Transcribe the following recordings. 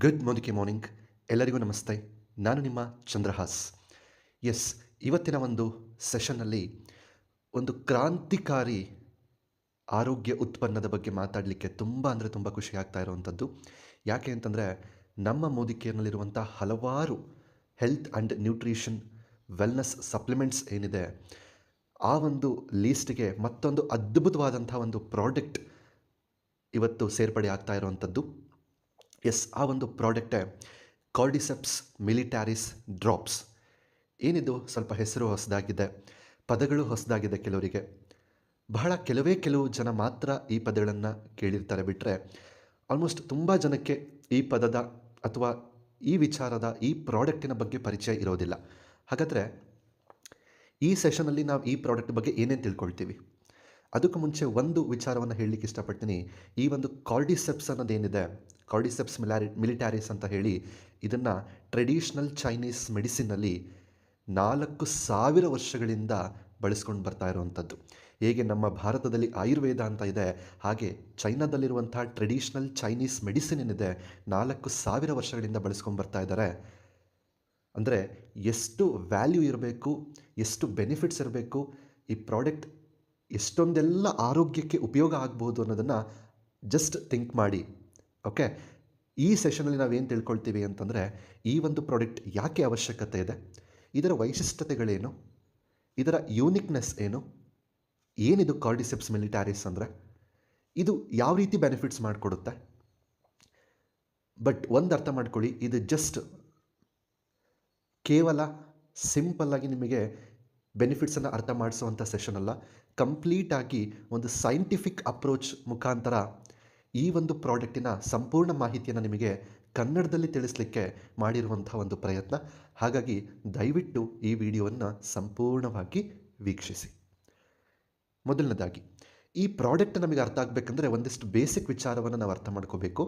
Good morning ಎಲ್ಲರಿಗೂ ನಮಸ್ತೆ. ನಾನು ನಿಮ್ಮ ಚಂದ್ರಹಾಸ್. ಎಸ್, ಇವತ್ತಿನ ಒಂದು ಸೆಷನ್ನಲ್ಲಿ ಒಂದು ಕ್ರಾಂತಿಕಾರಿ ಆರೋಗ್ಯ ಉತ್ಪನ್ನದ ಬಗ್ಗೆ ಮಾತಾಡಲಿಕ್ಕೆ ತುಂಬ ಖುಷಿ ಆಗ್ತಾ ಇರುವಂಥದ್ದು. ಯಾಕೆ ಅಂತಂದರೆ, ನಮ್ಮ ಮೋದಿ ಕೇರ್ನಲ್ಲಿರುವಂಥ ಹಲವಾರು health and nutrition wellness supplements ಏನಿದೆ, ಆ ಒಂದು ಲೀಸ್ಟ್ಗೆ ಮತ್ತೊಂದು ಅದ್ಭುತವಾದಂಥ ಒಂದು ಪ್ರಾಡಕ್ಟ್ ಇವತ್ತು ಸೇರ್ಪಡೆ ಆಗ್ತಾ ಇರುವಂಥದ್ದು. ಎಸ್, ಆ ಒಂದು ಪ್ರಾಡಕ್ಟೇ ಕಾರ್ಡಿಸೆಪ್ಸ್ ಮಿಲಿಟ್ಯಾರಿಸ್ ಡ್ರಾಪ್ಸ್. ಏನಿದು ಸ್ವಲ್ಪ ಹೆಸರು ಹೊಸದಾಗಿದೆ, ಪದಗಳು ಹೊಸದಾಗಿದೆ ಕೆಲವರಿಗೆ. ಬಹಳ ಕೆಲವು ಜನ ಮಾತ್ರ ಈ ಪದಗಳನ್ನು ಕೇಳಿರ್ತಾರೆ, ಬಿಟ್ಟರೆ ಆಲ್ಮೋಸ್ಟ್ ತುಂಬ ಜನಕ್ಕೆ ಈ ಪದದ ಅಥವಾ ಈ ವಿಚಾರದ ಈ ಪ್ರಾಡಕ್ಟಿನ ಬಗ್ಗೆ ಪರಿಚಯ ಇರೋದಿಲ್ಲ. ಹಾಗಾದರೆ ಈ ಸೆಷನಲ್ಲಿ ನಾವು ಈ ಪ್ರಾಡಕ್ಟ್ ಬಗ್ಗೆ ಏನೇನು ತಿಳ್ಕೊಳ್ತೀವಿ? ಅದಕ್ಕೂ ಮುಂಚೆ ಒಂದು ವಿಚಾರವನ್ನು ಹೇಳಲಿಕ್ಕೆ ಇಷ್ಟಪಡ್ತೀನಿ. ಈ ಒಂದು ಕಾರ್ಡಿಸೆಪ್ಸ್ ಅನ್ನೋದೇನಿದೆ, ಕಾರ್ಡಿಸೆಪ್ಸ್ ಮಿಲಿಟ್ಯಾರಿಸ್ ಅಂತ ಹೇಳಿ, ಇದನ್ನು ಟ್ರೆಡಿಷ್ನಲ್ ಚೈನೀಸ್ ಮೆಡಿಸಿನ್ನಲ್ಲಿ 4000 ವರ್ಷಗಳಿಂದ ಬಳಸ್ಕೊಂಡು ಬರ್ತಾ ಇರುವಂಥದ್ದು. ಹೇಗೆ ನಮ್ಮ ಭಾರತದಲ್ಲಿ ಆಯುರ್ವೇದ ಅಂತ ಇದೆ, ಹಾಗೆ ಚೈನಾದಲ್ಲಿರುವಂಥ ಟ್ರೆಡಿಷ್ನಲ್ ಚೈನೀಸ್ ಮೆಡಿಸಿನ್ ಏನಿದೆ 4000 ವರ್ಷಗಳಿಂದ ಬಳಸ್ಕೊಂಡು ಬರ್ತಾ ಇದ್ದಾರೆ. ಅಂದರೆ ಎಷ್ಟು ವ್ಯಾಲ್ಯೂ ಇರಬೇಕು, ಎಷ್ಟು ಬೆನಿಫಿಟ್ಸ್ ಇರಬೇಕು, ಈ ಪ್ರಾಡಕ್ಟ್ ಎಷ್ಟೊಂದೆಲ್ಲ ಆರೋಗ್ಯಕ್ಕೆ ಉಪಯೋಗ ಆಗ್ಬೋದು ಅನ್ನೋದನ್ನು ಜಸ್ಟ್ ಥಿಂಕ್ ಮಾಡಿ. ಓಕೆ, ಈ ಸೆಷನಲ್ಲಿ ನಾವೇನು ತಿಳ್ಕೊಳ್ತೀವಿ ಅಂತಂದರೆ, ಈ ಒಂದು ಪ್ರಾಡಕ್ಟ್ ಯಾಕೆ ಅವಶ್ಯಕತೆ ಇದೆ, ಇದರ ವೈಶಿಷ್ಟ್ಯತೆಗಳೇನು, ಇದರ ಯೂನಿಕ್ನೆಸ್ ಏನು, ಏನಿದು ಕಾರ್ಡಿಸೆಪ್ಸ್ ಮಿಲಿಟ್ಯಾರಿಸ್ ಅಂದರೆ, ಇದು ಯಾವ ರೀತಿ ಬೆನಿಫಿಟ್ಸ್ ಮಾಡಿಕೊಡುತ್ತೆ. ಬಟ್ ಒಂದು ಅರ್ಥ ಮಾಡ್ಕೊಳ್ಳಿ, ಇದು ಜಸ್ಟ್ ಕೇವಲ ಸಿಂಪಲ್ಲಾಗಿ ನಿಮಗೆ ಬೆನಿಫಿಟ್ಸನ್ನು ಅರ್ಥ ಮಾಡಿಸುವಂಥ ಸೆಷನ್ ಅಲ್ಲ. ಕಂಪ್ಲೀಟಾಗಿ ಒಂದು ಸೈಂಟಿಫಿಕ್ ಅಪ್ರೋಚ್ ಮುಖಾಂತರ ಈ ಒಂದು ಪ್ರಾಡಕ್ಟಿನ ಸಂಪೂರ್ಣ ಮಾಹಿತಿಯನ್ನು ನಿಮಗೆ ಕನ್ನಡದಲ್ಲಿ ತಿಳಿಸಲಿಕ್ಕೆ ಮಾಡಿರುವಂಥ ಒಂದು ಪ್ರಯತ್ನ. ಹಾಗಾಗಿ ದಯವಿಟ್ಟು ಈ ವಿಡಿಯೋವನ್ನು ಸಂಪೂರ್ಣವಾಗಿ ವೀಕ್ಷಿಸಿ. ಮೊದಲನೇದಾಗಿ, ಈ ಪ್ರಾಡಕ್ಟ್ ನಮಗೆ ಅರ್ಥ ಆಗಬೇಕಂದ್ರೆ ಒಂದಿಷ್ಟು ಬೇಸಿಕ್ ವಿಚಾರವನ್ನು ನಾವು ಅರ್ಥ ಮಾಡ್ಕೋಬೇಕು.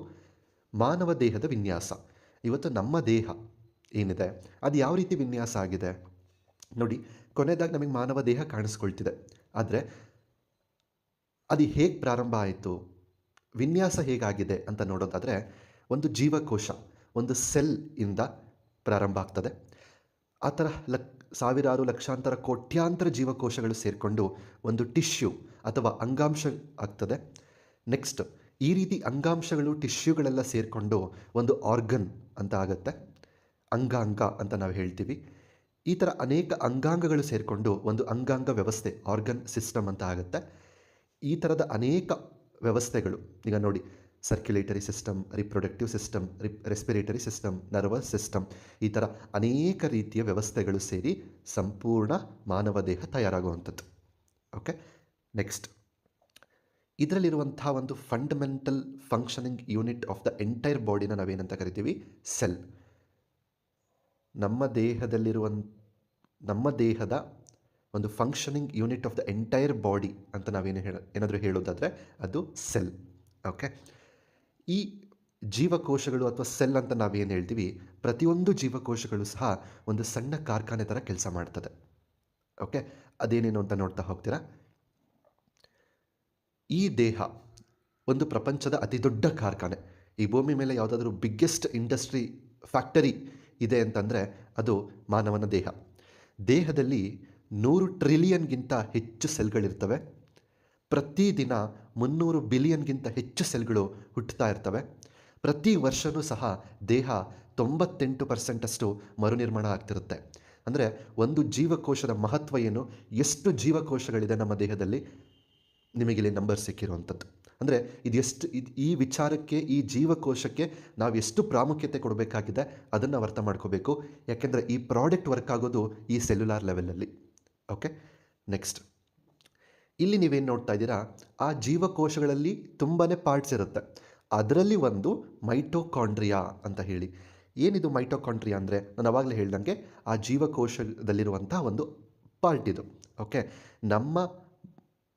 ಮಾನವ ದೇಹದ ವಿನ್ಯಾಸ. ಇವತ್ತು ನಮ್ಮ ದೇಹ ಏನಿದೆ ಅದು ಯಾವ ರೀತಿ ವಿನ್ಯಾಸ ಆಗಿದೆ ನೋಡಿ. ಕೊನೆಯದಾಗಿ ನಮಗೆ ಮಾನವ ದೇಹ ಕಾಣಿಸ್ಕೊಳ್ತಿದೆ, ಆದರೆ ಅದು ಹೇಗೆ ಪ್ರಾರಂಭ ಆಯಿತು, ವಿನ್ಯಾಸ ಹೇಗಾಗಿದೆ ಅಂತ ನೋಡೋದಾದರೆ, ಒಂದು ಜೀವಕೋಶ, ಒಂದು ಸೆಲ್ ಇಂದ ಪ್ರಾರಂಭ ಆಗ್ತದೆ. ಆ ಥರ ಸಾವಿರಾರು ಲಕ್ಷಾಂತರ ಕೋಟ್ಯಾಂತರ ಜೀವಕೋಶಗಳು ಸೇರಿಕೊಂಡು ಒಂದು ಟಿಶ್ಯೂ ಅಥವಾ ಅಂಗಾಂಶ ಆಗ್ತದೆ. ನೆಕ್ಸ್ಟ್ ಈ ರೀತಿ ಅಂಗಾಂಶಗಳು ಟಿಶ್ಯೂಗಳೆಲ್ಲ ಸೇರಿಕೊಂಡು ಒಂದು ಆರ್ಗನ್ ಅಂತ ಆಗುತ್ತೆ, ಅಂಗಾಂಗ ಅಂತ ನಾವು ಹೇಳ್ತೀವಿ. ಈ ಥರ ಅನೇಕ ಅಂಗಾಂಗಗಳು ಸೇರಿಕೊಂಡು ಒಂದು ಅಂಗಾಂಗ ವ್ಯವಸ್ಥೆ, ಆರ್ಗನ್ ಸಿಸ್ಟಮ್ ಅಂತ ಆಗುತ್ತೆ. ಈ ಥರದ ಅನೇಕ ವ್ಯವಸ್ಥೆಗಳು, ಈಗ ನೋಡಿ, circulatory system, reproductive system, respiratory system, nervous system, ಈ ಥರ ಅನೇಕ ರೀತಿಯ ವ್ಯವಸ್ಥೆಗಳು ಸೇರಿ ಸಂಪೂರ್ಣ ಮಾನವ ದೇಹ ತಯಾರಾಗುವಂಥದ್ದು. ಓಕೆ, ನೆಕ್ಸ್ಟ್ ಇದರಲ್ಲಿರುವಂಥ ಒಂದು fundamental functioning unit of the entire ಬಾಡಿನ ನಾವೇನಂತ ಕರಿತೀವಿ? ಸೆಲ್. ನಮ್ಮ ದೇಹದ ಒಂದು functioning unit of the entire body ಅಂತ ಏನಾದರೂ ಹೇಳೋದಾದರೆ ಅದು ಸೆಲ್. ಓಕೆ, ಈ ಜೀವಕೋಶಗಳು ಅಥವಾ ಸೆಲ್ ಅಂತ ನಾವೇನು ಹೇಳ್ತೀವಿ, ಪ್ರತಿಯೊಂದು ಜೀವಕೋಶಗಳು ಸಹ ಒಂದು ಸಣ್ಣ ಕಾರ್ಖಾನೆ ಥರ ಕೆಲಸ ಮಾಡ್ತದೆ. ಓಕೆ, ಅದೇನೇನು ಅಂತ ನೋಡ್ತಾ ಹೋಗ್ತೀರಾ. ಈ ದೇಹ ಒಂದು ಪ್ರಪಂಚದ ಅತಿ ದೊಡ್ಡ ಕಾರ್ಖಾನೆ. ಈ ಭೂಮಿ ಮೇಲೆ ಯಾವುದಾದ್ರೂ ಬಿಗ್ಗೆಸ್ಟ್ ಇಂಡಸ್ಟ್ರಿ, ಫ್ಯಾಕ್ಟರಿ ಇದೆ ಅಂತಂದರೆ ಅದು ಮಾನವನ ದೇಹ. ದೇಹದಲ್ಲಿ 100 ಟ್ರಿಲಿಯನ್ಗಿಂತ ಹೆಚ್ಚು ಸೆಲ್ಗಳಿರ್ತವೆ. ಪ್ರತಿದಿನ 300 ಬಿಲಿಯನ್ಗಿಂತ ಹೆಚ್ಚು ಸೆಲ್ಗಳು ಹುಟ್ಟುತ್ತಾ ಇರ್ತವೆ. ಪ್ರತಿ ವರ್ಷವೂ ಸಹ ದೇಹ 98% ಮರುನಿರ್ಮಾಣ ಆಗ್ತಿರುತ್ತೆ. ಅಂದರೆ ಒಂದು ಜೀವಕೋಶದ ಮಹತ್ವ ಏನು, ಎಷ್ಟು ಜೀವಕೋಶಗಳಿದೆ ನಮ್ಮ ದೇಹದಲ್ಲಿ, ನಿಮಗಿಲ್ಲಿ ನಂಬರ್ ಸಿಕ್ಕಿರುವಂಥದ್ದು. ಅಂದರೆ ಈ ವಿಚಾರಕ್ಕೆ, ಈ ಜೀವಕೋಶಕ್ಕೆ ನಾವು ಎಷ್ಟು ಪ್ರಾಮುಖ್ಯತೆ ಕೊಡಬೇಕಾಗಿದೆ ಅದನ್ನು ನಾವು ಅರ್ಥ ಮಾಡ್ಕೋಬೇಕು. ಯಾಕೆಂದರೆ ಈ ಪ್ರಾಡಕ್ಟ್ ವರ್ಕ್ ಆಗೋದು ಈ ಸೆಲ್ಯುಲಾರ್ ಲೆವೆಲಲ್ಲಿ. ಓಕೆ, ನೆಕ್ಸ್ಟ್ ಇಲ್ಲಿ ನೀವೇನು ನೋಡ್ತಾ ಇದ್ದೀರಾ, ಆ ಜೀವಕೋಶಗಳಲ್ಲಿ ತುಂಬಾ ಪಾರ್ಟ್ಸ್ ಇರುತ್ತೆ. ಅದರಲ್ಲಿ ಒಂದು ಮೈಟೋಕಾಂಡ್ರಿಯಾ ಅಂತ ಹೇಳಿ. ಏನಿದು ಮೈಟೋಕಾಂಡ್ರಿಯಾ ಅಂದರೆ, ನಾನು ಆವಾಗಲೇ ಹೇಳ್ದಂಗೆ ಆ ಜೀವಕೋಶದಲ್ಲಿರುವಂಥ ಒಂದು ಪಾರ್ಟ್ ಇದು. ಓಕೆ, ನಮ್ಮ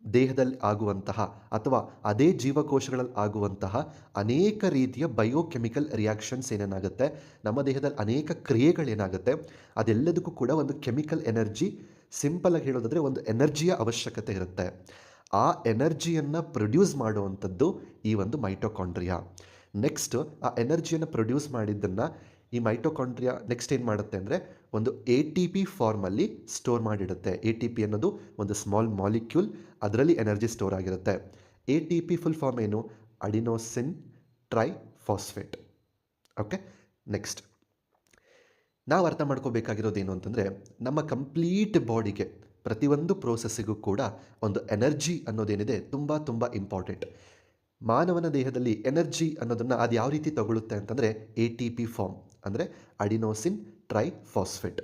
ದೇಹದಲ್ಲಿ ಆಗುವಂತಹ ಅಥವಾ ಅದೇ ಜೀವಕೋಶಗಳಲ್ಲಿ ಆಗುವಂತಹ ಅನೇಕ ರೀತಿಯ ಬಯೋಕೆಮಿಕಲ್ ರಿಯಾಕ್ಷನ್ಸ್ ಏನೇನಾಗುತ್ತೆ, ನಮ್ಮ ದೇಹದಲ್ಲಿ ಅನೇಕ ಕ್ರಿಯೆಗಳೇನಾಗುತ್ತೆ, ಅದೆಲ್ಲದಕ್ಕೂ ಕೂಡ ಒಂದು ಕೆಮಿಕಲ್ ಎನರ್ಜಿ, ಸಿಂಪಲಾಗಿ ಹೇಳೋದಾದರೆ ಒಂದು ಎನರ್ಜಿಯ ಅವಶ್ಯಕತೆ ಇರುತ್ತೆ. ಆ ಎನರ್ಜಿಯನ್ನು ಪ್ರೊಡ್ಯೂಸ್ ಮಾಡುವಂಥದ್ದು ಈ ಒಂದು ಮೈಟೋಕಾಂಡ್ರಿಯಾ. ನೆಕ್ಸ್ಟು ಆ ಎನರ್ಜಿಯನ್ನು ಪ್ರೊಡ್ಯೂಸ್ ಮಾಡಿದ್ದನ್ನು ಈ ಮೈಟೊಕಾಂಡ್ರಿಯಾ ನೆಕ್ಸ್ಟ್ ಏನು ಮಾಡುತ್ತೆ ಅಂದರೆ ಒಂದು ಎ ಟಿ ಪಿ ಫಾರ್ಮಲ್ಲಿ ಸ್ಟೋರ್ ಮಾಡಿಡುತ್ತೆ. ಎ ಟಿ ಪಿ ಅನ್ನೋದು ಒಂದು ಸ್ಮಾಲ್ ಮಾಲಿಕ್ಯೂಲ್, ಅದರಲ್ಲಿ ಎನರ್ಜಿ ಸ್ಟೋರ್ ಆಗಿರುತ್ತೆ. A T P full form ಏನು? Adenosine triphosphate. ಓಕೆ, ನೆಕ್ಸ್ಟ್ ನಾವು ಅರ್ಥ ಮಾಡ್ಕೋಬೇಕಾಗಿರೋದೇನು ಅಂತಂದರೆ, ನಮ್ಮ ಕಂಪ್ಲೀಟ್ ಬಾಡಿಗೆ ಪ್ರತಿಯೊಂದು ಪ್ರೋಸೆಸ್ಸಿಗೂ ಕೂಡ ಒಂದು ಎನರ್ಜಿ ಅನ್ನೋದೇನಿದೆ ತುಂಬ ತುಂಬ ಇಂಪಾರ್ಟೆಂಟ್. ಮಾನವನ ದೇಹದಲ್ಲಿ ಎನರ್ಜಿ ಅನ್ನೋದನ್ನು ಅದು ಯಾವ ರೀತಿ ತಗೊಳ್ಳುತ್ತೆ ಅಂತಂದರೆ ಎ ಟಿ ಪಿ ಫಾರ್ಮ್, ಅಂದರೆ adenosine triphosphate.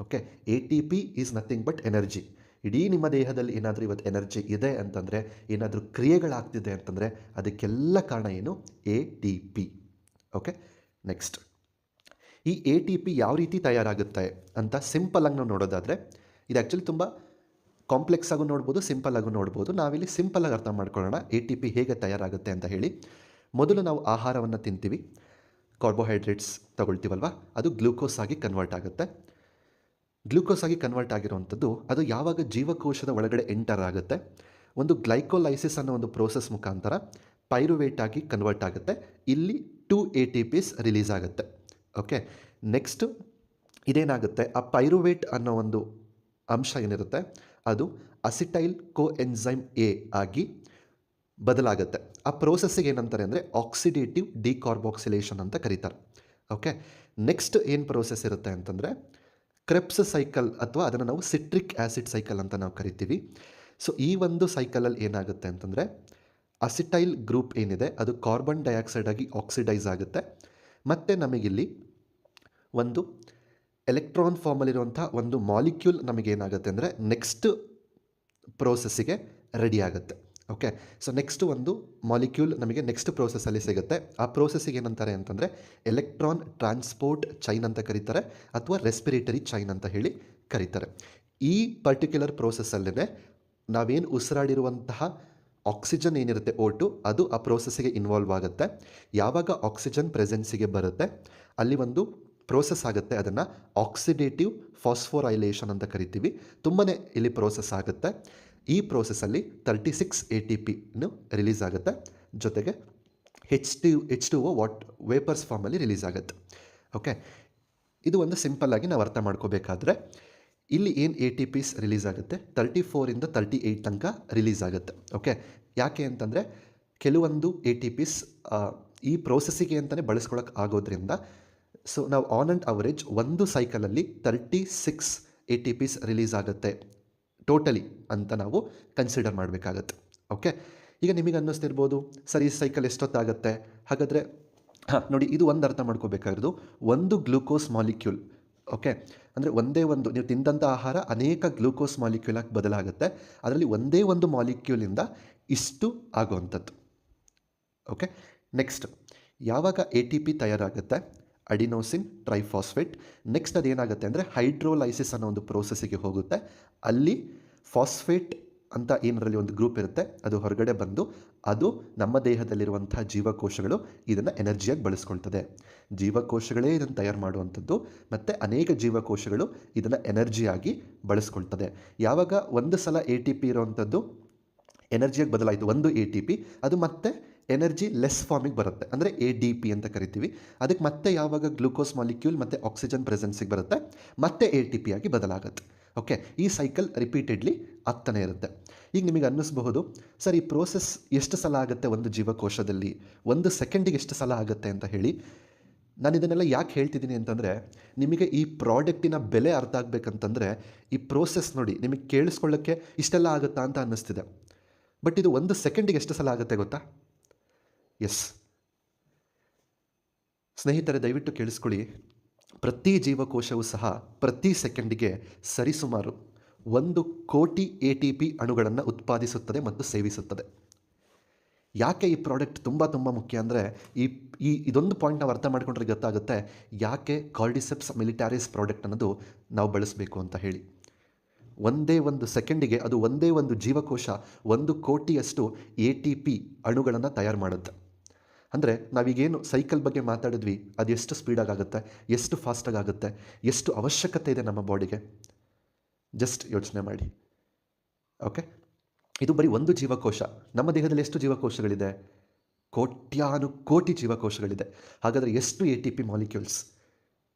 Okay, A T P is nothing but energy. ಇಡೀ ನಿಮ್ಮ ದೇಹದಲ್ಲಿ ಏನಾದರೂ ಇವತ್ತು ಎನರ್ಜಿ ಇದೆ ಅಂತಂದರೆ, ಏನಾದರೂ ಕ್ರಿಯೆಗಳಾಗ್ತಿದೆ ಅಂತಂದರೆ ಅದಕ್ಕೆಲ್ಲ ಕಾರಣ ಏನು? A T P. Okay, next ಈ ಎ ಟಿ ಪಿ ಯಾವ ರೀತಿ ತಯಾರಾಗುತ್ತೆ ಅಂತ ಸಿಂಪಲ್ಲಾಗಿ ನಾವು ನೋಡೋದಾದರೆ, ಇದು ಆ್ಯಕ್ಚುಲಿ ತುಂಬ ಕಾಂಪ್ಲೆಕ್ಸ್ ಆಗೂ ನೋಡ್ಬೋದು, ಸಿಂಪಲ್ ಆಗೂ ನೋಡ್ಬೋದು. ನಾವಿಲ್ಲಿ ಸಿಂಪಲ್ಲಾಗಿ ಅರ್ಥ ಮಾಡ್ಕೊಳ್ಳೋಣ ಎ ಟಿ ಪಿ ಹೇಗೆ ತಯಾರಾಗುತ್ತೆ ಅಂತ ಹೇಳಿ. ಮೊದಲು ನಾವು ಆಹಾರವನ್ನು ತಿಂತೀವಿ, ಕಾರ್ಬೋಹೈಡ್ರೇಟ್ಸ್ ತಗೊಳ್ತೀವಲ್ವ, ಅದು ಗ್ಲೂಕೋಸ್ ಆಗಿ ಕನ್ವರ್ಟ್ ಆಗುತ್ತೆ. ಗ್ಲೂಕೋಸ್ ಆಗಿ ಕನ್ವರ್ಟ್ ಆಗಿರುವಂಥದ್ದು ಅದು ಯಾವಾಗ ಜೀವಕೋಶದ ಒಳಗಡೆ ಎಂಟರ್ ಆಗುತ್ತೆ, ಒಂದು ಗ್ಲೈಕೋಲೈಸಿಸ್ ಅನ್ನೋ ಒಂದು ಪ್ರೋಸೆಸ್ ಮುಖಾಂತರ ಪೈರುವೇಟ್ ಆಗಿ ಕನ್ವರ್ಟ್ ಆಗುತ್ತೆ. ಇಲ್ಲಿ 2 ಎ ಟಿ ಪಿಸ್ ರಿಲೀಸ್ ಆಗುತ್ತೆ. ಓಕೆ, ನೆಕ್ಸ್ಟು ಇದೇನಾಗುತ್ತೆ, ಆ ಪೈರುವೇಟ್ ಅನ್ನೋ ಒಂದು ಅಂಶ ಏನಿರುತ್ತೆ ಅದು ಅಸಿಟೈಲ್ ಕೋಎನ್ಸೈಮ್ ಎ ಆಗಿ ಬದಲಾಗುತ್ತೆ. ಆ ಪ್ರೋಸೆಸ್ಸಿಗೆ ಏನಂತಾರೆ ಅಂದರೆ ಆಕ್ಸಿಡೇಟಿವ್ ಡಿಕಾರ್ಬಾಕ್ಸಿಲೇಷನ್ ಅಂತ ಕರೀತಾರೆ. ಓಕೆ, ನೆಕ್ಸ್ಟ್ ಏನು ಪ್ರೋಸೆಸ್ ಇರುತ್ತೆ ಅಂತಂದರೆ ಕ್ರೆಬ್ಸ್ ಸೈಕಲ್, ಅಥವಾ ಅದನ್ನು ನಾವು ಸಿಟ್ರಿಕ್ ಆ್ಯಸಿಡ್ ಸೈಕಲ್ ಅಂತ ನಾವು ಕರಿತೀವಿ. ಸೊ ಈ ಒಂದು ಸೈಕಲಲ್ಲಿ ಏನಾಗುತ್ತೆ ಅಂತಂದರೆ ಅಸಿಟೈಲ್ ಗ್ರೂಪ್ ಏನಿದೆ ಅದು ಕಾರ್ಬನ್ ಡೈಆಕ್ಸೈಡ್ ಆಗಿ ಆಕ್ಸಿಡೈಸ್ ಆಗುತ್ತೆ. ಮತ್ತು ನಮಗಿಲ್ಲಿ ಒಂದು ಎಲೆಕ್ಟ್ರಾನ್ ಫಾರ್ಮಲ್ಲಿರುವಂಥ ಒಂದು ಮಾಲಿಕ್ಯೂಲ್ ನಮಗೇನಾಗುತ್ತೆ ಅಂದರೆ ನೆಕ್ಸ್ಟ್ ಪ್ರೋಸೆಸ್ಸಿಗೆ ರೆಡಿ ಆಗುತ್ತೆ. ಓಕೆ, ಸೊ ನೆಕ್ಸ್ಟ್ ಒಂದು ಮಾಲಿಕ್ಯೂಲ್ ನಮಗೆ ನೆಕ್ಸ್ಟ್ ಪ್ರೋಸೆಸ್ಸಲ್ಲಿ ಸಿಗುತ್ತೆ. ಆ ಪ್ರೋಸೆಸ್ಸಿಗೆ ಏನಂತಾರೆ ಅಂತಂದರೆ ಎಲೆಕ್ಟ್ರಾನ್ ಟ್ರಾನ್ಸ್ಪೋರ್ಟ್ ಚೈನ್ ಅಂತ ಕರೀತಾರೆ, ಅಥವಾ ರೆಸ್ಪಿರೇಟರಿ ಚೈನ್ ಅಂತ ಹೇಳಿ ಕರೀತಾರೆ. ಈ ಪರ್ಟಿಕ್ಯುಲರ್ ಪ್ರೋಸೆಸ್ಸಲ್ಲೇ ನಾವೇನು ಉಸಿರಾಡಿರುವಂತಹ ಆಕ್ಸಿಜನ್ ಏನಿರುತ್ತೆ O2 ಅದು ಆ ಪ್ರೋಸೆಸ್ಸಿಗೆ ಇನ್ವಾಲ್ವ್ ಆಗುತ್ತೆ. ಯಾವಾಗ ಆಕ್ಸಿಜನ್ ಪ್ರೆಸೆನ್ಸಿಗೆ ಬರುತ್ತೆ ಅಲ್ಲಿ ಒಂದು ಪ್ರೋಸೆಸ್ ಆಗುತ್ತೆ, ಅದನ್ನು ಆಕ್ಸಿಡೇಟಿವ್ ಫಾಸ್ಫೋರೈಲೇಷನ್ ಅಂತ ಕರಿತೀವಿ. ತುಂಬಾ ಇಲ್ಲಿ ಪ್ರೋಸೆಸ್ ಆಗುತ್ತೆ. ಈ ಪ್ರೋಸೆಸ್ಸಲ್ಲಿ 36 ಎ ಟಿ ಪಿನು ರಿಲೀಸ್ ಆಗುತ್ತೆ, ಜೊತೆಗೆ H2O ವೇಪರ್ಸ್ ಫಾರ್ಮಲ್ಲಿ ರಿಲೀಸ್ ಆಗುತ್ತೆ. ಓಕೆ, ಇದು ಒಂದು ಸಿಂಪಲ್ಲಾಗಿ ನಾವು ಅರ್ಥ ಮಾಡ್ಕೋಬೇಕಾದ್ರೆ ಇಲ್ಲಿ ಏನು ಎ ಟಿ ಪಿಸ್ ರಿಲೀಸ್ ಆಗುತ್ತೆ 34ಇಂದ 38 ತನಕ ರಿಲೀಸ್ ಆಗುತ್ತೆ. ಓಕೆ, ಯಾಕೆ ಅಂತಂದರೆ ಕೆಲವೊಂದು ಎ ಟಿ ಪಿಸ್ ಈ ಪ್ರೋಸೆಸ್ಸಿಗೆ ಅಂತಲೇ ಬಳಸ್ಕೊಳಕ್ಕೆ ಆಗೋದ್ರಿಂದ, ಸೊ ನಾವು ಆನ್ ಆ್ಯಂಡ್ ಅವರೇಜ್ ಒಂದು ಸೈಕಲಲ್ಲಿ 36 ಎ ಟಿ ಪಿಸ್ ರಿಲೀಸ್ ಆಗುತ್ತೆ ಟೋಟಲಿ ಅಂತ ನಾವು ಕನ್ಸಿಡರ್ ಮಾಡಬೇಕಾಗತ್ತೆ. ಓಕೆ, ಈಗ ನಿಮಗೆ ಅನ್ನಿಸ್ತಿರ್ಬೋದು ಸರ್ ಈ ಸೈಕಲ್ ಎಷ್ಟೊತ್ತಾಗುತ್ತೆ ಹಾಗಾದರೆ. ನೋಡಿ, ಇದು ಒಂದು ಅರ್ಥ ಮಾಡ್ಕೋಬೇಕಾಗಿರೋದು, ಒಂದು ಗ್ಲೂಕೋಸ್ ಮಾಲಿಕ್ಯೂಲ್. ಓಕೆ, ಅಂದರೆ ಒಂದೇ ಒಂದು ನೀವು ತಿಂದಂಥ ಆಹಾರ ಅನೇಕ ಗ್ಲೂಕೋಸ್ ಮಾಲಿಕ್ಯೂಲಾಗಿ ಬದಲಾಗುತ್ತೆ, ಅದರಲ್ಲಿ ಒಂದೇ ಒಂದು ಮಾಲಿಕ್ಯೂಲಿಂದ ಇಷ್ಟು ಆಗುವಂಥದ್ದು. ಓಕೆ, ನೆಕ್ಸ್ಟ್ ಯಾವಾಗ ಎ ಟಿ ಪಿ ತಯಾರಾಗುತ್ತೆ ಅಡಿನೋಸಿನ್ ಟ್ರೈಫಾಸ್ಫೇಟ್, ನೆಕ್ಸ್ಟ್ ಅದೇನಾಗುತ್ತೆ ಅಂದರೆ ಹೈಡ್ರೋಲೈಸಿಸ್ ಅನ್ನೋ ಒಂದು ಪ್ರೋಸೆಸ್ಸಿಗೆ ಹೋಗುತ್ತೆ. ಅಲ್ಲಿ ಫಾಸ್ಫೇಟ್ ಅಂತ ಏನರಲ್ಲಿ ಒಂದು ಗ್ರೂಪ್ ಇರುತ್ತೆ ಅದು ಹೊರಗಡೆ ಬಂದು ಅದು ನಮ್ಮ ದೇಹದಲ್ಲಿರುವಂಥ ಜೀವಕೋಶಗಳು ಇದನ್ನು ಎನರ್ಜಿಯಾಗಿ ಬಳಸ್ಕೊಳ್ತದೆ. ಜೀವಕೋಶಗಳೇ ಇದನ್ನು ತಯಾರು ಮಾಡುವಂಥದ್ದು, ಮತ್ತು ಅನೇಕ ಜೀವಕೋಶಗಳು ಇದನ್ನು ಎನರ್ಜಿಯಾಗಿ ಬಳಸ್ಕೊಳ್ತದೆ. ಯಾವಾಗ ಒಂದು ಸಲ ಎ ಟಿ ಪಿ ಇರೋವಂಥದ್ದು ಎನರ್ಜಿಯಾಗಿ ಬದಲಾಯಿತು, ಒಂದು ಎ ಟಿ ಪಿ, ಅದು ಮತ್ತೆ ಎನರ್ಜಿ ಲೆಸ್ ಫಾರ್ಮಿಗೆ ಬರುತ್ತೆ, ಅಂದರೆ ಎ ಡಿ ಪಿ ಅಂತ ಕರಿತೀವಿ. ಅದಕ್ಕೆ ಮತ್ತೆ ಯಾವಾಗ ಗ್ಲೂಕೋಸ್ ಮಾಲಿಕ್ಯೂಲ್ ಮತ್ತು ಆಕ್ಸಿಜನ್ ಪ್ರೆಸೆನ್ಸಿಗೆ ಬರುತ್ತೆ ಮತ್ತೆ ಎ ಟಿ ಪಿ ಆಗಿ ಬದಲಾಗುತ್ತೆ. ಓಕೆ, ಈ ಸೈಕಲ್ ರಿಪೀಟೆಡ್ಲಿ ಆಗ್ತಾನೆ ಇರುತ್ತೆ. ಈಗ ನಿಮಗೆ ಅನ್ನಿಸ್ಬಹುದು ಸರ್ ಈ ಪ್ರೋಸೆಸ್ ಎಷ್ಟು ಸಲ ಆಗುತ್ತೆ ಒಂದು ಜೀವಕೋಶದಲ್ಲಿ, ಒಂದು ಸೆಕೆಂಡಿಗೆ ಎಷ್ಟು ಸಲ ಆಗುತ್ತೆ ಅಂತ ಹೇಳಿ. ನಾನು ಇದನ್ನೆಲ್ಲ ಯಾಕೆ ಹೇಳ್ತಿದ್ದೀನಿ ಅಂತಂದರೆ ನಿಮಗೆ ಈ ಪ್ರಾಡಕ್ಟಿನ ಬೆಲೆ ಅರ್ಥ ಆಗಬೇಕಂತಂದರೆ ಈ ಪ್ರೋಸೆಸ್ ನೋಡಿ ನಿಮಗೆ ಕೇಳಿಸ್ಕೊಳ್ಳೋಕ್ಕೆ ಇಷ್ಟೆಲ್ಲ ಆಗುತ್ತಾ ಅಂತ ಅನ್ನಿಸ್ತಿದೆ. ಬಟ್ ಇದು ಒಂದು ಸೆಕೆಂಡಿಗೆ ಎಷ್ಟು ಸಲ ಆಗುತ್ತೆ ಗೊತ್ತಾ? ಎಸ್ ಸ್ನೇಹಿತರೆ, ದಯವಿಟ್ಟು ಕೇಳಿಸ್ಕೊಳ್ಳಿ. ಪ್ರತಿ ಜೀವಕೋಶವೂ ಸಹ ಪ್ರತಿ ಸೆಕೆಂಡಿಗೆ ಸರಿಸುಮಾರು 1 ಕೋಟಿ ಎ ಟಿ ಪಿ ಅಣುಗಳನ್ನು ಉತ್ಪಾದಿಸುತ್ತದೆ ಮತ್ತು ಸೇವಿಸುತ್ತದೆ. ಯಾಕೆ ಈ ಪ್ರಾಡಕ್ಟ್ ತುಂಬ ತುಂಬ ಮುಖ್ಯ ಅಂದರೆ ಇದೊಂದು ಪಾಯಿಂಟ್ ನಾವು ಅರ್ಥ ಮಾಡ್ಕೊಂಡ್ರೆ ಗೊತ್ತಾಗುತ್ತೆ ಯಾಕೆ ಕಾರ್ಡಿಸೆಪ್ಸ್ ಮಿಲಿಟಾರಿಸ್ ಪ್ರಾಡಕ್ಟ್ ಅನ್ನೋದು ನಾವು ಬಳಸಬೇಕು ಅಂತ ಹೇಳಿ. ಒಂದೇ ಒಂದು ಸೆಕೆಂಡಿಗೆ ಅದು ಒಂದೇ ಒಂದು ಜೀವಕೋಶ 1 ಕೋಟಿಯಷ್ಟು ಎ ಟಿ ಪಿ ಅಣುಗಳನ್ನು ತಯಾರು ಮಾಡುತ್ತೆ. ಅಂದರೆ ನಾವೀಗೇನು ಸೈಕಲ್ ಬಗ್ಗೆ ಮಾತಾಡಿದ್ವಿ ಅದು ಎಷ್ಟು ಸ್ಪೀಡಾಗುತ್ತೆ, ಎಷ್ಟು ಫಾಸ್ಟಾಗುತ್ತೆ, ಎಷ್ಟು ಅವಶ್ಯಕತೆ ಇದೆ ನಮ್ಮ ಬಾಡಿಗೆ, ಜಸ್ಟ್ ಯೋಚನೆ ಮಾಡಿ. ಓಕೆ, ಇದು ಬರೀ ಒಂದು ಜೀವಕೋಶ. ನಮ್ಮ ದೇಹದಲ್ಲಿ ಎಷ್ಟು ಜೀವಕೋಶಗಳಿದೆ? ಕೋಟ್ಯಾನುಕೋಟಿ ಜೀವಕೋಶಗಳಿದೆ. ಹಾಗಾದರೆ ಎಷ್ಟು ಎ ಟಿ ಪಿ ಮಾಲಿಕ್ಯೂಲ್ಸ್?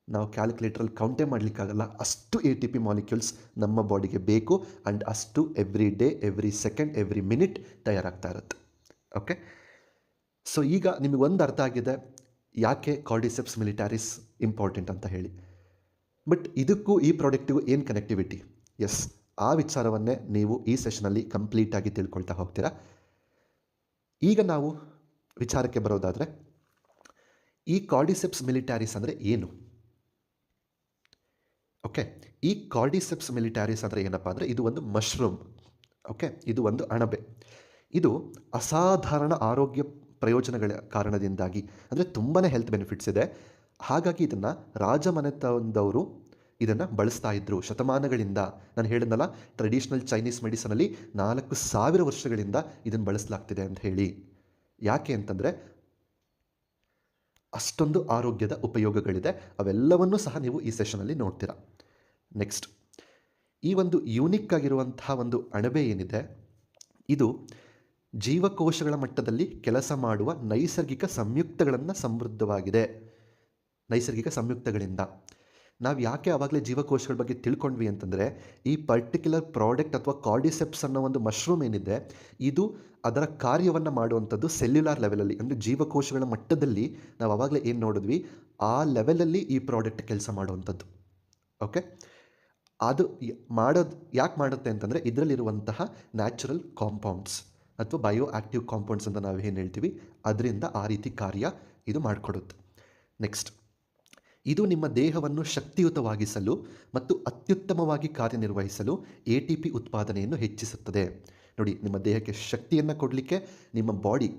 ನಾವು ಕ್ಯಾಲ್ಕುಲೇಟ್ರಲ್ಲಿ ಕೌಂಟೇ ಮಾಡಲಿಕ್ಕಾಗಲ್ಲ. ಅಷ್ಟು ಎ ಟಿ ಪಿ ಮಾಲಿಕ್ಯೂಲ್ಸ್ ನಮ್ಮ ಬಾಡಿಗೆ ಬೇಕು. ಆ್ಯಂಡ್ ಅಷ್ಟು every day, every second, every minute ತಯಾರಾಗ್ತಾ ಇರುತ್ತೆ. ಓಕೆ, ಸೊ ಈಗ ನಿಮಗೆ ಒಂದು ಅರ್ಥ ಆಗಿದೆ ಯಾಕೆ ಕಾರ್ಡಿಸೆಪ್ಸ್ ಮಿಲಿಟಾರಿಸ್ ಇಂಪಾರ್ಟೆಂಟ್ ಅಂತ ಹೇಳಿ. ಬಟ್ ಇದಕ್ಕೂ ಈ ಪ್ರಾಡಕ್ಟಿಗೂ ಏನು ಕನೆಕ್ಟಿವಿಟಿ? ಎಸ್, ಆ ವಿಚಾರವನ್ನೇ ನೀವು ಈ ಸೆಷನಲ್ಲಿ ಕಂಪ್ಲೀಟಾಗಿ ತಿಳ್ಕೊಳ್ತಾ ಹೋಗ್ತೀರಾ. ಈಗ ನಾವು ವಿಚಾರಕ್ಕೆ ಬರೋದಾದರೆ, ಈ ಕಾರ್ಡಿಸೆಪ್ಸ್ ಮಿಲಿಟಾರಿಸ್ ಅಂದರೆ ಏನು? ಓಕೆ, ಈ ಕಾರ್ಡಿಸೆಪ್ಸ್ ಮಿಲಿಟಾರಿಸ್ ಅಂದರೆ ಏನಪ್ಪ ಅಂದರೆ, ಇದು ಒಂದು ಮಶ್ರೂಮ್. ಓಕೆ, ಇದು ಒಂದು ಅಣಬೆ. ಇದು ಅಸಾಧಾರಣ ಆರೋಗ್ಯ ಪ್ರಯೋಜನಗಳ ಕಾರಣದಿಂದಾಗಿ, ಅಂದರೆ ತುಂಬಾ ಹೆಲ್ತ್ ಬೆನಿಫಿಟ್ಸ್ ಇದೆ. ಹಾಗಾಗಿ ಇದನ್ನು ರಾಜಮನೆತನದವರು ಇದನ್ನು ಬಳಸ್ತಾ ಇದ್ದರು ಶತಮಾನಗಳಿಂದ. ನಾನು ಹೇಳಿದ್ನಲ್ಲ, ಟ್ರೆಡಿಷ್ನಲ್ ಚೈನೀಸ್ ಮೆಡಿಸನಲ್ಲಿ 4000 ವರ್ಷಗಳಿಂದ ಇದನ್ನು ಬಳಸಲಾಗ್ತಿದೆ ಅಂತ ಹೇಳಿ. ಯಾಕೆ ಅಂತಂದರೆ ಅಷ್ಟೊಂದು ಆರೋಗ್ಯದ ಉಪಯೋಗಗಳಿದೆ. ಅವೆಲ್ಲವನ್ನೂ ಸಹ ನೀವು ಈ ಸೆಷನಲ್ಲಿ ನೋಡ್ತೀರಾ. ನೆಕ್ಸ್ಟ್, ಈ ಒಂದು ಯೂನಿಕ್ ಆಗಿರುವಂತಹ ಒಂದು ಅಣಬೆ ಏನಿದೆ, ಇದು ಜೀವಕೋಶಗಳ ಮಟ್ಟದಲ್ಲಿ ಕೆಲಸ ಮಾಡುವ ನೈಸರ್ಗಿಕ ಸಂಯುಕ್ತಗಳನ್ನು ಸಮೃದ್ಧವಾಗಿದೆ. ನೈಸರ್ಗಿಕ ಸಂಯುಕ್ತಗಳಿಂದ ನಾವು ಯಾಕೆ ಆವಾಗಲೇ ಜೀವಕೋಶಗಳ ಬಗ್ಗೆ ತಿಳ್ಕೊಂಡ್ವಿ ಅಂತಂದರೆ, ಈ ಪರ್ಟಿಕ್ಯುಲರ್ ಪ್ರಾಡಕ್ಟ್ ಅಥವಾ ಕಾರ್ಡಿಸೆಪ್ಸ್ ಅನ್ನೋ ಒಂದು ಮಶ್ರೂಮ್ ಏನಿದೆ, ಇದು ಅದರ ಕಾರ್ಯವನ್ನು ಮಾಡುವಂಥದ್ದು ಸೆಲ್ಯುಲಾರ್ ಲೆವೆಲಲ್ಲಿ, ಅಂದರೆ ಜೀವಕೋಶಗಳ ಮಟ್ಟದಲ್ಲಿ. ನಾವು ಆವಾಗಲೇ ಏನು ನೋಡಿದ್ವಿ, ಆ ಲೆವೆಲಲ್ಲಿ ಈ ಪ್ರಾಡಕ್ಟ್ ಕೆಲಸ ಮಾಡುವಂಥದ್ದು. ಓಕೆ, ಅದು ಯಾಕೆ ಮಾಡುತ್ತೆ ಅಂತಂದರೆ, ಇದರಲ್ಲಿರುವಂತಹ ನ್ಯಾಚುರಲ್ ಕಾಂಪೌಂಡ್ಸ್ ಅಥವಾ ಬಯೋ ಆ್ಯಕ್ಟಿವ್ ಕಾಂಪೌಂಡ್ಸ್ ಅಂತ ನಾವು ಏನು ಹೇಳ್ತೀವಿ, ಅದರಿಂದ ಆ ರೀತಿ ಕಾರ್ಯ ಇದು ಮಾಡಿಕೊಡುತ್ತೆ. ನೆಕ್ಸ್ಟ್, ಇದು ನಿಮ್ಮ ದೇಹವನ್ನು ಶಕ್ತಿಯುತವಾಗಿಸಲು ಮತ್ತು ಅತ್ಯುತ್ತಮವಾಗಿ ಕಾರ್ಯನಿರ್ವಹಿಸಲು ಎ ಟಿ ಪಿ ಉತ್ಪಾದನೆಯನ್ನು ಹೆಚ್ಚಿಸುತ್ತದೆ. ನೋಡಿ, ನಿಮ್ಮ ದೇಹಕ್ಕೆ ಶಕ್ತಿಯನ್ನು ಕೊಡಲಿಕ್ಕೆ, ನಿಮ್ಮ ಬಾಡಿ,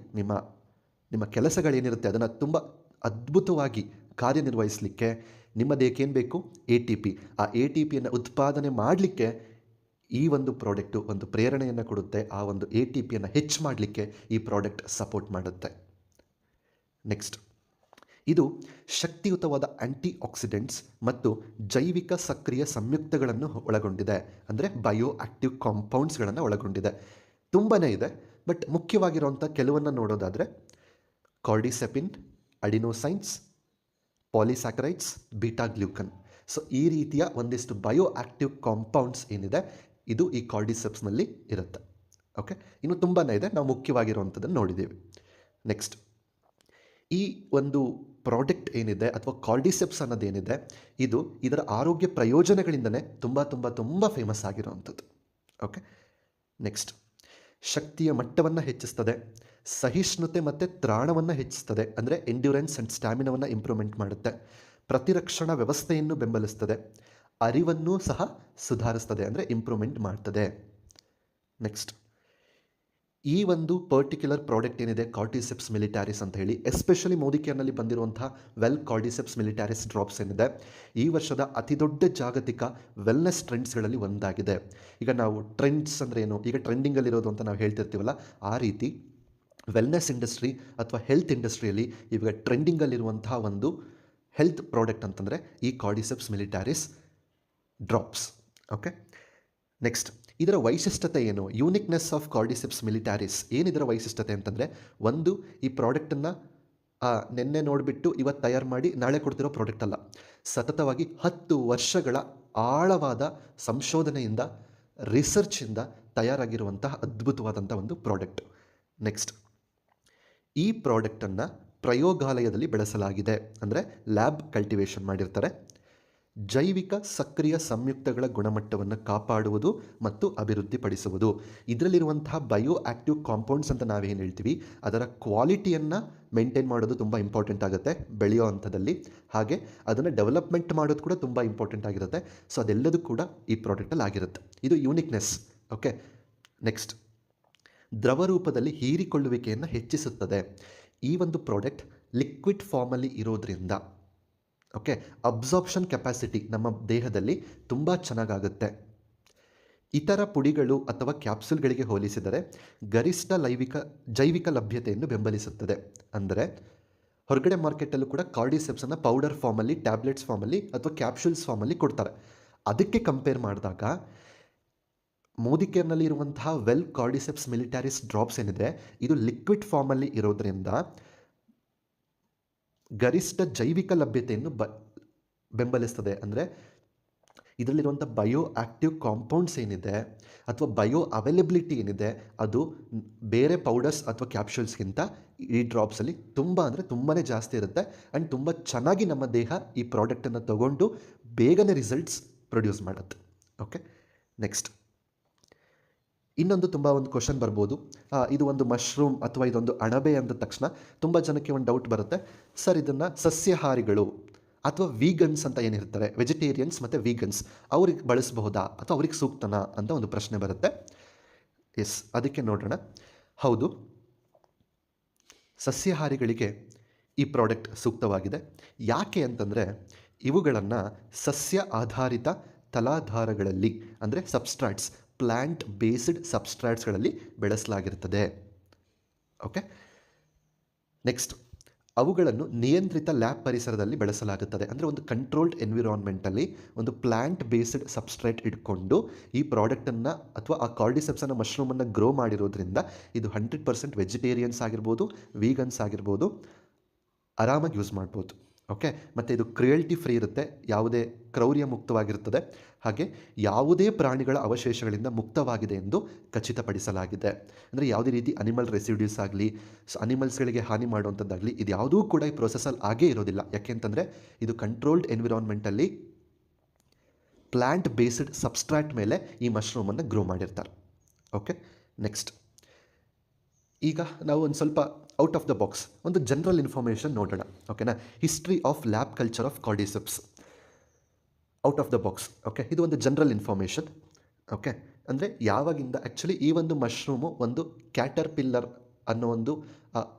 ನಿಮ್ಮ ಕೆಲಸಗಳೇನಿರುತ್ತೆ ಅದನ್ನು ತುಂಬ ಅದ್ಭುತವಾಗಿ ಕಾರ್ಯನಿರ್ವಹಿಸಲಿಕ್ಕೆ ನಿಮ್ಮ ದೇಹಕ್ಕೆ ಏನು ಬೇಕು? A T P. ಆ ಎ ಟಿ ಪಿಯನ್ನು ಉತ್ಪಾದನೆ ಮಾಡಲಿಕ್ಕೆ ಈ ಒಂದು ಪ್ರಾಡಕ್ಟು ಒಂದು ಪ್ರೇರಣೆಯನ್ನು ಕೊಡುತ್ತೆ. ಆ ಒಂದು ಎ ಟಿ ಪಿಯನ್ನು ಹೆಚ್ಚು ಮಾಡಲಿಕ್ಕೆ ಈ ಪ್ರಾಡಕ್ಟ್ ಸಪೋರ್ಟ್ ಮಾಡುತ್ತೆ. ನೆಕ್ಸ್ಟ್, ಇದು ಶಕ್ತಿಯುತವಾದ ಆ್ಯಂಟಿ ಆಕ್ಸಿಡೆಂಟ್ಸ್ ಮತ್ತು ಜೈವಿಕ ಸಕ್ರಿಯ ಸಂಯುಕ್ತಗಳನ್ನು ಒಳಗೊಂಡಿದೆ, ಅಂದರೆ ಬಯೋ ಆ್ಯಕ್ಟಿವ್ ಕಾಂಪೌಂಡ್ಸ್ಗಳನ್ನು ಒಳಗೊಂಡಿದೆ. ತುಂಬಾ ಇದೆ, ಬಟ್ ಮುಖ್ಯವಾಗಿರುವಂಥ ಕೆಲವನ್ನು ನೋಡೋದಾದರೆ, ಕಾರ್ಡಿಸೆಪಿನ್, ಅಡಿನೋಸೈನ್ಸ್, ಪಾಲಿಸ್ಯಾಕರೈಡ್ಸ್, ಬೀಟಾ ಗ್ಲೂಕನ್. ಸೊ ಈ ರೀತಿಯ ಒಂದಿಷ್ಟು ಬಯೋ ಆ್ಯಕ್ಟಿವ್ ಕಾಂಪೌಂಡ್ಸ್ ಏನಿದೆ, ಇದು ಈ ಕಾರ್ಡಿಸೆಪ್ಸ್ನಲ್ಲಿ ಇರುತ್ತೆ. ಓಕೆ, ಇನ್ನು ತುಂಬಾ ಇದೆ, ನಾವು ಮುಖ್ಯವಾಗಿರುವಂಥದ್ದನ್ನು ನೋಡಿದ್ದೀವಿ. ನೆಕ್ಸ್ಟ್, ಈ ಒಂದು ಪ್ರಾಡಕ್ಟ್ ಏನಿದೆ ಅಥವಾ ಕಾರ್ಡಿಸೆಪ್ಸ್ ಅನ್ನೋದೇನಿದೆ, ಇದು ಇದರ ಆರೋಗ್ಯ ಪ್ರಯೋಜನಗಳಿಂದಲೇ ತುಂಬ ಫೇಮಸ್ ಆಗಿರುವಂಥದ್ದು. ಓಕೆ, ನೆಕ್ಸ್ಟ್, ಶಕ್ತಿಯ ಮಟ್ಟವನ್ನು ಹೆಚ್ಚಿಸ್ತದೆ, ಸಹಿಷ್ಣುತೆ ಮತ್ತು ತ್ರಾಣವನ್ನು ಹೆಚ್ಚಿಸ್ತದೆ, ಅಂದರೆ ಎಂಡ್ಯೂರೆನ್ಸ್ ಆ್ಯಂಡ್ ಸ್ಟ್ಯಾಮಿನಾವನ್ನು ಇಂಪ್ರೂವ್ಮೆಂಟ್ ಮಾಡುತ್ತೆ, ಪ್ರತಿರಕ್ಷಣಾ ವ್ಯವಸ್ಥೆಯನ್ನು ಬೆಂಬಲಿಸ್ತದೆ, ಅರಿವನ್ನು ಸಹ ಸುಧಾರಿಸ್ತದೆ, ಅಂದರೆ ಇಂಪ್ರೂವ್ಮೆಂಟ್ ಮಾಡ್ತದೆ. ನೆಕ್ಸ್ಟ್, ಈ ಒಂದು ಪರ್ಟಿಕ್ಯುಲರ್ ಪ್ರಾಡಕ್ಟ್ ಏನಿದೆ ಕಾರ್ಡಿಸೆಪ್ಸ್ ಮಿಲಿಟಾರಿಸ್ ಅಂತ ಹೇಳಿ, ಎಸ್ಪೆಷಲಿ ಮೋದಿ ಕೇರ್ನಲ್ಲಿ ಬಂದಿರುವಂತಹ ಕಾರ್ಡಿಸೆಪ್ಸ್ ಮಿಲಿಟಾರಿಸ್ ಡ್ರಾಪ್ಸ್ ಏನಿದೆ, ಈ ವರ್ಷದ ಅತಿ ದೊಡ್ಡ ಜಾಗತಿಕ ವೆಲ್ನೆಸ್ ಟ್ರೆಂಡ್ಸ್ಗಳಲ್ಲಿ ಒಂದಾಗಿದೆ. ಈಗ ನಾವು ಟ್ರೆಂಡ್ಸ್ ಅಂದರೆ ಏನು, ಈಗ ಟ್ರೆಂಡಿಂಗಲ್ಲಿರೋದು ಅಂತ ನಾವು ಹೇಳ್ತಿರ್ತೀವಲ್ಲ, ಆ ರೀತಿ ವೆಲ್ನೆಸ್ ಇಂಡಸ್ಟ್ರಿ ಅಥವಾ ಹೆಲ್ತ್ ಇಂಡಸ್ಟ್ರಿಯಲ್ಲಿ ಇವಾಗ ಟ್ರೆಂಡಿಂಗಲ್ಲಿರುವಂತಹ ಒಂದು ಹೆಲ್ತ್ ಪ್ರಾಡಕ್ಟ್ ಅಂತಂದರೆ ಈ cordyceps militaris drops. Okay, next, ಇದರ ವೈಶಿಷ್ಟ್ಯತೆ ಏನು? ಯೂನಿಕ್ನೆಸ್ ಆಫ್ ಕಾರ್ಡಿಸೆಪ್ಸ್ ಮಿಲಿಟಾರಿಸ್ ಏನಿದರ ವೈಶಿಷ್ಟ್ಯತೆ ಅಂತಂದರೆ, ಒಂದು, ಈ ಪ್ರಾಡಕ್ಟನ್ನು ನೆನ್ನೆ ನೋಡಿಬಿಟ್ಟು ಇವತ್ತು ತಯಾರು ಮಾಡಿ ನಾಳೆ ಕೊಡ್ತಿರೋ ಪ್ರಾಡಕ್ಟ್ ಅಲ್ಲ. ಸತತವಾಗಿ 10 ವರ್ಷಗಳ ಆಳವಾದ ಸಂಶೋಧನೆಯಿಂದ, ರಿಸರ್ಚಿಂದ ತಯಾರಾಗಿರುವಂತಹ ಅದ್ಭುತವಾದಂಥ ಒಂದು ಪ್ರಾಡಕ್ಟ್. ನೆಕ್ಸ್ಟ್, ಈ ಪ್ರಾಡಕ್ಟನ್ನು ಪ್ರಯೋಗಾಲಯದಲ್ಲಿ ಬೆಳೆಸಲಾಗಿದೆ, ಅಂದರೆ ಲ್ಯಾಬ್ ಕಲ್ಟಿವೇಷನ್ ಮಾಡಿರ್ತಾರೆ. ಜೈವಿಕ ಸಕ್ರಿಯ ಸಂಯುಕ್ತಗಳ ಗುಣಮಟ್ಟವನ್ನು ಕಾಪಾಡುವುದು ಮತ್ತು ಅಭಿವೃದ್ಧಿಪಡಿಸುವುದು. ಇದರಲ್ಲಿರುವಂತಹ ಬಯೋ ಆ್ಯಕ್ಟಿವ್ ಕಾಂಪೌಂಡ್ಸ್ ಅಂತ ನಾವೇನು ಹೇಳ್ತೀವಿ, ಅದರ ಕ್ವಾಲಿಟಿಯನ್ನು ಮೇಂಟೈನ್ ಮಾಡೋದು ತುಂಬ ಇಂಪಾರ್ಟೆಂಟ್ ಆಗುತ್ತೆ ಬೆಳೆಯೋ ಹಂತದಲ್ಲಿ. ಹಾಗೆ ಅದನ್ನು ಡೆವಲಪ್ಮೆಂಟ್ ಮಾಡೋದು ಕೂಡ ತುಂಬ ಇಂಪಾರ್ಟೆಂಟ್ ಆಗಿರುತ್ತೆ. ಸೊ ಅದೆಲ್ಲದೂ ಕೂಡ ಈ ಪ್ರಾಡಕ್ಟಲ್ಲಿ ಆಗಿರುತ್ತೆ. ಇದು ಯೂನಿಕ್ನೆಸ್. ಓಕೆ, ನೆಕ್ಸ್ಟ್, ದ್ರವ ರೂಪದಲ್ಲಿ ಹೀರಿಕೊಳ್ಳುವಿಕೆಯನ್ನು ಹೆಚ್ಚಿಸುತ್ತದೆ. ಈ ಒಂದು ಪ್ರಾಡಕ್ಟ್ ಲಿಕ್ವಿಡ್ ಫಾರ್ಮಲ್ಲಿ ಇರೋದ್ರಿಂದ, ಓಕೆ, ಅಬ್ಸಾರ್ಪ್ಷನ್ ಕೆಪಾಸಿಟಿ ನಮ್ಮ ದೇಹದಲ್ಲಿ ತುಂಬ ಚೆನ್ನಾಗಾಗುತ್ತೆ. ಇತರ ಪುಡಿಗಳು ಅಥವಾ ಕ್ಯಾಪ್ಸೂಲ್ಗಳಿಗೆ ಹೋಲಿಸಿದರೆ ಗರಿಷ್ಠ ಜೈವಿಕ ಲಭ್ಯತೆಯನ್ನು ಬೆಂಬಲಿಸುತ್ತದೆ. ಅಂದರೆ ಹೊರಗಡೆ ಮಾರ್ಕೆಟಲ್ಲೂ ಕೂಡ ಕಾರ್ಡಿಸೆಪ್ಸನ್ನು ಪೌಡರ್ ಫಾರ್ಮಲ್ಲಿ, ಟ್ಯಾಬ್ಲೆಟ್ಸ್ ಫಾರ್ಮಲ್ಲಿ ಅಥವಾ ಕ್ಯಾಪ್ಸೂಲ್ಸ್ ಫಾರ್ಮಲ್ಲಿ ಕೊಡ್ತಾರೆ. ಅದಕ್ಕೆ ಕಂಪೇರ್ ಮಾಡಿದಾಗ ಮೋದಿಕೇರ್ನಲ್ಲಿ ಇರುವಂತಹ ವೆಲ್ ಕಾರ್ಡಿಸೆಪ್ಸ್ ಮಿಲಿಟಾರಿಸ್ ಡ್ರಾಪ್ಸ್ ಏನಿದೆ ಇದು ಲಿಕ್ವಿಡ್ ಫಾರ್ಮಲ್ಲಿ ಇರೋದ್ರಿಂದ ಗರಿಷ್ಠ ಜೈವಿಕ ಲಭ್ಯತೆಯನ್ನು ಬೆಂಬಲಿಸ್ತದೆ. ಅಂದರೆ ಇದರಲ್ಲಿರುವಂಥ ಬಯೋ ಆ್ಯಕ್ಟಿವ್ ಕಾಂಪೌಂಡ್ಸ್ ಏನಿದೆ ಅಥವಾ ಬಯೋ ಅವೈಲಬಿಲಿಟಿ ಏನಿದೆ ಅದು ಬೇರೆ ಪೌಡರ್ಸ್ ಅಥವಾ ಕ್ಯಾಪ್ಸೂಲ್ಸ್ಗಿಂತ ಈ ಡ್ರಾಪ್ಸಲ್ಲಿ ತುಂಬ ಅಂದರೆ ತುಂಬಾ ಜಾಸ್ತಿ ಇರುತ್ತೆ. ಆ್ಯಂಡ್ ತುಂಬ ಚೆನ್ನಾಗಿ ನಮ್ಮ ದೇಹ ಈ ಪ್ರಾಡಕ್ಟನ್ನು ತಗೊಂಡು ಬೇಗನೆ ರಿಸಲ್ಟ್ಸ್ ಪ್ರೊಡ್ಯೂಸ್ ಮಾಡುತ್ತೆ. ಓಕೆ, ನೆಕ್ಸ್ಟ್ ಇನ್ನೊಂದು ಒಂದು ಕ್ವಶನ್ ಬರ್ಬೋದು, ಇದು ಒಂದು ಮಶ್ರೂಮ್ ಅಥವಾ ಇದೊಂದು ಅಣಬೆ ಅಂದ ತಕ್ಷಣ ತುಂಬ ಜನಕ್ಕೆ ಒಂದು ಡೌಟ್ ಬರುತ್ತೆ, ಸರ್ ಇದನ್ನು ಸಸ್ಯಾಹಾರಿಗಳು ಅಥವಾ ವೀಗನ್ಸ್ ಅಂತ ಏನಿರ್ತಾರೆ, ವೆಜಿಟೇರಿಯನ್ಸ್ ಮತ್ತು ವೀಗನ್ಸ್ ಅವ್ರಿಗೆ ಬಳಸಬಹುದಾ ಅಥವಾ ಅವ್ರಿಗೆ ಸೂಕ್ತನಾ ಅಂತ ಒಂದು ಪ್ರಶ್ನೆ ಬರುತ್ತೆ. ಎಸ್, ಅದಕ್ಕೆ ನೋಡೋಣ. ಹೌದು, ಸಸ್ಯಾಹಾರಿಗಳಿಗೆ ಈ ಪ್ರಾಡಕ್ಟ್ ಸೂಕ್ತವಾಗಿದೆ. ಯಾಕೆ ಅಂತಂದರೆ ಇವುಗಳನ್ನು ಸಸ್ಯ ಆಧಾರಿತ ತಲಾಧಾರಗಳಲ್ಲಿ ಅಂದರೆ ಸಬ್ಸ್ಟ್ರಾಟ್ಸ್, ಪ್ಲ್ಯಾಂಟ್ ಬೇಸ್ಡ್ ಸಬ್ಸ್ಟ್ರಾಟ್ಸ್ಗಳಲ್ಲಿ ಬೆಳೆಸಲಾಗಿರ್ತದೆ. ಓಕೆ, ನೆಕ್ಸ್ಟ್ ಅವುಗಳನ್ನು ನಿಯಂತ್ರಿತ ಲ್ಯಾಬ್ ಪರಿಸರದಲ್ಲಿ ಬೆಳೆಸಲಾಗುತ್ತದೆ. ಅಂದರೆ ಒಂದು ಕಂಟ್ರೋಲ್ಡ್ ಎನ್ವಿರಾನ್ಮೆಂಟಲ್ಲಿ ಒಂದು ಪ್ಲ್ಯಾಂಟ್ ಬೇಸ್ಡ್ ಸಬ್ಸ್ಟ್ರೇಟ್ ಇಟ್ಕೊಂಡು ಈ ಪ್ರಾಡಕ್ಟನ್ನು ಅಥವಾ ಆ ಕಾರ್ಡಿಸೆಪ್ಸನ್ನು ಮಶ್ರೂಮನ್ನು ಗ್ರೋ ಮಾಡಿರೋದ್ರಿಂದ ಇದು 100% ವೆಜಿಟೇರಿಯನ್ಸ್ ಆಗಿರ್ಬೋದು, ವೀಗನ್ಸ್ ಆಗಿರ್ಬೋದು, ಆರಾಮಾಗಿ ಯೂಸ್ ಮಾಡ್ಬೋದು. ಓಕೆ, ಮತ್ತು ಇದು ಕ್ರಿಯಲ್ಟಿ ಫ್ರೀ ಇರುತ್ತೆ, ಯಾವುದೇ ಕ್ರೌರ್ಯ ಮುಕ್ತವಾಗಿರುತ್ತದೆ, ಹಾಗೆ ಯಾವುದೇ ಪ್ರಾಣಿಗಳ ಅವಶೇಷಗಳಿಂದ ಮುಕ್ತವಾಗಿದೆ ಎಂದು ಖಚಿತಪಡಿಸಲಾಗಿದೆ. ಅಂದರೆ ಯಾವುದೇ ರೀತಿ ಅನಿಮಲ್ ರೆಸಿಡ್ಯೂಸ್ ಆಗಲಿ, ಅನಿಮಲ್ಸ್ಗಳಿಗೆ ಹಾನಿ ಮಾಡುವಂಥದ್ದಾಗಲಿ ಇದು ಯಾವುದೂ ಕೂಡ ಈ ಪ್ರೊಸೆಸಲ್ಲಿ ಆಗೇ ಇರೋದಿಲ್ಲ. ಯಾಕೆಂತಂದರೆ ಇದು ಕಂಟ್ರೋಲ್ಡ್ ಎನ್ವಿರಾನ್ಮೆಂಟಲ್ಲಿ ಪ್ಲ್ಯಾಂಟ್ ಬೇಸ್ಡ್ ಸಬ್ಸ್ಟ್ರಾಟ್ ಮೇಲೆ ಈ ಮಶ್ರೂಮನ್ನು ಗ್ರೋ ಮಾಡಿರ್ತಾರೆ. ಓಕೆ, ನೆಕ್ಸ್ಟ್ ಈಗ ನಾವು ಒಂದು ಸ್ವಲ್ಪ ಔಟ್ ಆಫ್ ದ ಬಾಕ್ಸ್ ಒಂದು ಜನರಲ್ ಇನ್ಫಾರ್ಮೇಷನ್ ನೋಡೋಣ. ಓಕೆನಾ, history of lab culture of cordyceps out of the box. Okay, ಇದು ಒಂದು ಜನರಲ್ ಇನ್ಫಾರ್ಮೇಷನ್. ಓಕೆ, ಅಂದರೆ ಯಾವಾಗಿಂದ ಆ್ಯಕ್ಚುಲಿ ಈ ಒಂದು ಮಶ್ರೂಮು ಒಂದು ಕ್ಯಾಟರ್ಪಿಲ್ಲರ್ ಅನ್ನೋ ಒಂದು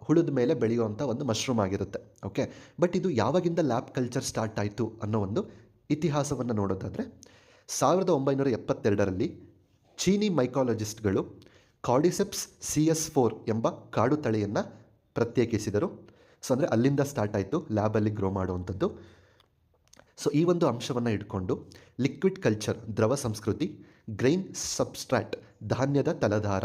ಹುಳದ ಮೇಲೆ ಬೆಳೆಯುವಂಥ ಒಂದು ಮಶ್ರೂಮ್ ಆಗಿರುತ್ತೆ. ಓಕೆ, ಬಟ್ ಇದು ಯಾವಾಗಿಂದ ಲ್ಯಾಬ್ ಕಲ್ಚರ್ ಸ್ಟಾರ್ಟ್ ಆಯಿತು ಅನ್ನೋ ಒಂದು ಇತಿಹಾಸವನ್ನು ನೋಡೋದಾದರೆ 1972ರಲ್ಲಿ ಚೀನಿ ಮೈಕಾಲಜಿಸ್ಟ್ಗಳು ಕಾರ್ಡಿಸೆಪ್ಸ್ CS4 ಎಂಬ ಕಾಡು ತಳಿಯನ್ನು ಪ್ರತ್ಯೇಕಿಸಿದರು. ಸೊ ಅಂದರೆ ಅಲ್ಲಿಂದ ಸ್ಟಾರ್ಟ್ ಆಯಿತು ಲ್ಯಾಬಲ್ಲಿ ಗ್ರೋ ಮಾಡುವಂಥದ್ದು. ಸೊ ಈ ಒಂದು ಅಂಶವನ್ನು ಇಟ್ಕೊಂಡು ಲಿಕ್ವಿಡ್ ಕಲ್ಚರ್ ದ್ರವ ಸಂಸ್ಕೃತಿ, ಗ್ರೈನ್ ಸಬ್ಸ್ಟ್ರಾಟ್ ಧಾನ್ಯದ ತಲಾಧಾರ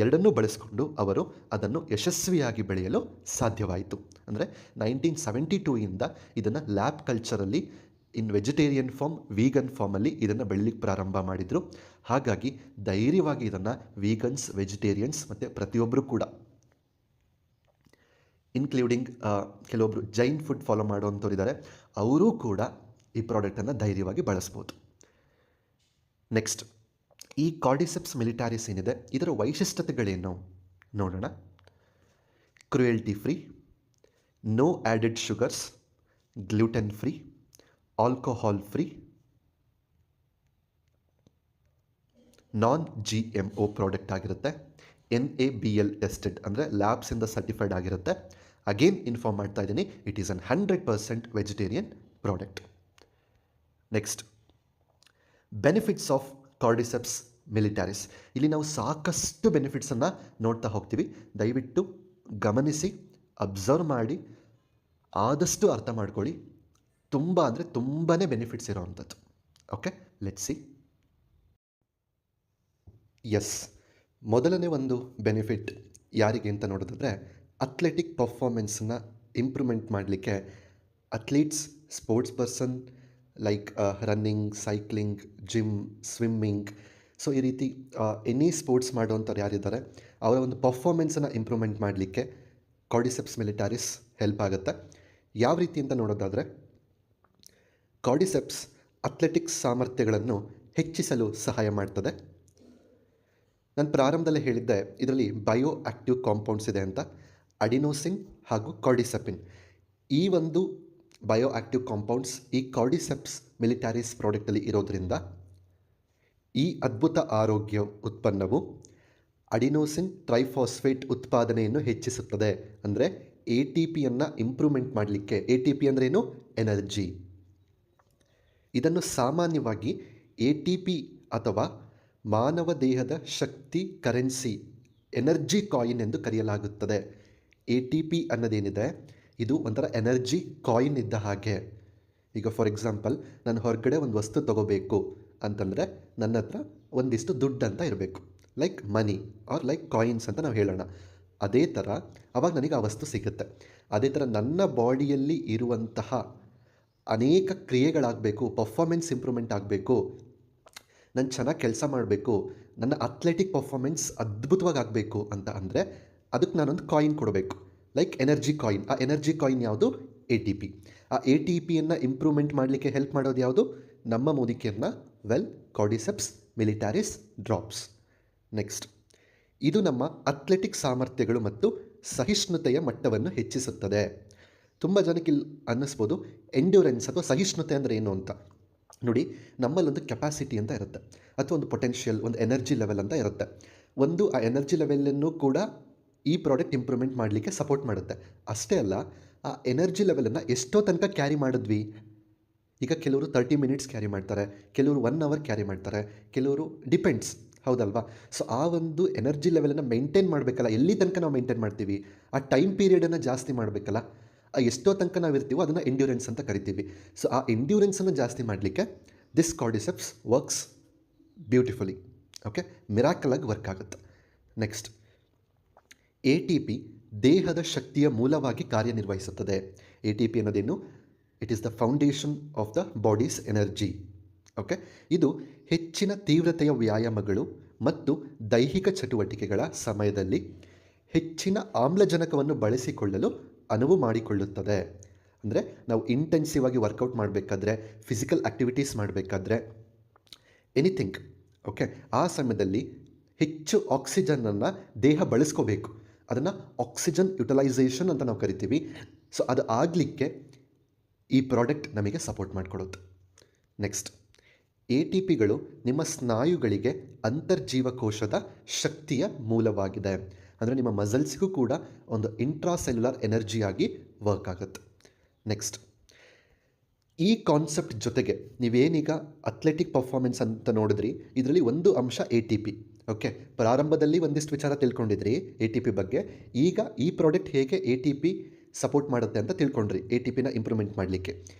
ಎರಡನ್ನೂ ಬಳಸಿಕೊಂಡು ಅವರು ಅದನ್ನು ಯಶಸ್ವಿಯಾಗಿ ಬೆಳೆಯಲು ಸಾಧ್ಯವಾಯಿತು. ಅಂದರೆ 1972ಇಂದ ಇದನ್ನು ಲ್ಯಾಬ್ ಕಲ್ಚರಲ್ಲಿ ಇನ್ ವೆಜಿಟೇರಿಯನ್ ಫಾರ್ಮ್, ವೀಗನ್ ಫಾರ್ಮಲ್ಲಿ ಇದನ್ನು ಬೆಳೀಲಿಕ್ಕೆ ಪ್ರಾರಂಭ ಮಾಡಿದರು. ಹಾಗಾಗಿ ಧೈರ್ಯವಾಗಿ ಇದನ್ನು ವೀಗನ್ಸ್, ವೆಜಿಟೇರಿಯನ್ಸ್ ಮತ್ತು ಪ್ರತಿಯೊಬ್ಬರು ಕೂಡ ಇನ್ಕ್ಲೂಡಿಂಗ್ ಕೆಲವೊಬ್ಬರು ಜೈನ್ ಫುಡ್ ಫಾಲೋ ಮಾಡುವಂಥವ್ರು ಇದ್ದಾರೆ, ಅವರೂ ಕೂಡ ಈ ಪ್ರಾಡಕ್ಟನ್ನು ಧೈರ್ಯವಾಗಿ ಬಳಸ್ಬೋದು. ನೆಕ್ಸ್ಟ್ ಈ ಕಾರ್ಡಿಸೆಪ್ಸ್ ಮಿಲಿಟಾರಿಸ್ ಏನಿದೆ ಇದರ ವೈಶಿಷ್ಟ್ಯತೆಗಳೇನು ನೋಡೋಣ. Cruelty free, no added sugars, gluten free, alcohol free, non GMO product ಆಗಿರುತ್ತೆ, NABL ಟೆಸ್ಟೆಡ್ ಅಂದರೆ ಲ್ಯಾಬ್ಸಿಂದ ಸರ್ಟಿಫೈಡ್ ಆಗಿರುತ್ತೆ. ಅಗೇನ್ ಇನ್ಫಾರ್ಮ್ ಮಾಡ್ತಾ ಇದ್ದೀನಿ, it is 100% vegetarian product. Next benefits of cordyceps militaris. ಇಲ್ಲಿ ನಾವು ಸಾಕಷ್ಟು ಬೆನಿಫಿಟ್ಸನ್ನು ನೋಡ್ತಾ ಹೋಗ್ತೀವಿ. ದಯವಿಟ್ಟು ಗಮನಿಸಿ, ಅಬ್ಸರ್ವ್ ಮಾಡಿ, ಆದಷ್ಟು ಅರ್ಥ ಮಾಡ್ಕೊಳ್ಳಿ. ತುಂಬ ಅಂದರೆ ತುಂಬಾ ಬೆನಿಫಿಟ್ಸ್ ಇರೋವಂಥದ್ದು. Okay, let's see. ಎಸ್, ಮೊದಲನೇ ಒಂದು ಬೆನಿಫಿಟ್ ಯಾರಿಗೆ ಅಂತ ನೋಡೋದಾದರೆ ಅಥ್ಲೆಟಿಕ್ ಪರ್ಫಾರ್ಮೆನ್ಸನ್ನು ಇಂಪ್ರೂವ್ಮೆಂಟ್ ಮಾಡಲಿಕ್ಕೆ athletes, sports person like running, cycling, gym, swimming, so ಈ ರೀತಿ ಎನಿ ಸ್ಪೋರ್ಟ್ಸ್ ಮಾಡುವಂಥವ್ರು ಯಾರಿದ್ದಾರೆ ಅವರ ಒಂದು ಪರ್ಫಾರ್ಮೆನ್ಸನ್ನು ಇಂಪ್ರೂವ್ಮೆಂಟ್ ಮಾಡಲಿಕ್ಕೆ ಕಾರ್ಡಿಸೆಪ್ಸ್ ಮಿಲಿಟಾರಿಸ್ ಹೆಲ್ಪ್ ಆಗುತ್ತೆ. ಯಾವ ರೀತಿ ಅಂತ ನೋಡೋದಾದರೆ ಕಾರ್ಡಿಸೆಪ್ಸ್ ಅಥ್ಲೆಟಿಕ್ಸ್ ಸಾಮರ್ಥ್ಯಗಳನ್ನು ಹೆಚ್ಚಿಸಲು ಸಹಾಯ ಮಾಡ್ತದೆ. ನಾನು ಪ್ರಾರಂಭದಲ್ಲೇ ಹೇಳಿದ್ದೆ ಇದರಲ್ಲಿ ಬಯೋ ಆ್ಯಕ್ಟಿವ್ ಕಾಂಪೌಂಡ್ಸ್ ಇದೆ ಅಂತ. ಅಡಿನೋಸಿನ್ ಹಾಗೂ ಕಾರ್ಡಿಸೆಪಿನ್ ಈ ಒಂದು ಬಯೋ ಆ್ಯಕ್ಟಿವ್ ಕಾಂಪೌಂಡ್ಸ್ ಈ ಕಾರ್ಡಿಸೆಪ್ಸ್ ಮಿಲಿಟಾರಿಸ್ ಪ್ರಾಡಕ್ಟಲ್ಲಿ ಇರೋದರಿಂದ ಈ ಅದ್ಭುತ ಆರೋಗ್ಯ ಉತ್ಪನ್ನವು ಅಡಿನೋಸಿನ್ ಟ್ರೈಫಾಸ್ಫೇಟ್ ಉತ್ಪಾದನೆಯನ್ನು ಹೆಚ್ಚಿಸುತ್ತದೆ. ಅಂದರೆ ATPಯನ್ನು ಇಂಪ್ರೂವ್ಮೆಂಟ್ ಮಾಡಲಿಕ್ಕೆ, ATP ಅಂದ್ರೇನು, ಎನರ್ಜಿ. ಇದನ್ನು ಸಾಮಾನ್ಯವಾಗಿ ATP ಅಥವಾ ಮಾನವ ದೇಹದ ಶಕ್ತಿ ಕರೆನ್ಸಿ, ಎನರ್ಜಿ ಕಾಯಿನ್ ಎಂದು ಕರೆಯಲಾಗುತ್ತದೆ. ATP ಅನ್ನೋದೇನಿದೆ ಇದು ಒಂಥರ ಎನರ್ಜಿ ಕಾಯಿನ್ ಇದ್ದ ಹಾಗೆ. ಈಗ ಫಾರ್ ಎಕ್ಸಾಂಪಲ್ ನಾನು ಹೊರಗಡೆ ಒಂದು ವಸ್ತು ತೊಗೋಬೇಕು ಅಂತಂದರೆ ನನ್ನ ಹತ್ರ ಒಂದಿಷ್ಟು ದುಡ್ಡು ಅಂತ ಇರಬೇಕು, like money are like coins ಅಂತ ನಾವು ಹೇಳೋಣ. ಅದೇ ಥರ ಅವಾಗ ನನಗೆ ಆ ವಸ್ತು ಸಿಗುತ್ತೆ. ಅದೇ ಥರ ನನ್ನ ಬಾಡಿಯಲ್ಲಿ ಇರುವಂತಹ ಅನೇಕ ಕ್ರಿಯೆಗಳಾಗಬೇಕು, ಪರ್ಫಾರ್ಮೆನ್ಸ್ ಇಂಪ್ರೂವ್ಮೆಂಟ್ ಆಗಬೇಕು, ನಾನು ಚೆನ್ನಾಗಿ ಕೆಲಸ ಮಾಡಬೇಕು, ನನ್ನ ಅಥ್ಲೆಟಿಕ್ ಪರ್ಫಾರ್ಮೆನ್ಸ್ ಅದ್ಭುತವಾಗಿ ಆಗಬೇಕು ಅಂತ ಅಂದರೆ ಅದಕ್ಕೆ ನಾನೊಂದು ಕಾಯಿನ್ ಕೊಡಬೇಕು, ಲೈಕ್ ಎನರ್ಜಿ ಕಾಯಿನ್. ಆ ಎನರ್ಜಿ ಕಾಯಿನ್ ಯಾವುದು? ATP. ಆ ATPಯನ್ನು ಇಂಪ್ರೂವ್ಮೆಂಟ್ ಮಾಡಲಿಕ್ಕೆ ಹೆಲ್ಪ್ ಮಾಡೋದು ಯಾವುದು? ನಮ್ಮ ಮುದಿಕೆಯನ್ನು ಕಾರ್ಡಿಸೆಪ್ಸ್ ಮಿಲಿಟಾರಿಸ್ ಡ್ರಾಪ್ಸ್. ನೆಕ್ಸ್ಟ್, ಇದು ನಮ್ಮ ಅಥ್ಲೆಟಿಕ್ ಸಾಮರ್ಥ್ಯಗಳು ಮತ್ತು ಸಹಿಷ್ಣುತೆಯ ಮಟ್ಟವನ್ನು ಹೆಚ್ಚಿಸುತ್ತದೆ. ತುಂಬ ಜನಕ್ಕೆ ಇಲ್ಲಿ ಅನ್ನಿಸ್ಬೋದು ಎಂಡ್ಯೂರೆನ್ಸ್ ಅಥವಾ ಸಹಿಷ್ಣುತೆ ಅಂದರೆ ಏನು ಅಂತ. ನೋಡಿ, ನಮ್ಮಲ್ಲೊಂದು ಕೆಪಾಸಿಟಿ ಅಂತ ಇರುತ್ತೆ, ಅಥವಾ ಒಂದು ಪೊಟೆನ್ಷಿಯಲ್, ಒಂದು ಎನರ್ಜಿ ಲೆವೆಲ್ ಅಂತ ಇರುತ್ತೆ. ಆ ಎನರ್ಜಿ ಲೆವೆಲನ್ನು ಕೂಡ ಈ ಪ್ರಾಡಕ್ಟ್ ಇಂಪ್ರೂವ್ಮೆಂಟ್ ಮಾಡಲಿಕ್ಕೆ ಸಪೋರ್ಟ್ ಮಾಡುತ್ತೆ. ಅಷ್ಟೇ ಅಲ್ಲ, ಆ ಎನರ್ಜಿ ಲೆವೆಲನ್ನು ಎಷ್ಟೋ ತನಕ ಕ್ಯಾರಿ ಮಾಡಿದ್ವಿ. ಈಗ ಕೆಲವರು 30 ಮಿನಿಟ್ಸ್ ಕ್ಯಾರಿ ಮಾಡ್ತಾರೆ, ಕೆಲವರು 1 ಅವರ್ ಕ್ಯಾರಿ ಮಾಡ್ತಾರೆ, ಕೆಲವರು ಡಿಪೆಂಡ್ಸ್, ಹೌದಲ್ವಾ? ಸೊ ಆ ಒಂದು ಎನರ್ಜಿ ಲೆವೆಲನ್ನು ಮೇಂಟೈನ್ ಮಾಡಬೇಕಲ್ಲ, ಎಲ್ಲಿ ತನಕ ನಾವು ಮೇಂಟೈನ್ ಮಾಡ್ತೀವಿ, ಆ ಟೈಮ್ ಪೀರಿಯಡನ್ನು ಜಾಸ್ತಿ ಮಾಡಬೇಕಲ್ಲ. ಎಷ್ಟೋ ತನಕ ನಾವು ಇರ್ತೀವೋ ಅದನ್ನು ಎಂಡ್ಯೂರೆನ್ಸ್ ಅಂತ ಕರಿತೀವಿ. ಸೊ ಆ ಎಂಡ್ಯೂರೆನ್ಸನ್ನು ಜಾಸ್ತಿ ಮಾಡಲಿಕ್ಕೆ this cordyceps works beautifully. Okay, ಮಿರಾಕಲಾಗಿ ವರ್ಕ್ ಆಗುತ್ತೆ. ನೆಕ್ಸ್ಟ್, ATP ದೇಹದ ಶಕ್ತಿಯ ಮೂಲವಾಗಿ ಕಾರ್ಯನಿರ್ವಹಿಸುತ್ತದೆ. ATP ಅನ್ನೋದೇನು? It is the foundation of the body's energy. Okay, ಇದು ಹೆಚ್ಚಿನ ತೀವ್ರತೆಯ ವ್ಯಾಯಾಮಗಳು ಮತ್ತು ದೈಹಿಕ ಚಟುವಟಿಕೆಗಳ ಸಮಯದಲ್ಲಿ ಹೆಚ್ಚಿನ ಆಮ್ಲಜನಕವನ್ನು ಬಳಸಿಕೊಳ್ಳಲು ಅನುವು ಮಾಡಿಕೊಳ್ಳುತ್ತದೆ. ಅಂದರೆ ನಾವು ಇಂಟೆನ್ಸಿವ್ ಆಗಿ ವರ್ಕೌಟ್ ಮಾಡಬೇಕಾದ್ರೆ, ಫಿಸಿಕಲ್ ಆ್ಯಕ್ಟಿವಿಟೀಸ್ ಮಾಡಬೇಕಾದ್ರೆ, ಎನಿಥಿಂಗ್, ಓಕೆ, ಆ ಸಮಯದಲ್ಲಿ ಹೆಚ್ಚು ಆಕ್ಸಿಜನನ್ನು ದೇಹ ಬಳಸ್ಕೋಬೇಕು. ಅದನ್ನು ಆಕ್ಸಿಜನ್ ಯುಟಿಲೈಸೇಷನ್ ಅಂತ ನಾವು ಕರಿತೀವಿ. ಸೊ ಅದು ಆಗಲಿಕ್ಕೆ ಈ ಪ್ರಾಡಕ್ಟ್ ನಮಗೆ ಸಪೋರ್ಟ್ ಮಾಡಿಕೊಡುತ್ತೆ. ನೆಕ್ಸ್ಟ್, ATPಗಳು ನಿಮ್ಮ ಸ್ನಾಯುಗಳಿಗೆ ಅಂತರ್ಜೀವಕೋಶದ ಶಕ್ತಿಯ ಮೂಲವಾಗಿದೆ. ಅಂದರೆ ನಿಮ್ಮ ಮಸಲ್ಸ್ಗೂ ಕೂಡ ಒಂದು ಇಂಟ್ರಾಸೆಲ್ಯುಲರ್ ಎನರ್ಜಿಯಾಗಿ ವರ್ಕ್ ಆಗುತ್ತೆ. ನೆಕ್ಸ್ಟ್, ಈ ಕಾನ್ಸೆಪ್ಟ್ ಜೊತೆಗೆ ನೀವೇನೀಗ ಅಥ್ಲೆಟಿಕ್ ಪರ್ಫಾರ್ಮೆನ್ಸ್ ಅಂತ ನೋಡಿದ್ರಿ, ಇದರಲ್ಲಿ ಒಂದು ಅಂಶ ATP. ಓಕೆ, ಪ್ರಾರಂಭದಲ್ಲಿ ಒಂದಿಷ್ಟು ವಿಚಾರ ತಿಳ್ಕೊಂಡಿದ್ರಿ ATP ಬಗ್ಗೆ. ಈಗ ಈ ಪ್ರಾಡಕ್ಟ್ ಹೇಗೆ ATP ಸಪೋರ್ಟ್ ಮಾಡುತ್ತೆ ಅಂತ ತಿಳ್ಕೊಂಡ್ರಿ, ATPನ ಇಂಪ್ರೂವ್ಮೆಂಟ್ ಮಾಡಲಿಕ್ಕೆ.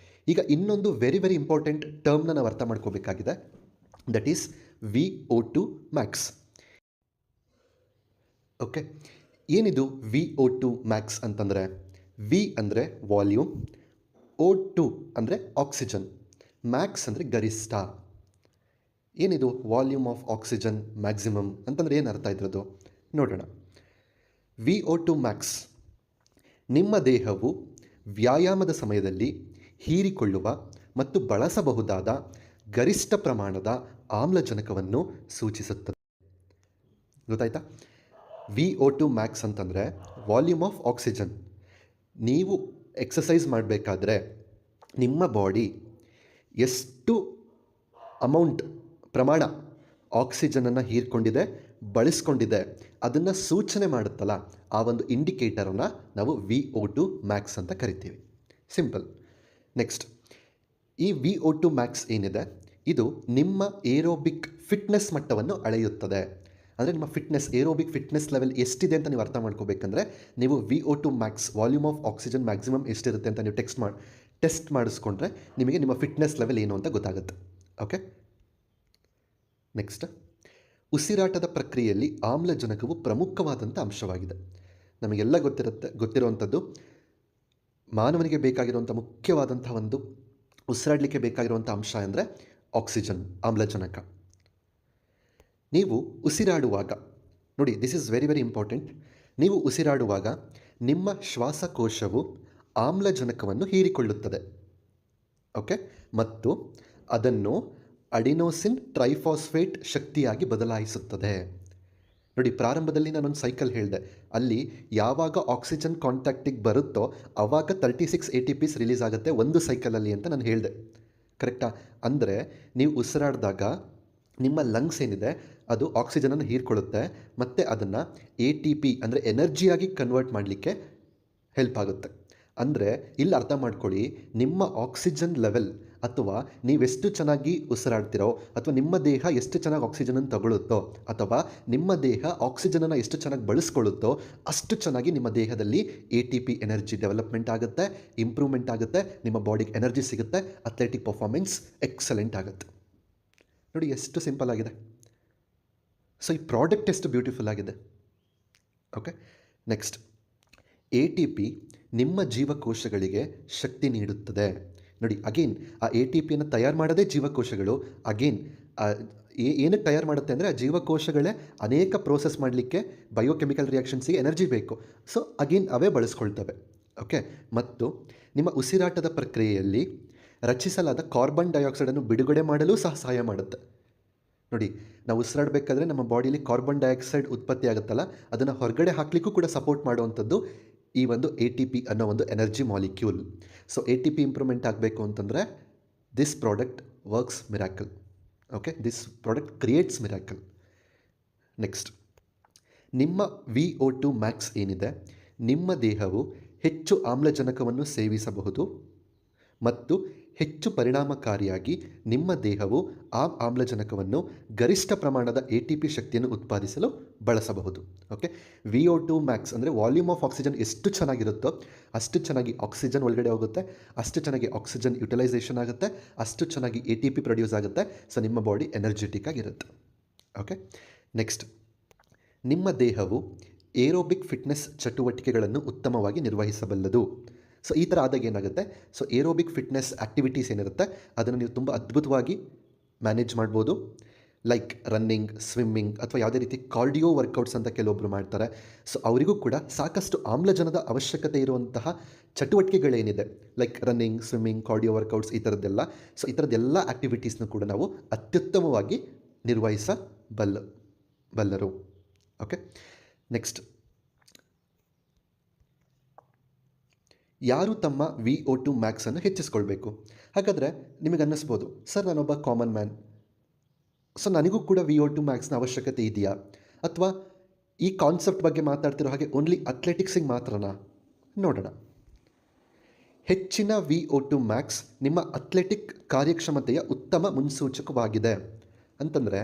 ಈಗ ಇನ್ನೊಂದು ವೆರಿ ವೆರಿ ಇಂಪಾರ್ಟೆಂಟ್ ಟರ್ಮ್ನ ನಾವು ಅರ್ಥ ಮಾಡ್ಕೋಬೇಕಾಗಿದೆ. That is VO2 max. Okay, ಏನಿದು VO2 ಮ್ಯಾಕ್ಸ್ ಅಂತಂದರೆ? V ಅಂದರೆ ವಾಲ್ಯೂಮ್, O2 ಅಂದರೆ ಆಕ್ಸಿಜನ್, ಮ್ಯಾಕ್ಸ್ ಅಂದರೆ ಗರಿಷ್ಠ. ಏನಿದು ವಾಲ್ಯೂಮ್ ಆಫ್ ಆಕ್ಸಿಜನ್ ಮ್ಯಾಕ್ಸಿಮಮ್ ಅಂತಂದರೆ ಏನು ಅರ್ಥ ಇದ್ರದ್ದು ನೋಡೋಣ. VO2 ಮ್ಯಾಕ್ಸ್, ನಿಮ್ಮ ದೇಹವು ವ್ಯಾಯಾಮದ ಸಮಯದಲ್ಲಿ ಹೀರಿಕೊಳ್ಳುವ ಮತ್ತು ಬಳಸಬಹುದಾದ ಗರಿಷ್ಠ ಪ್ರಮಾಣದ ಆಮ್ಲಜನಕವನ್ನು ಸೂಚಿಸುತ್ತದೆ. ಗೊತ್ತಾಯ್ತಾ? VO2 ಮ್ಯಾಕ್ಸ್ ಅಂತಂದರೆ ವಾಲ್ಯೂಮ್ ಆಫ್ ಆಕ್ಸಿಜನ್. ನೀವು ಎಕ್ಸಸೈಸ್ ಮಾಡಬೇಕಾದ್ರೆ ನಿಮ್ಮ ಬಾಡಿ ಎಷ್ಟು ಪ್ರಮಾಣ ಆಕ್ಸಿಜನನ್ನು ಹೀರ್ಕೊಂಡಿದೆ, ಬಳಸ್ಕೊಂಡಿದೆ, ಅದನ್ನು ಸೂಚನೆ ಮಾಡುತ್ತಲ್ಲ, ಆ ಒಂದು ಇಂಡಿಕೇಟರನ್ನು ನಾವು VO2 ಮ್ಯಾಕ್ಸ್ ಅಂತ ಕರಿತೀವಿ. ಸಿಂಪಲ್. ನೆಕ್ಸ್ಟ್, ಈ VO2 ಮ್ಯಾಕ್ಸ್ ಏನಿದೆ, ಇದು ನಿಮ್ಮ ಏರೋಬಿಕ್ ಫಿಟ್ನೆಸ್ ಮಟ್ಟವನ್ನು ಅಳೆಯುತ್ತದೆ. ಅಂದರೆ ನಿಮ್ಮ ಏರೋಬಿಕ್ ಫಿಟ್ನೆಸ್ ಲೆವೆಲ್ ಎಷ್ಟಿದೆ ಅಂತ ನೀವು ಅರ್ಥ ಮಾಡ್ಕೋಬೇಕಂದ್ರೆ ನೀವು VO2 max, volume of oxygen maximum ಎಷ್ಟಿರುತ್ತೆ ಅಂತ ನೀವು ಟೆಸ್ಟ್ ಮಾಡಿಸ್ಕೊಂಡ್ರೆ ನಿಮಗೆ ನಿಮ್ಮ ಫಿಟ್ನೆಸ್ ಲೆವೆಲ್ ಏನು ಅಂತ ಗೊತ್ತಾಗುತ್ತೆ. ಓಕೆ, ನೆಕ್ಸ್ಟ್, ಉಸಿರಾಟದ ಪ್ರಕ್ರಿಯೆಯಲ್ಲಿ ಆಮ್ಲಜನಕವು ಪ್ರಮುಖವಾದಂಥ ಅಂಶವಾಗಿದೆ. ನಮಗೆಲ್ಲ ಗೊತ್ತಿರುವಂಥದ್ದು, ಮಾನವನಿಗೆ ಬೇಕಾಗಿರುವಂಥ ಮುಖ್ಯವಾದಂಥ ಒಂದು ಉಸಿರಾಡಲಿಕ್ಕೆ ಬೇಕಾಗಿರುವಂಥ ಅಂಶ ಅಂದರೆ ಆಕ್ಸಿಜನ್, ಆಮ್ಲಜನಕ. ನೀವು ಉಸಿರಾಡುವಾಗ ನೋಡಿ, this is very very important. ನೀವು ಉಸಿರಾಡುವಾಗ ನಿಮ್ಮ ಶ್ವಾಸಕೋಶವು ಆಮ್ಲಜನಕವನ್ನು ಹೀರಿಕೊಳ್ಳುತ್ತದೆ. ಓಕೆ, ಮತ್ತು ಅದನ್ನು ಅಡಿನೋಸಿನ್ ಟ್ರೈಫಾಸ್ಫೇಟ್ ಶಕ್ತಿಯಾಗಿ ಬದಲಾಯಿಸುತ್ತದೆ. ನೋಡಿ, ಪ್ರಾರಂಭದಲ್ಲಿ ನಾನೊಂದು ಸೈಕಲ್ ಹೇಳಿದೆ, ಅಲ್ಲಿ ಯಾವಾಗ ಆಕ್ಸಿಜನ್ ಕಾಂಟ್ಯಾಕ್ಟಿಗೆ ಬರುತ್ತೋ ಆವಾಗ 36 ATPs ರಿಲೀಸ್ ಆಗುತ್ತೆ ಒಂದು ಸೈಕಲಲ್ಲಿ ಅಂತ ನಾನು ಹೇಳಿದೆ. ಕರೆಕ್ಟಾ? ಅಂದರೆ ನೀವು ಉಸಿರಾಡಿದಾಗ ನಿಮ್ಮ ಲಂಗ್ಸ್ ಏನಿದೆ ಅದು ಆಕ್ಸಿಜನನ್ನು ಹೀರ್ಕೊಳ್ಳುತ್ತೆ ಮತ್ತು ಅದನ್ನು ATP ಅಂದರೆ ಎನರ್ಜಿಯಾಗಿ ಕನ್ವರ್ಟ್ ಮಾಡಲಿಕ್ಕೆ ಹೆಲ್ಪ್ ಆಗುತ್ತೆ. ಅಂದರೆ ಇಲ್ಲಿ ಅರ್ಥ ಮಾಡ್ಕೊಳ್ಳಿ, ನಿಮ್ಮ ಆಕ್ಸಿಜನ್ ಲೆವೆಲ್ ಅಥವಾ ನೀವೆಷ್ಟು ಚೆನ್ನಾಗಿ ಉಸಿರಾಡ್ತಿರೋ, ಅಥವಾ ನಿಮ್ಮ ದೇಹ ಎಷ್ಟು ಚೆನ್ನಾಗಿ ಆಕ್ಸಿಜನನ್ನು ತಗೊಳ್ಳುತ್ತೋ, ಅಥವಾ ನಿಮ್ಮ ದೇಹ ಆಕ್ಸಿಜನನ್ನು ಎಷ್ಟು ಚೆನ್ನಾಗಿ ಬಳಸ್ಕೊಳ್ಳುತ್ತೋ ಅಷ್ಟು ಚೆನ್ನಾಗಿ ನಿಮ್ಮ ದೇಹದಲ್ಲಿ ATP ಎನರ್ಜಿ ಡೆವಲಪ್ಮೆಂಟ್ ಆಗುತ್ತೆ, ಇಂಪ್ರೂವ್ಮೆಂಟ್ ಆಗುತ್ತೆ, ನಿಮ್ಮ ಬಾಡಿಗೆ ಎನರ್ಜಿ ಸಿಗುತ್ತೆ, ಅಥ್ಲೆಟಿಕ್ ಪರ್ಫಾರ್ಮೆನ್ಸ್ ಎಕ್ಸಲೆಂಟ್ ಆಗುತ್ತೆ. ನೋಡಿ ಎಷ್ಟು ಸಿಂಪಲ್ ಆಗಿದೆ. ಸೊ ಈ ಪ್ರಾಡಕ್ಟ್ ಎಷ್ಟು ಬ್ಯೂಟಿಫುಲ್ ಆಗಿದೆ. ಓಕೆ, ನೆಕ್ಸ್ಟ್, ATP ನಿಮ್ಮ ಜೀವಕೋಶಗಳಿಗೆ ಶಕ್ತಿ ನೀಡುತ್ತದೆ. ನೋಡಿ, ಅಗೇನ್ ಆ ATPಯನ್ನು ತಯಾರು ಮಾಡೋದೇ ಜೀವಕೋಶಗಳು. ಅಗೇನ್ ಏನಕ್ಕೆ ತಯಾರು ಮಾಡುತ್ತೆ ಅಂದರೆ, ಆ ಜೀವಕೋಶಗಳೇ ಅನೇಕ ಪ್ರೋಸೆಸ್ ಮಾಡಲಿಕ್ಕೆ ಬಯೋಕೆಮಿಕಲ್ ರಿಯಾಕ್ಷನ್ಸಿಗೆ ಎನರ್ಜಿ ಬೇಕು. ಸೊ ಅಗೇನ್ ಅವೇ ಬಳಸ್ಕೊಳ್ತವೆ. ಓಕೆ, ಮತ್ತು ನಿಮ್ಮ ಉಸಿರಾಟದ ಪ್ರಕ್ರಿಯೆಯಲ್ಲಿ ರಚಿಸಲಾದ ಕಾರ್ಬನ್ ಡೈಆಕ್ಸೈಡನ್ನು ಬಿಡುಗಡೆ ಮಾಡಲು ಸಹ ಸಹಾಯ ಮಾಡುತ್ತೆ. ನೋಡಿ, ನಾವು ಉಸಿರಾಡಬೇಕಾದ್ರೆ ನಮ್ಮ ಬಾಡಿಯಲ್ಲಿ ಕಾರ್ಬನ್ ಡೈಆಕ್ಸೈಡ್ ಉತ್ಪತ್ತಿ ಆಗುತ್ತಲ್ಲ, ಅದನ್ನು ಹೊರಗಡೆ ಹಾಕಲಿಕ್ಕೂ ಕೂಡ ಸಪೋರ್ಟ್ ಮಾಡುವಂಥದ್ದು ಈ ಒಂದು ATP ಅನ್ನೋ ಒಂದು energy molecule. So ATP improvement ಆಗಬೇಕು ಅಂತಂದರೆ this product works miracle. Okay, this product creates miracle. Next, ನಿಮ್ಮ VO2 ಮ್ಯಾಕ್ಸ್ ಏನಿದೆ, ನಿಮ್ಮ ದೇಹವು ಹೆಚ್ಚು ಆಮ್ಲಜನಕವನ್ನು ಸೇವಿಸಬಹುದು ಮತ್ತು ಹೆಚ್ಚು ಪರಿಣಾಮಕಾರಿಯಾಗಿ ನಿಮ್ಮ ದೇಹವು ಆ ಆಮ್ಲಜನಕವನ್ನು ಗರಿಷ್ಠ ಪ್ರಮಾಣದ ATP ಶಕ್ತಿಯನ್ನು ಉತ್ಪಾದಿಸಲು ಬಳಸಬಹುದು. ಓಕೆ, VO2 ಮ್ಯಾಕ್ಸ್ ಅಂದರೆ ವಾಲ್ಯೂಮ್ ಆಫ್ ಆಕ್ಸಿಜನ್ ಎಷ್ಟು ಚೆನ್ನಾಗಿರುತ್ತೋ ಅಷ್ಟು ಚೆನ್ನಾಗಿ ಆಕ್ಸಿಜನ್ ಒಳಗಡೆ ಹೋಗುತ್ತೆ, ಅಷ್ಟು ಚೆನ್ನಾಗಿ ಆಕ್ಸಿಜನ್ ಯುಟಿಲೈಸೇಷನ್ ಆಗುತ್ತೆ, ಅಷ್ಟು ಚೆನ್ನಾಗಿ ATP ಪ್ರೊಡ್ಯೂಸ್ ಆಗುತ್ತೆ. ಸೊ ನಿಮ್ಮ ಬಾಡಿ ಎನರ್ಜೆಟಿಕ್ ಆಗಿರುತ್ತೆ. ಓಕೆ, ನೆಕ್ಸ್ಟ್, ನಿಮ್ಮ ದೇಹವು ಏರೋಬಿಕ್ ಫಿಟ್ನೆಸ್ ಚಟುವಟಿಕೆಗಳನ್ನು ಉತ್ತಮವಾಗಿ ನಿರ್ವಹಿಸಬಲ್ಲದು. ಸೊ ಈ ಥರ ಆದಾಗ ಏನಾಗುತ್ತೆ, ಸೊ ಏರೋಬಿಕ್ ಫಿಟ್ನೆಸ್ ಆ್ಯಕ್ಟಿವಿಟೀಸ್ ಏನಿರುತ್ತೆ ಅದನ್ನು ನೀವು ತುಂಬ ಅದ್ಭುತವಾಗಿ ಮ್ಯಾನೇಜ್ ಮಾಡ್ಬೋದು. ಲೈಕ್ ರನ್ನಿಂಗ್, ಸ್ವಿಮ್ಮಿಂಗ್ ಅಥವಾ ಯಾವುದೇ ರೀತಿ ಕಾರ್ಡಿಯೋ ವರ್ಕೌಟ್ಸ್ ಅಂತ ಕೆಲವೊಬ್ಬರು ಮಾಡ್ತಾರೆ. ಸೊ ಅವರಿಗೂ ಕೂಡ ಸಾಕಷ್ಟು ಆಮ್ಲಜನದ ಅವಶ್ಯಕತೆ ಇರುವಂತಹ ಚಟುವಟಿಕೆಗಳೇನಿದೆ, like running, swimming, cardio workouts, ಈ ಥರದ್ದೆಲ್ಲ. ಸೊ ಈ ಥರದ್ದೆಲ್ಲ ಆ್ಯಕ್ಟಿವಿಟೀಸ್ನೂ ಕೂಡ ನಾವು ಅತ್ಯುತ್ತಮವಾಗಿ ನಿರ್ವಹಿಸಬಲ್ಲರು. ಓಕೆ, ನೆಕ್ಸ್ಟ್, ಯಾರು ತಮ್ಮ VO2 ಮ್ಯಾಕ್ಸನ್ನು ಹೆಚ್ಚಿಸ್ಕೊಳ್ಬೇಕು? ಹಾಗಾದರೆ ನಿಮಗೆ ಅನ್ನಿಸ್ಬೋದು, ಸರ್ ನಾನೊಬ್ಬ ಕಾಮನ್ ಮ್ಯಾನ್, ಸೊ ನನಗೂ ಕೂಡ VO2 ಮ್ಯಾಕ್ಸ್ನ ಅವಶ್ಯಕತೆ ಇದೆಯಾ? ಅಥವಾ ಈ ಕಾನ್ಸೆಪ್ಟ್ ಬಗ್ಗೆ ಮಾತಾಡ್ತಿರೋ ಹಾಗೆ ಓನ್ಲಿ ಅಥ್ಲೆಟಿಕ್ಸಿಗೆ ಮಾತ್ರನಾ? ನೋಡೋಣ. ಹೆಚ್ಚಿನ VO2 ಮ್ಯಾಕ್ಸ್ ನಿಮ್ಮ ಅಥ್ಲೆಟಿಕ್ ಕಾರ್ಯಕ್ಷಮತೆಯ ಉತ್ತಮ ಮುನ್ಸೂಚಕವಾಗಿದೆ. ಅಂತಂದರೆ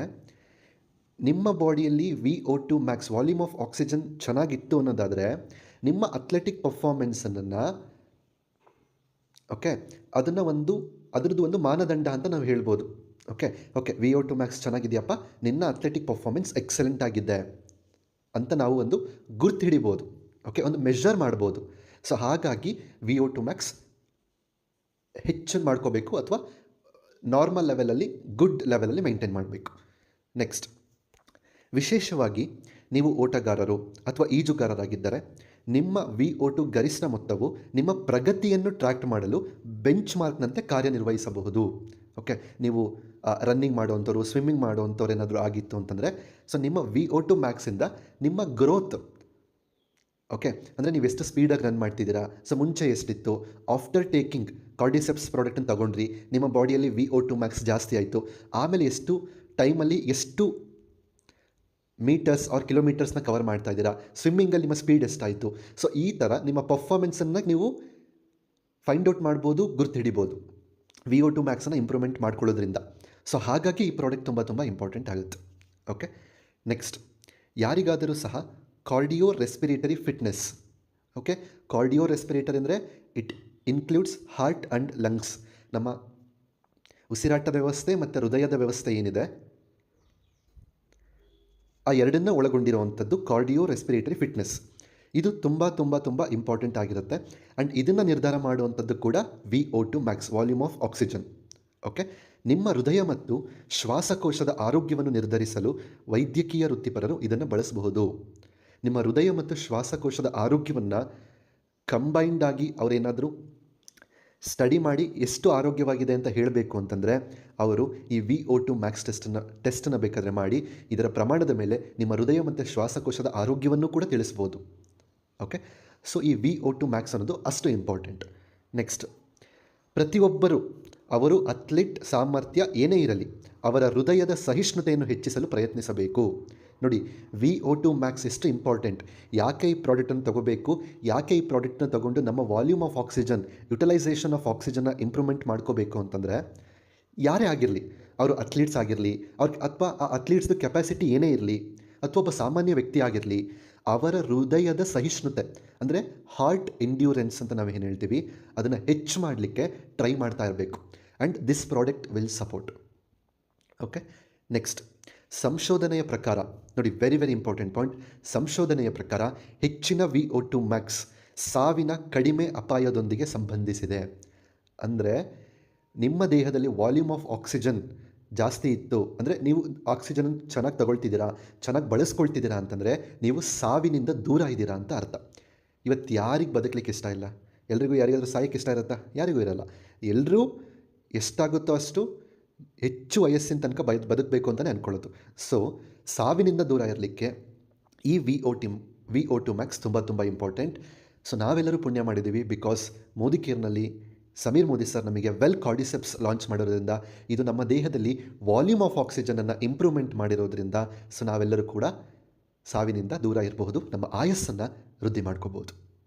ನಿಮ್ಮ ಬಾಡಿಯಲ್ಲಿ VO2 max volume of oxygen ಚೆನ್ನಾಗಿತ್ತು ಅನ್ನೋದಾದರೆ ನಿಮ್ಮ ಅಥ್ಲೆಟಿಕ್ ಪರ್ಫಾರ್ಮೆನ್ಸನ್ನು ಓಕೆ ಅದರದ್ದು ಒಂದು ಮಾನದಂಡ ಅಂತ ನಾವು ಹೇಳ್ಬೋದು. ಓಕೆ VO2 ಮ್ಯಾಕ್ಸ್ ಚೆನ್ನಾಗಿದೆಯಪ್ಪ, ನಿನ್ನ ಅಥ್ಲೆಟಿಕ್ ಪರ್ಫಾರ್ಮೆನ್ಸ್ ಎಕ್ಸಲೆಂಟ್ ಆಗಿದೆ ಅಂತ ನಾವು ಒಂದು ಗುರ್ತು ಹಿಡಿಬೋದು. ಓಕೆ, ಒಂದು ಮೆಷರ್ ಮಾಡ್ಬೋದು. ಸೊ ಹಾಗಾಗಿ VO2 ಮ್ಯಾಕ್ಸ್ ಹೆಚ್ಚು ಮಾಡ್ಕೋಬೇಕು ಅಥವಾ ನಾರ್ಮಲ್ ಲೆವೆಲಲ್ಲಿ, ಗುಡ್ ಲೆವೆಲಲ್ಲಿ ಮೇಂಟೈನ್ ಮಾಡಬೇಕು. ನೆಕ್ಸ್ಟ್, ವಿಶೇಷವಾಗಿ ನೀವು ಓಟಗಾರರು ಅಥವಾ ಈಜುಗಾರರಾಗಿದ್ದರೆ ನಿಮ್ಮ VO2 ಗರಿಷ್ಠ ಮೊತ್ತವು ನಿಮ್ಮ ಪ್ರಗತಿಯನ್ನು ಟ್ರ್ಯಾಕ್ ಮಾಡಲು ಬೆಂಚ್ ಮಾರ್ಕ್ನಂತೆ ಕಾರ್ಯನಿರ್ವಹಿಸಬಹುದು. ಓಕೆ, ನೀವು ರನ್ನಿಂಗ್ ಮಾಡೋವಂಥವ್ರು, ಸ್ವಿಮ್ಮಿಂಗ್ ಮಾಡೋವಂಥವ್ರು ಏನಾದರೂ ಆಗಿತ್ತು ಅಂತಂದರೆ, ಸೊ ನಿಮ್ಮ VO2 ಮ್ಯಾಕ್ಸಿಂದ ನಿಮ್ಮ ಗ್ರೋತ್, ಓಕೆ, ಅಂದರೆ ನೀವು ಎಷ್ಟು ಸ್ಪೀಡಾಗಿ ರನ್ ಮಾಡ್ತಿದ್ದೀರಾ, ಸೊ ಮುಂಚೆ ಎಷ್ಟಿತ್ತು, ಆಫ್ಟರ್ ಟೇಕಿಂಗ್ ಕಾರ್ಡಿಸೆಪ್ಸ್ ಪ್ರಾಡಕ್ಟನ್ನು ತೊಗೊಂಡ್ರಿ, ನಿಮ್ಮ ಬಾಡಿಯಲ್ಲಿ VO2 ಮ್ಯಾಕ್ಸ್ ಜಾಸ್ತಿ ಆಯಿತು, ಆಮೇಲೆ ಎಷ್ಟು ಟೈಮಲ್ಲಿ ಎಷ್ಟು ಮೀಟರ್ಸ್ ಆರ್ ಕಿಲೋಮೀಟರ್ಸ್ನ ಕವರ್ ಮಾಡ್ತಾ ಇದ್ದೀರಾ, ಸ್ವಿಮ್ಮಿಂಗಲ್ಲಿ ನಿಮ್ಮ ಸ್ಪೀಡ್ ಎಷ್ಟಾಯಿತು. ಸೊ ಈ ಥರ ನಿಮ್ಮ ಪರ್ಫಾರ್ಮೆನ್ಸನ್ನು ನೀವು ಫೈಂಡ್ ಔಟ್ ಮಾಡ್ಬೋದು, ಗುರ್ತು ಹಿಡಿಬೋದು VO2 ಮ್ಯಾಕ್ಸನ್ನು ಇಂಪ್ರೂವ್ಮೆಂಟ್ ಮಾಡ್ಕೊಳ್ಳೋದ್ರಿಂದ. ಸೊ ಹಾಗಾಗಿ ಈ ಪ್ರಾಡಕ್ಟ್ ತುಂಬ ಇಂಪಾರ್ಟೆಂಟ್ ಆಗುತ್ತೆ. ಓಕೆ, ನೆಕ್ಸ್ಟ್, ಯಾರಿಗಾದರೂ ಸಹ cardio respiratory fitness. Okay, cardio respiratory ಅಂದರೆ it includes heart and lungs. ನಮ್ಮ ಉಸಿರಾಟದ ವ್ಯವಸ್ಥೆ ಮತ್ತು ಹೃದಯದ ವ್ಯವಸ್ಥೆ ಏನಿದೆ ಆ ಎರಡನ್ನ ಒಳಗೊಂಡಿರುವಂಥದ್ದು ಕಾರ್ಡಿಯೋ ರೆಸ್ಪಿರೇಟರಿ ಫಿಟ್ನೆಸ್. ಇದು ತುಂಬ ಇಂಪಾರ್ಟೆಂಟ್ ಆಗಿರುತ್ತೆ. ಆ್ಯಂಡ್ ಇದನ್ನು ನಿರ್ಧಾರ ಮಾಡುವಂಥದ್ದು ಕೂಡ VO2 max, volume of oxygen. Okay, ನಿಮ್ಮ ಹೃದಯ ಮತ್ತು ಶ್ವಾಸಕೋಶದ ಆರೋಗ್ಯವನ್ನು ನಿರ್ಧರಿಸಲು ವೈದ್ಯಕೀಯ ವೃತ್ತಿಪರರು ಇದನ್ನು ಬಳಸಬಹುದು. ನಿಮ್ಮ ಹೃದಯ ಮತ್ತು ಶ್ವಾಸಕೋಶದ ಆರೋಗ್ಯವನ್ನು ಕಂಬೈನ್ಡ್ ಆಗಿ ಅವರೇನಾದರೂ ಸ್ಟಡಿ ಮಾಡಿ ಎಷ್ಟು ಆರೋಗ್ಯವಾಗಿದೆ ಅಂತ ಹೇಳಬೇಕು ಅಂತಂದರೆ ಅವರು ಈ VO2 ಮ್ಯಾಕ್ಸ್ ಟೆಸ್ಟನ್ನು ಬೇಕಾದರೆ ಮಾಡಿ ಇದರ ಪ್ರಮಾಣದ ಮೇಲೆ ನಿಮ್ಮ ಹೃದಯ ಮತ್ತು ಶ್ವಾಸಕೋಶದ ಆರೋಗ್ಯವನ್ನು ಕೂಡ ತಿಳಿಸ್ಬೋದು. ಓಕೆ, ಸೊ ಈ VO2 ಮ್ಯಾಕ್ಸ್ ಅನ್ನೋದು ಅಷ್ಟು ಇಂಪಾರ್ಟೆಂಟ್. ನೆಕ್ಸ್ಟ್, ಪ್ರತಿಯೊಬ್ಬರು ಅವರು ಅಥ್ಲೀಟ್ ಸಾಮರ್ಥ್ಯ ಏನೇ ಇರಲಿ ಅವರ ಹೃದಯದ ಸಹಿಷ್ಣುತೆಯನ್ನು ಹೆಚ್ಚಿಸಲು ಪ್ರಯತ್ನಿಸಬೇಕು. ನೋಡಿ, VO2 ಮ್ಯಾಕ್ಸ್ ಎಷ್ಟು ಇಂಪಾರ್ಟೆಂಟ್, ಯಾಕೆ ಈ ಪ್ರಾಡಕ್ಟನ್ನು ತೊಗೋಬೇಕು, ಯಾಕೆ ಈ ಪ್ರಾಡಕ್ಟನ್ನ ತೊಗೊಂಡು ನಮ್ಮ volume of oxygen, utilisation of ಆಕ್ಸಿಜನ್ನ ಇಂಪ್ರೂವ್ಮೆಂಟ್ ಮಾಡ್ಕೋಬೇಕು ಅಂತಂದರೆ, ಯಾರೇ ಆಗಿರಲಿ, ಅವರು ಅಥ್ಲೀಟ್ಸ್ ಆಗಿರಲಿ, ಅಥವಾ ಆ ಅಥ್ಲೀಟ್ಸ್ದು ಕೆಪಾಸಿಟಿ ಏನೇ ಇರಲಿ, ಅಥವಾ ಒಬ್ಬ ಸಾಮಾನ್ಯ ವ್ಯಕ್ತಿ ಆಗಿರಲಿ, ಅವರ ಹೃದಯದ ಸಹಿಷ್ಣುತೆ ಅಂದರೆ ಹಾರ್ಟ್ ಎಂಡ್ಯೂರೆನ್ಸ್ ಅಂತ ನಾವೇನು ಹೇಳ್ತೀವಿ ಅದನ್ನು ಹೆಚ್ಚು ಮಾಡಲಿಕ್ಕೆ ಟ್ರೈ ಮಾಡ್ತಾ ಇರಬೇಕು. And this product will support. Okay, next, ಸಂಶೋಧನೆಯ ಪ್ರಕಾರ ನೋಡಿ, ವೆರಿ ವೆರಿ ಇಂಪಾರ್ಟೆಂಟ್ ಪಾಯಿಂಟ್. ಸಂಶೋಧನೆಯ ಪ್ರಕಾರ ಹೆಚ್ಚಿನ VO2 ಮ್ಯಾಕ್ಸ್ ಸಾವಿನ ಕಡಿಮೆ ಅಪಾಯದೊಂದಿಗೆ ಸಂಬಂಧಿಸಿದೆ. ಅಂದರೆ ನಿಮ್ಮ ದೇಹದಲ್ಲಿ ವಾಲ್ಯೂಮ್ ಆಫ್ ಆಕ್ಸಿಜನ್ ಜಾಸ್ತಿ ಇತ್ತು ಅಂದರೆ, ನೀವು ಆಕ್ಸಿಜನ್ ಚೆನ್ನಾಗಿ ತಗೊಳ್ತಿದ್ದೀರಾ, ಚೆನ್ನಾಗಿ ಬಳಸ್ಕೊಳ್ತಿದ್ದೀರಾ ಅಂತಂದರೆ ನೀವು ಸಾವಿನಿಂದ ದೂರ ಇದ್ದೀರಾ ಅಂತ ಅರ್ಥ. ಇವತ್ತು ಯಾರಿಗೆ ಬದುಕಲಿಕ್ಕೆ ಇಷ್ಟ ಇಲ್ಲ? ಎಲ್ರಿಗೂ ಯಾರಿಗಾದ್ರೂ ಸಾಯಕ್ಕೆ ಇಷ್ಟ ಇರುತ್ತಾ? ಯಾರಿಗೂ ಇರಲ್ಲ. ಎಲ್ಲರೂ ಎಷ್ಟಾಗುತ್ತೋ ಅಷ್ಟು ಹೆಚ್ಚು ವಯಸ್ಸಿನ ತನಕ ಬದುಕಬೇಕು ಅಂತಲೇ ಅಂದ್ಕೊಳ್ಳೋದು. ಸೊ ಸಾವಿನಿಂದ ದೂರ ಇರಲಿಕ್ಕೆ ಈ VO2 ಮ್ಯಾಕ್ಸ್ ತುಂಬ ತುಂಬ ಇಂಪಾರ್ಟೆಂಟ್. ಸೊ ನಾವೆಲ್ಲರೂ ಪುಣ್ಯ ಮಾಡಿದ್ದೀವಿ, ಬಿಕಾಸ್ ಮೋದಿ ಕೇರ್ನಲ್ಲಿ ಸಮೀರ್ ಮೋದಿ ಸರ್ ನಮಗೆ ವೆಲ್ ಕಾರ್ಡಿಸೆಪ್ಸ್ ಲಾಂಚ್ ಮಾಡಿರೋದ್ರಿಂದ ಇದು ನಮ್ಮ ದೇಹದಲ್ಲಿ ವಾಲ್ಯೂಮ್ ಆಫ್ ಆಕ್ಸಿಜನನ್ನು ಇಂಪ್ರೂವ್ಮೆಂಟ್ ಮಾಡಿರೋದ್ರಿಂದ ಸೊ ನಾವೆಲ್ಲರೂ ಕೂಡ ಸಾವಿನಿಂದ ದೂರ ಇರಬಹುದು, ನಮ್ಮ ಆಯಸ್ಸನ್ನು ವೃದ್ಧಿ ಮಾಡ್ಕೋಬೋದು.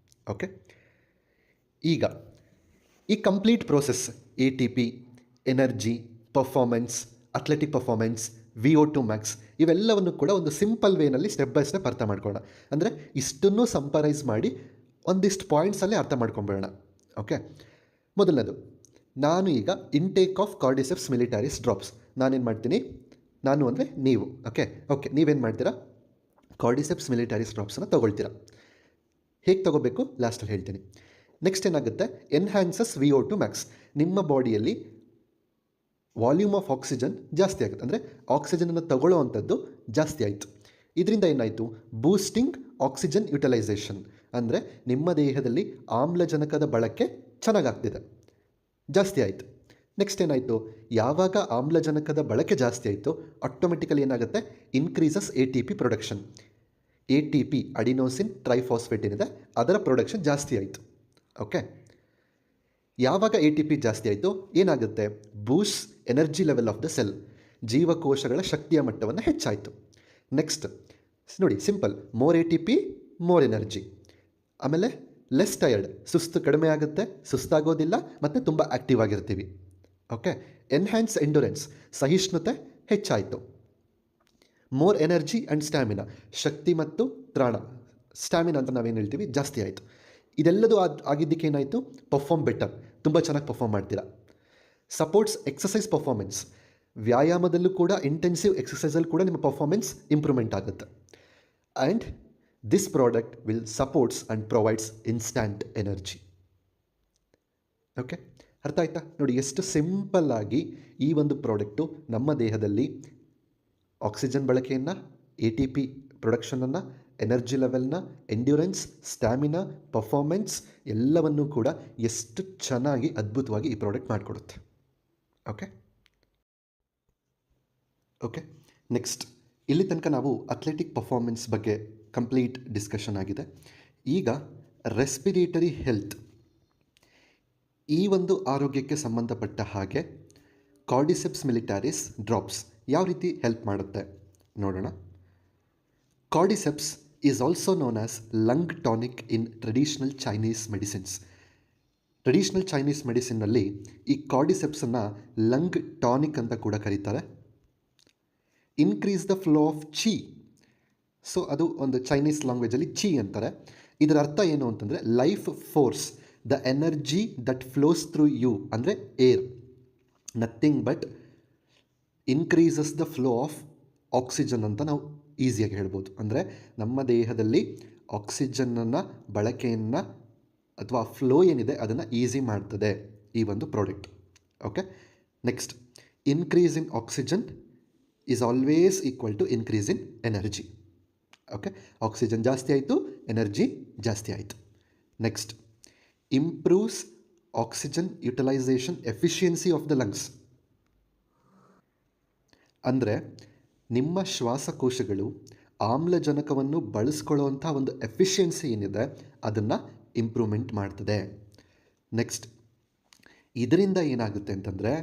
ಓಕೆ, ಈಗ ಈ complete process ATP, energy, performance, athletic performance, VO2 Max ಇವೆಲ್ಲವನ್ನು ಕೂಡ ಒಂದು ಸಿಂಪಲ್ ವೇನಲ್ಲಿ ಸ್ಟೆಪ್ ಬೈ ಸ್ಟೆಪ್ ಅರ್ಥ ಮಾಡ್ಕೊಳ್ಳೋಣ. ಅಂದರೆ ಇಷ್ಟನ್ನು ಸಂಪರೈಸ್ ಮಾಡಿ ಒಂದಿಷ್ಟು ಪಾಯಿಂಟ್ಸಲ್ಲೇ ಅರ್ಥ ಮಾಡ್ಕೊಂಬಿಡೋಣ. ಓಕೆ, ಮೊದಲನೇದು, ನಾನು ಈಗ ಇಂಟೇಕ್ ಆಫ್ ಕಾರ್ಡಿಸೆಪ್ಸ್ ಮಿಲಿಟರಿಸ್ ಡ್ರಾಪ್ಸ್ ನಾನೇನು ಮಾಡ್ತೀನಿ, ನಾನು ಅಂದರೆ ನೀವು. ಓಕೆ ನೀವೇನು ಮಾಡ್ತೀರಾ, ಕಾರ್ಡಿಸೆಪ್ಸ್ ಮಿಲಿಟರಿಸ್ ಡ್ರಾಪ್ಸನ್ನು ತೊಗೊಳ್ತೀರಾ. ಹೇಗೆ ತೊಗೋಬೇಕು ಲಾಸ್ಟಲ್ಲಿ ಹೇಳ್ತೀನಿ. ನೆಕ್ಸ್ಟ್ ಏನಾಗುತ್ತೆ, ಎನ್ಹ್ಯಾನ್ಸಸ್ VO2 ಮ್ಯಾಕ್ಸ್. ನಿಮ್ಮ ಬಾಡಿಯಲ್ಲಿ ವಾಲ್ಯೂಮ್ ಆಫ್ ಆಕ್ಸಿಜನ್ ಜಾಸ್ತಿ ಆಗುತ್ತೆ, ಅಂದರೆ ಆಕ್ಸಿಜನನ್ನು ತಗೊಳ್ಳೋ ಅಂಥದ್ದು ಜಾಸ್ತಿ ಆಯಿತು. ಇದರಿಂದ ಏನಾಯಿತು, ಬೂಸ್ಟಿಂಗ್ ಆಕ್ಸಿಜನ್ ಯುಟಿಲೈಸೇಷನ್, ಅಂದರೆ ನಿಮ್ಮ ದೇಹದಲ್ಲಿ ಆಮ್ಲಜನಕದ ಬಳಕೆ ಚೆನ್ನಾಗಾಗ್ತಿದೆ, ಜಾಸ್ತಿ ಆಯಿತು. ನೆಕ್ಸ್ಟ್ ಏನಾಯಿತು, ಯಾವಾಗ ಆಮ್ಲಜನಕದ ಬಳಕೆ ಜಾಸ್ತಿ ಆಯಿತು ಆಟೋಮೆಟಿಕಲಿ ಏನಾಗುತ್ತೆ, increases ATP production. ATP adenosine triphosphate ಏನಿದೆ ಅದರ ಪ್ರೊಡಕ್ಷನ್ ಜಾಸ್ತಿ ಆಯಿತು. ಓಕೆ, ಯಾವಾಗ ATP ಜಾಸ್ತಿ ಆಯಿತು ಏನಾಗುತ್ತೆ, boost energy level of the cell, ಜೀವಕೋಶಗಳ ಶಕ್ತಿಯ ಮಟ್ಟವನ್ನು ಹೆಚ್ಚಾಯಿತು. ನೆಕ್ಸ್ಟ್ ನೋಡಿ, simple, more ATP more energy. ಆಮೇಲೆ ಲೆಸ್ ಟಯರ್ಡ್, ಸುಸ್ತು ಕಡಿಮೆ ಆಗುತ್ತೆ, ಸುಸ್ತಾಗೋದಿಲ್ಲ ಮತ್ತು ತುಂಬ ಆ್ಯಕ್ಟಿವ್ ಆಗಿರ್ತೀವಿ. ಓಕೆ, ಎನ್ಹ್ಯಾನ್ಸ್ ಎಂಡ್ಯೂರೆನ್ಸ್, ಸಹಿಷ್ಣುತೆ ಹೆಚ್ಚಾಯಿತು. ಮೋರ್ ಎನರ್ಜಿ ಆ್ಯಂಡ್ ಸ್ಟ್ಯಾಮಿನಾ, ಶಕ್ತಿ ಮತ್ತು ತ್ರಾಣ, ಸ್ಟ್ಯಾಮಿನಾ ಅಂತ ನಾವೇನು ಹೇಳ್ತೀವಿ, ಜಾಸ್ತಿ ಆಯಿತು. ಇದೆಲ್ಲದೂ ಆಗಿದ್ದಕ್ಕೆ ಏನಾಯಿತು, ಪರ್ಫಾರ್ಮ್ ಬೆಟರ್, ತುಂಬ ಚೆನ್ನಾಗಿ ಪರ್ಫಾರ್ಮ್ ಮಾಡ್ತೀರಾ. ಸಪೋರ್ಟ್ಸ್ ಎಕ್ಸಸೈಸ್ ಪರ್ಫಾರ್ಮೆನ್ಸ್, ವ್ಯಾಯಾಮದಲ್ಲೂ ಕೂಡ ಇಂಟೆನ್ಸಿವ್ ಎಕ್ಸಸೈಸಲ್ಲಿ ಕೂಡ ನಿಮ್ಮ ಪರ್ಫಾರ್ಮೆನ್ಸ್ ಇಂಪ್ರೂವ್ಮೆಂಟ್ ಆಗುತ್ತೆ. And this product will supports and provides instant energy. Okay, ಅರ್ಥ ಆಯ್ತಾ? ನೋಡಿ ಎಷ್ಟು ಸಿಂಪಲ್ಲಾಗಿ ಈ ಒಂದು ಪ್ರಾಡಕ್ಟು ನಮ್ಮ ದೇಹದಲ್ಲಿ ಆಕ್ಸಿಜನ್ ಬಳಕೆಯನ್ನು, ATP ಪ್ರೊಡಕ್ಷನನ್ನು, ಎನರ್ಜಿ ಲೆವೆಲ್ನ, ಎಂಡ್ಯೂರೆನ್ಸ್, ಸ್ಟ್ಯಾಮಿನಾ, ಪರ್ಫಾರ್ಮೆನ್ಸ್ ಎಲ್ಲವನ್ನೂ ಕೂಡ ಎಷ್ಟು ಚೆನ್ನಾಗಿ ಅದ್ಭುತವಾಗಿ ಈ ಪ್ರಾಡಕ್ಟ್ ಮಾಡಿಕೊಡುತ್ತೆ. ಓಕೆ, ನೆಕ್ಸ್ಟ್ ಇಲ್ಲಿ ತನಕ ನಾವು ಅಥ್ಲೆಟಿಕ್ ಪರ್ಫಾರ್ಮೆನ್ಸ್ ಬಗ್ಗೆ ಕಂಪ್ಲೀಟ್ ಡಿಸ್ಕಷನ್ ಆಗಿದೆ. ಈಗ ರೆಸ್ಪಿರೇಟರಿ ಹೆಲ್ತ್, ಈ ಒಂದು ಆರೋಗ್ಯಕ್ಕೆ ಸಂಬಂಧಪಟ್ಟ ಹಾಗೆ ಕಾರ್ಡಿಸೆಪ್ಸ್ ಮಿಲಿಟರಿಸ್ ಡ್ರಾಪ್ಸ್ ಯಾವ ರೀತಿ ಹೆಲ್ಪ್ ಮಾಡುತ್ತೆ ನೋಡೋಣ. Cordyceps is also known as lung tonic in traditional Chinese medicines. Traditional Chinese ಮೆಡಿಸಿನ್ನಲ್ಲಿ ಈ ಕಾರ್ಡಿಸೆಪ್ಸನ್ನು ಲಂಗ್ ಟಾನಿಕ್ ಅಂತ ಕೂಡ ಕರೀತಾರೆ. Increase the flow of chi, so ಅದು ಒಂದು ಚೈನೀಸ್ ಲ್ಯಾಂಗ್ವೇಜಲ್ಲಿ ಚಿ ಅಂತಾರೆ. ಇದರ ಅರ್ಥ ಏನು ಅಂತಂದರೆ life force, the energy that flows through you, ಅಂದರೆ air, nothing but increases the flow of oxygen ಅಂತ ನಾವು ಈಸಿಯಾಗಿ ಹೇಳ್ಬೋದು. ಅಂದರೆ ನಮ್ಮ ದೇಹದಲ್ಲಿ ಆಕ್ಸಿಜನ್ನನ್ನು ಬಳಕೆಯನ್ನು ಅಥವಾ ಫ್ಲೋ ಏನಿದೆ ಅದನ್ನು ಈಸಿ ಮಾಡ್ತದೆ ಈ ಒಂದು product. Okay, next, increase in oxygen is always equal to increase in energy. Okay, oxygen ಜಾಸ್ತಿ ಆಯಿತು, ಎನರ್ಜಿ ಜಾಸ್ತಿ ಆಯಿತು. Next, improves oxygen utilisation efficiency of the lungs, ಅಂದರೆ ನಿಮ್ಮ ಶ್ವಾಸಕೋಶಗಳು ಆಮ್ಲಜನಕವನ್ನು ಬಳಸ್ಕೊಳ್ಳುವಂಥ ಒಂದು ಎಫಿಷಿಯನ್ಸಿ ಏನಿದೆ ಅದನ್ನು ಇಂಪ್ರೂವ್ಮೆಂಟ್ ಮಾಡ್ತದೆ. ನೆಕ್ಸ್ಟ್, ಇದರಿಂದ ಏನಾಗುತ್ತೆ ಅಂತಂದರೆ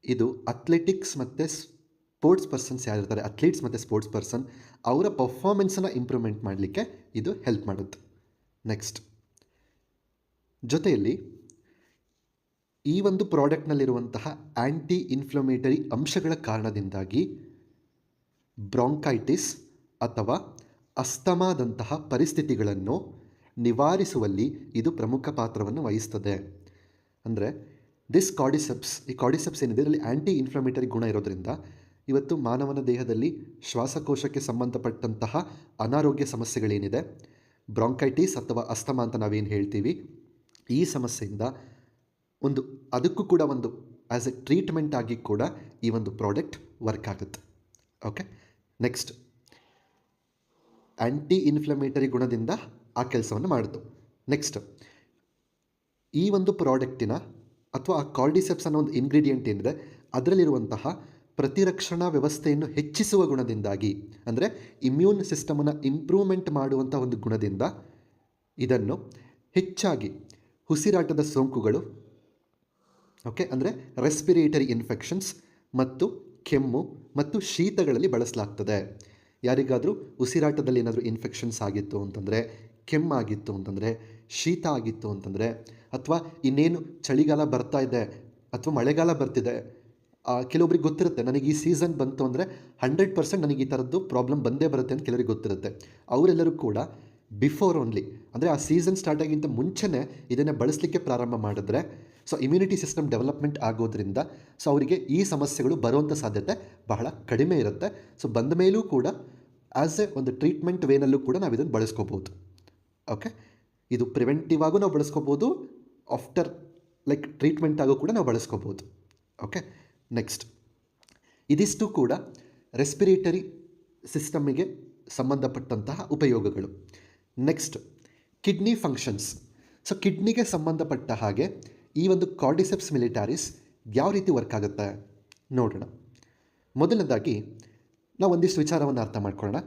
ಇದು ಅಥ್ಲೆಟಿಕ್ಸ್ ಮತ್ತು ಸ್ಪೋರ್ಟ್ಸ್ ಪರ್ಸನ್ಸ್ ಯಾರಿರ್ತಾರೆ, ಅಥ್ಲೀಟ್ಸ್ ಮತ್ತು ಸ್ಪೋರ್ಟ್ಸ್ ಪರ್ಸನ್, ಅವರ ಪರ್ಫಾರ್ಮೆನ್ಸನ್ನು ಇಂಪ್ರೂವ್ಮೆಂಟ್ ಮಾಡಲಿಕ್ಕೆ ಇದು ಹೆಲ್ಪ್ ಮಾಡುತ್ತೆ. ನೆಕ್ಸ್ಟ್, ಜೊತೆಯಲ್ಲಿ ಈ ಒಂದು ಪ್ರಾಡಕ್ಟ್ನಲ್ಲಿರುವಂತಹ ಆ್ಯಂಟಿ ಇನ್ಫ್ಲಮೇಟರಿ ಅಂಶಗಳ ಕಾರಣದಿಂದಾಗಿ ಬ್ರಾಂಕೈಟಿಸ್ ಅಥವಾ ಅಸ್ತಮಾದಂತಹ ಪರಿಸ್ಥಿತಿಗಳನ್ನು ನಿವಾರಿಸುವಲ್ಲಿ ಇದು ಪ್ರಮುಖ ಪಾತ್ರವನ್ನು ವಹಿಸ್ತದೆ. ಅಂದರೆ ಈ ಕಾರ್ಡಿಸೆಪ್ಸ್ ಏನಿದೆ ಇದರಲ್ಲಿ ಆ್ಯಂಟಿ ಇನ್ಫ್ಲಮೇಟರಿ ಗುಣ ಇರೋದ್ರಿಂದ ಇವತ್ತು ಮಾನವನ ದೇಹದಲ್ಲಿ ಶ್ವಾಸಕೋಶಕ್ಕೆ ಸಂಬಂಧಪಟ್ಟಂತಹ ಅನಾರೋಗ್ಯ ಸಮಸ್ಯೆಗಳೇನಿದೆ, ಬ್ರಾಂಕೈಟಿಸ್ ಅಥವಾ ಅಸ್ತಮಾ ಅಂತ ನಾವೇನು ಹೇಳ್ತೀವಿ, ಈ ಸಮಸ್ಯೆಯಿಂದ ಅದಕ್ಕೂ ಕೂಡ ಆ್ಯಸ್ ಎ ಟ್ರೀಟ್ಮೆಂಟ್ ಆಗಿ ಕೂಡ ಈ ಒಂದು ಪ್ರಾಡಕ್ಟ್ ವರ್ಕ್ ಆಗುತ್ತೆ. ಓಕೆ, ನೆಕ್ಸ್ಟ್ ಆ್ಯಂಟಿ ಇನ್ಫ್ಲಮೇಟರಿ ಗುಣದಿಂದ ಆ ಕೆಲಸವನ್ನು ಮಾಡಿತು. ನೆಕ್ಸ್ಟ್ ಈ ಒಂದು ಪ್ರಾಡಕ್ಟಿನ ಅಥವಾ ಆ ಕಾರ್ಡಿಸೆಪ್ಸ್ ಅನ್ನೋ ಒಂದು ಇಂಗ್ರೀಡಿಯೆಂಟ್ ಏನಿದೆ ಅದರಲ್ಲಿರುವಂತಹ ಪ್ರತಿರಕ್ಷಣಾ ವ್ಯವಸ್ಥೆಯನ್ನು ಹೆಚ್ಚಿಸುವ ಗುಣದಿಂದಾಗಿ, ಅಂದರೆ ಇಮ್ಯೂನ್ ಸಿಸ್ಟಮನ್ನು ಇಂಪ್ರೂವ್ಮೆಂಟ್ ಮಾಡುವಂಥ ಒಂದು ಗುಣದಿಂದ ಇದನ್ನು ಹೆಚ್ಚಾಗಿ ಉಸಿರಾಟದ ಸೋಂಕುಗಳು, ಓಕೆ, ಅಂದರೆ ರೆಸ್ಪಿರೇಟರಿ ಇನ್ಫೆಕ್ಷನ್ಸ್ ಮತ್ತು ಕೆಮ್ಮು ಮತ್ತು ಶೀತಗಳಲ್ಲಿ ಬಳಸಲಾಗ್ತದೆ. ಯಾರಿಗಾದರೂ ಉಸಿರಾಟದಲ್ಲಿ ಏನಾದರೂ ಇನ್ಫೆಕ್ಷನ್ಸ್ ಆಗಿತ್ತು ಅಂತಂದರೆ, ಕೆಮ್ಮಾಗಿತ್ತು ಅಂತಂದರೆ, ಶೀತ ಆಗಿತ್ತು ಅಂತಂದರೆ, ಅಥವಾ ಇನ್ನೇನು ಚಳಿಗಾಲ ಬರ್ತಾ ಇದೆ ಅಥವಾ ಮಳೆಗಾಲ ಬರ್ತಿದೆ, ಕೆಲವೊಬ್ರಿಗೆ ಗೊತ್ತಿರುತ್ತೆ ನನಗೆ ಈ ಸೀಸನ್ ಬಂತು ಅಂದರೆ 100% ನನಗೆ ಈ ಥರದ್ದು ಪ್ರಾಬ್ಲಮ್ ಬಂದೇ ಬರುತ್ತೆ ಅಂತ ಕೆಲವರಿಗೆ ಗೊತ್ತಿರುತ್ತೆ. ಅವರೆಲ್ಲರೂ ಕೂಡ ಬಿಫೋರ್ ಓನ್ಲಿ, ಅಂದರೆ ಆ ಸೀಸನ್ ಸ್ಟಾರ್ಟ್ ಆಗಿಂತ ಮುಂಚೆನೇ ಇದನ್ನು ಬಳಸಲಿಕ್ಕೆ ಪ್ರಾರಂಭ ಮಾಡಿದ್ರೆ ಇಮ್ಯುನಿಟಿ ಸಿಸ್ಟಮ್ ಡೆವಲಪ್ಮೆಂಟ್ ಆಗೋದ್ರಿಂದ ಅವರಿಗೆ ಈ ಸಮಸ್ಯೆಗಳು ಬರುವಂಥ ಸಾಧ್ಯತೆ ಬಹಳ ಕಡಿಮೆ ಇರುತ್ತೆ. ಬಂದ ಮೇಲೂ ಕೂಡ ಆ್ಯಸ್ ಎ ಒಂದು ಟ್ರೀಟ್ಮೆಂಟ್ ವೇನಲ್ಲೂ ಕೂಡ ನಾವು ಇದನ್ನು ಬಳಸ್ಕೋಬೋದು. ಓಕೆ, ಇದು ಪ್ರಿವೆಂಟಿವ್ ಆಗೂ ನಾವು ಬಳಸ್ಕೋಬೋದು, ಆಫ್ಟರ್ ಟ್ರೀಟ್ಮೆಂಟ್ ಆಗೋ ಕೂಡ ನಾವು ಬಳಸ್ಕೋಬೋದು. ಓಕೆ, ನೆಕ್ಸ್ಟ್ ಇದಿಷ್ಟು ಕೂಡ ರೆಸ್ಪಿರೇಟರಿ ಸಿಸ್ಟಮಿಗೆ ಸಂಬಂಧಪಟ್ಟಂತಹ ಉಪಯೋಗಗಳು. Next kidney functions. ಕಿಡ್ನಿಗೆ ಸಂಬಂಧಪಟ್ಟ ಹಾಗೆ ಈ ಒಂದು ಕಾರ್ಡಿಸೆಪ್ಸ್ ಮಿಲಿಟಾರಿಸ್ ಯಾವ ರೀತಿ ವರ್ಕ್ ಆಗುತ್ತೆ ನೋಡೋಣ. ಮೊದಲನೇದಾಗಿ ನಾವು ಒಂದಿಷ್ಟು ವಿಚಾರವನ್ನು ಅರ್ಥ ಮಾಡ್ಕೊಳ್ಳೋಣ.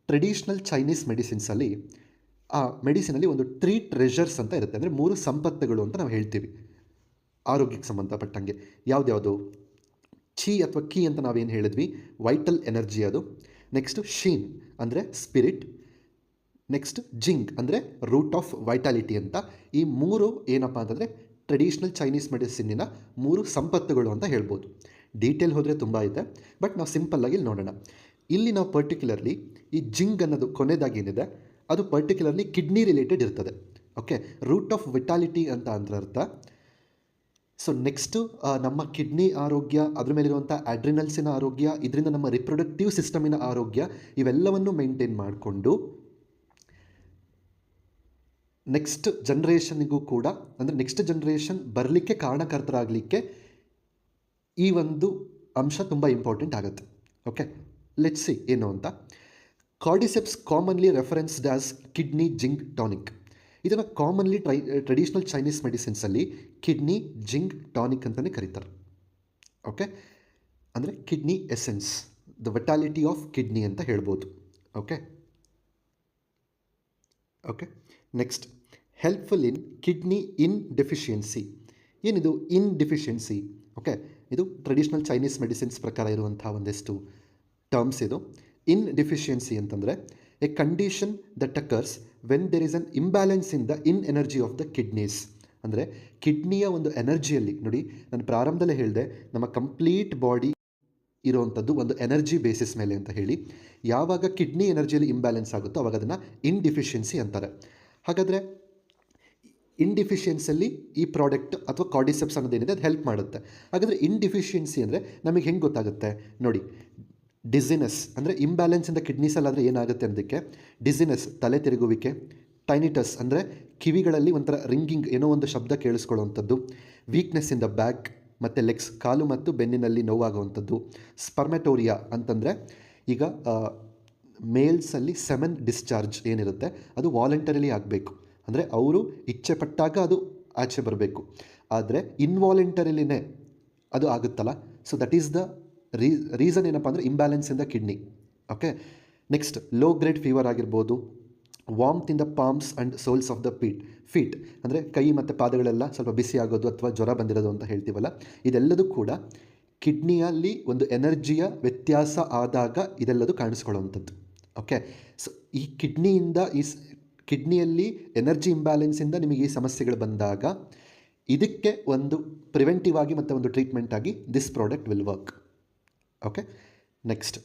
ಟ್ರೆಡಿಷ್ನಲ್ ಚೈನೀಸ್ ಮೆಡಿಸಿನ್ಸಲ್ಲಿ ಆ ಮೆಡಿಸಿನಲ್ಲಿ ಒಂದು 3 ಟ್ರೆಷರ್ಸ್ ಅಂತ ಇರುತ್ತೆ, ಅಂದರೆ 3 ಸಂಪತ್ತುಗಳು ಅಂತ ನಾವು ಹೇಳ್ತೀವಿ ಆರೋಗ್ಯಕ್ಕೆ ಸಂಬಂಧಪಟ್ಟಂಗೆ. ಯಾವ್ದ್ಯಾವುದು? ಛಿ ಅಥವಾ ಕೀ ಅಂತ ನಾವೇನು ಹೇಳಿದ್ವಿ, ವೈಟಲ್ ಎನರ್ಜಿ ಅದು. ನೆಕ್ಸ್ಟು ಶೀನ್ ಅಂದರೆ ಸ್ಪಿರಿಟ್. ನೆಕ್ಸ್ಟ್ ಜಿಂಗ್ ಅಂದರೆ ರೂಟ್ ಆಫ್ ವೈಟಾಲಿಟಿ ಅಂತ. ಈ 3 ಏನಪ್ಪ ಅಂತಂದರೆ ಟ್ರೆಡಿಷ್ನಲ್ ಚೈನೀಸ್ ಮೆಡಿಸಿನ್ನಿನ 3 ಸಂಪತ್ತುಗಳು ಅಂತ ಹೇಳ್ಬೋದು. ಡೀಟೇಲ್ ಹೋದರೆ ತುಂಬ ಇದೆ, ಬಟ್ ನಾವು ಸಿಂಪಲ್ಲಾಗಿ ನೋಡೋಣ. ಇಲ್ಲಿ ನಾವು ಪರ್ಟಿಕ್ಯುಲರ್ಲಿ ಈ ಜಿಂಗ್ ಅನ್ನೋದು ಕೊನೆಯದಾಗಿ ಏನಿದೆ ಅದು ಪರ್ಟಿಕ್ಯುಲರ್ಲಿ ಕಿಡ್ನಿ ರಿಲೇಟೆಡ್ ಇರ್ತದೆ. ಓಕೆ, ರೂಟ್ ಆಫ್ ವಿಟಾಲಿಟಿ ಅಂತ ಅರ್ಥ. ನೆಕ್ಸ್ಟು ನಮ್ಮ ಕಿಡ್ನಿ ಆರೋಗ್ಯ, ಅದ್ರ ಮೇಲಿರುವಂಥ ಅಡ್ರಿನಲ್ಸಿನ ಆರೋಗ್ಯ, ಇದರಿಂದ ನಮ್ಮ ರಿಪ್ರೊಡಕ್ಟಿವ್ ಸಿಸ್ಟಮಿನ ಆರೋಗ್ಯ, ಇವೆಲ್ಲವನ್ನು ಮೇಂಟೈನ್ ಮಾಡಿಕೊಂಡು ನೆಕ್ಸ್ಟ್ ಜನ್ರೇಷನ್ನಿಗೂ ಕೂಡ, ಅಂದರೆ ನೆಕ್ಸ್ಟ್ ಜನ್ರೇಷನ್ ಬರಲಿಕ್ಕೆ ಕಾರಣಕರ್ತರಾಗಲಿಕ್ಕೆ ಈ ಒಂದು ಅಂಶ ತುಂಬ ಇಂಪಾರ್ಟೆಂಟ್ ಆಗುತ್ತೆ. ಓಕೆ, ಲೆಟ್ಸ್ ಸಿ ಏನು ಅಂತ. Cordyceps commonly referenced as kidney jing tonic. ಇದನ್ನು ಕಾಮನ್ಲಿ ಟ್ರೆಡಿಷ್ನಲ್ ಚೈನೀಸ್ ಮೆಡಿಸಿನ್ಸಲ್ಲಿ ಕಿಡ್ನಿ ಜಿಂಗ್ ಟಾನಿಕ್ ಅಂತಲೇ ಕರೀತಾರೆ. ಓಕೆ, ಅಂದರೆ kidney essence, the vitality of kidney ಅಂತ ಹೇಳ್ಬೋದು. Okay, next helpful in kidney yin deficiency. ಏನಿದು ಇನ್ ಡೆಫಿಷಿಯನ್ಸಿ? ಓಕೆ, ಇದು ಟ್ರೆಡಿಷ್ನಲ್ ಚೈನೀಸ್ ಮೆಡಿಸಿನ್ಸ್ ಪ್ರಕಾರ ಇರುವಂಥ ಒಂದಿಷ್ಟು ಟರ್ಮ್ಸ್ ಇದು. ಇನ್ ಡೆಫಿಷಿಯನ್ಸಿ ಅಂತಂದರೆ a condition that occurs when there is an imbalance in the yin energy of the kidneys. ಅಂದರೆ ಕಿಡ್ನಿಯ ಒಂದು ಎನರ್ಜಿಯಲ್ಲಿ, ನೋಡಿ ನಾನು ಪ್ರಾರಂಭದಲ್ಲೇ ಹೇಳಿದೆ ನಮ್ಮ ಕಂಪ್ಲೀಟ್ ಬಾಡಿ ಇರುವಂಥದ್ದು ಒಂದು ಎನರ್ಜಿ ಬೇಸಿಸ್ ಮೇಲೆ ಅಂತ ಹೇಳಿ. ಯಾವಾಗ ಕಿಡ್ನಿ ಎನರ್ಜಿಯಲ್ಲಿ ಇಂಬ್ಯಾಲೆನ್ಸ್ ಆಗುತ್ತೋ ಅವಾಗ ಅದನ್ನು ಇನ್ ಡಿಫಿಷಿಯನ್ಸಿ ಅಂತಾರೆ. ಹಾಗಾದರೆ ಇನ್ ಡಿಫಿಷಿಯನ್ಸಿಯಲ್ಲಿ ಈ ಪ್ರಾಡಕ್ಟ್ ಅಥವಾ ಕಾರ್ಡಿಸೆಪ್ಸ್ ಅನ್ನೋದೇನಿದೆ ಅದು ಹೆಲ್ಪ್ ಮಾಡುತ್ತೆ. ಹಾಗಾದರೆ ಇನ್ ಡಿಫಿಷಿಯನ್ಸಿ ಅಂದರೆ ನಮಗೆ ಹೆಂಗೆ ಗೊತ್ತಾಗುತ್ತೆ ನೋಡಿ. ಡಿಸಿನೆಸ್ ಅಂದರೆ ಇಂಬ್ಯಾಲೆನ್ಸಿಂದ ಕಿಡ್ನೀಸಲ್ಲಾದರೆ ಏನಾಗುತ್ತೆ ಅನ್ನೋದಕ್ಕೆ, ಡಿಸಿನೆಸ್ ತಲೆ ತಿರುಗುವಿಕೆ, ಟೈನಿಟಸ್ ಅಂದರೆ ಕಿವಿಗಳಲ್ಲಿ ಒಂಥರ ರಿಂಗಿಂಗ್ ಏನೋ ಒಂದು ಶಬ್ದ ಕೇಳಿಸ್ಕೊಳ್ಳುವಂಥದ್ದು, ವೀಕ್ನೆಸ್ ಇನ್ ದ ಬ್ಯಾಕ್ ಮತ್ತು ಲೆಗ್ಸ್ ಕಾಲು ಮತ್ತು ಬೆನ್ನಿನಲ್ಲಿ ನೋವಾಗುವಂಥದ್ದು, ಸ್ಪರ್ಮೆಟೋರಿಯಾ ಅಂತಂದರೆ ಈಗ ಮೇಲ್ಸಲ್ಲಿ ಸೆಮೆನ್ ಡಿಸ್ಚಾರ್ಜ್ ಏನಿರುತ್ತೆ ಅದು ವಾಲಂಟರಿಲಿ ಆಗಬೇಕು, ಅಂದರೆ ಅವರು ಇಚ್ಛೆ ಪಟ್ಟಾಗ ಅದು ಆಚೆ ಬರಬೇಕು. ಆದರೆ ಇನ್ವಾಲಂಟರಿಲಿನೇ ಅದು ಆಗುತ್ತಲ್ಲ, ದಟ್ ಈಸ್ ದ ರೀಸನ್ ಏನಪ್ಪ ಅಂದರೆ imbalance in the kidney. Okay, next low grade fever ಆಗಿರ್ಬೋದು, warmth in the palms and soles of the feet ಅಂದರೆ ಕೈ ಮತ್ತು ಪಾದಗಳೆಲ್ಲ ಸ್ವಲ್ಪ ಬಿಸಿ ಆಗೋದು ಅಥವಾ ಜ್ವರ ಬಂದಿರೋದು ಅಂತ ಹೇಳ್ತೀವಲ್ಲ, ಇದೆಲ್ಲದೂ ಕೂಡ ಕಿಡ್ನಿಯಲ್ಲಿ ಒಂದು ಎನರ್ಜಿಯ ವ್ಯತ್ಯಾಸ ಆದಾಗ ಇದೆಲ್ಲದು ಕಾಣಿಸ್ಕೊಳ್ಳುವಂಥದ್ದು. ಓಕೆ, ಈ ಕಿಡ್ನಿಯಲ್ಲಿ ಎನರ್ಜಿ ಇಂಬ್ಯಾಲೆನ್ಸಿಂದ ನಿಮಗೆ ಈ ಸಮಸ್ಯೆಗಳು ಬಂದಾಗ ಇದಕ್ಕೆ ಒಂದು ಪ್ರಿವೆಂಟಿವ್ ಆಗಿ ಮತ್ತು ಒಂದು ಟ್ರೀಟ್ಮೆಂಟ್ ಆಗಿ this product will work. Okay, next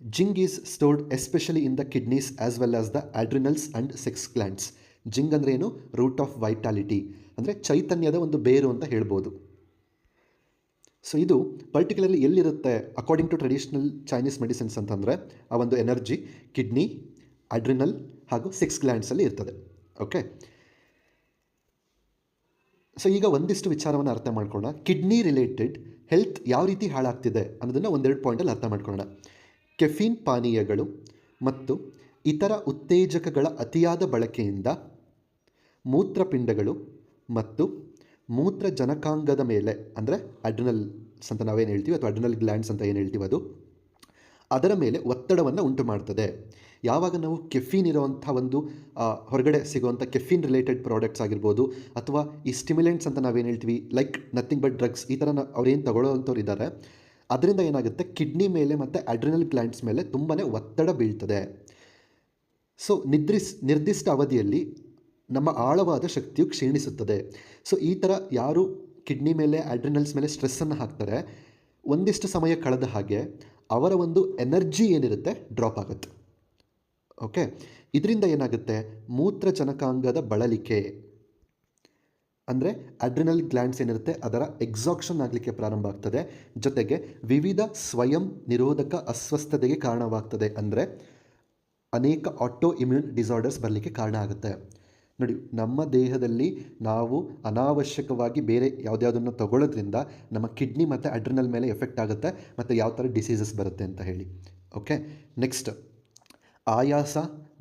jing is stored especially in the kidneys as well as the adrenals and sex glands. Jing ಅಂದರೆ ಏನು? ರೂಟ್ ಆಫ್ ವೈಟಾಲಿಟಿ ಅಂದರೆ ಚೈತನ್ಯದ ಒಂದು ಬೇರು ಅಂತ ಹೇಳ್ಬೋದು. ಸೊ ಇದು ಪರ್ಟಿಕ್ಯುಲರ್ಲಿ ಎಲ್ಲಿರುತ್ತೆ according to traditional Chinese medicines ಅಂತಂದರೆ ಆ ಒಂದು ಎನರ್ಜಿ ಕಿಡ್ನಿ, ಅಡ್ರಿನಲ್ ಹಾಗೂ 6 ಗ್ಲ್ಯಾಂಡ್ಸಲ್ಲಿ ಇರ್ತದೆ. ಓಕೆ, ಸೊ ಈಗ ಒಂದಿಷ್ಟು ವಿಚಾರವನ್ನು ಅರ್ಥ ಮಾಡ್ಕೊಳ್ಳೋಣ. ಕಿಡ್ನಿ ರಿಲೇಟೆಡ್ ಹೆಲ್ತ್ ಯಾವ ರೀತಿ ಹಾಳಾಗ್ತಿದೆ ಅನ್ನೋದನ್ನು ಒಂದೆರಡು ಪಾಯಿಂಟಲ್ಲಿ ಅರ್ಥ ಮಾಡ್ಕೊಳ್ಳೋಣ. ಕೆಫೀನ್ ಪಾನೀಯಗಳು ಮತ್ತು ಇತರ ಉತ್ತೇಜಕಗಳ ಅತಿಯಾದ ಬಳಕೆಯಿಂದ ಮೂತ್ರಪಿಂಡಗಳು ಮತ್ತು ಮೂತ್ರಜನಕಾಂಗದ ಮೇಲೆ, ಅಂದರೆ ಅಡ್ರಿನಲ್ಸ್ ಅಂತ ನಾವೇನು ಹೇಳ್ತೀವಿ ಅಥವಾ ಅಡ್ರಿನಲ್ ಗ್ಲ್ಯಾಂಡ್ಸ್ ಅಂತ ಏನು ಹೇಳ್ತೀವಿ, ಅದರ ಮೇಲೆ ಒತ್ತಡವನ್ನು ಉಂಟು ಮಾಡ್ತದೆ. ಯಾವಾಗ ನಾವು ಕೆಫೀನ್ ಇರೋವಂಥ ಒಂದು ಹೊರಗಡೆ ಸಿಗೋವಂಥ ಕೆಫೀನ್ ರಿಲೇಟೆಡ್ ಪ್ರಾಡಕ್ಟ್ಸ್ ಆಗಿರ್ಬೋದು, ಅಥವಾ ಈ ಸ್ಟಿಮ್ಯುಲೆಂಟ್ಸ್ ಅಂತ ನಾವೇನು ಹೇಳ್ತೀವಿ ಲೈಕ್ ನಥಿಂಗ್ ಬಟ್ ಡ್ರಗ್ಸ್, ಈ ಥರ ಅವ್ರೇನು ತಗೊಳ್ಳೋವಂಥವ್ರು ಇದ್ದಾರೆ, ಅದರಿಂದ ಏನಾಗುತ್ತೆ ಕಿಡ್ನಿ ಮೇಲೆ ಮತ್ತು ಅಡ್ರಿನಲ್ ಗ್ಲ್ಯಾಂಡ್ಸ್ ಮೇಲೆ ತುಂಬಾ ಒತ್ತಡ ಬೀಳ್ತದೆ. ಸೊ ನಿರ್ದಿಷ್ಟ ಅವಧಿಯಲ್ಲಿ ನಮ್ಮ ಆಳವಾದ ಶಕ್ತಿಯು ಕ್ಷೀಣಿಸುತ್ತದೆ. ಸೊ ಈ ಥರ ಯಾರು ಕಿಡ್ನಿ ಮೇಲೆ ಅಡ್ರಿನಲ್ಸ್ ಮೇಲೆ ಸ್ಟ್ರೆಸ್ಸನ್ನು ಹಾಕ್ತಾರೆ, ಒಂದಿಷ್ಟು ಸಮಯ ಕಳೆದ ಹಾಗೆ ಅವರ ಒಂದು ಎನರ್ಜಿ ಏನಿರುತ್ತೆ ಡ್ರಾಪ್ ಆಗುತ್ತೆ. ಓಕೆ, ಇದರಿಂದ ಏನಾಗುತ್ತೆ, ಮೂತ್ರಜನಕಾಂಗದ ಬಳಲಿಕೆ ಅಂದರೆ ಅಡ್ರಿನಲ್ ಗ್ಲ್ಯಾಂಡ್ಸ್ ಏನಿರುತ್ತೆ ಅದರ ಎಕ್ಸಾಕ್ಷನ್ ಆಗಲಿಕ್ಕೆ ಪ್ರಾರಂಭ ಆಗ್ತದೆ. ಜೊತೆಗೆ ವಿವಿಧ ಸ್ವಯಂ ನಿರೋಧಕ ಅಸ್ವಸ್ಥತೆಗೆ ಕಾರಣವಾಗ್ತದೆ. ಅಂದರೆ ಅನೇಕ ಆಟೋ ಇಮ್ಯೂನ್ ಡಿಸಾರ್ಡರ್ಸ್ ಬರಲಿಕ್ಕೆ ಕಾರಣ ಆಗುತ್ತೆ. ನೋಡಿ, ನಮ್ಮ ದೇಹದಲ್ಲಿ ನಾವು ಅನಾವಶ್ಯಕವಾಗಿ ಬೇರೆ ಯಾವುದ್ಯಾವುದನ್ನು ತಗೊಳ್ಳೋದ್ರಿಂದ ನಮ್ಮ ಕಿಡ್ನಿ ಮತ್ತು ಅಡ್ರಿನಲ್ ಮೇಲೆ ಎಫೆಕ್ಟ್ ಆಗುತ್ತೆ ಮತ್ತು ಯಾವ ಥರ ಡಿಸೀಸಸ್ ಬರುತ್ತೆ ಅಂತ ಹೇಳಿ. ಓಕೆ, ನೆಕ್ಸ್ಟ್ ಆಯಾಸ,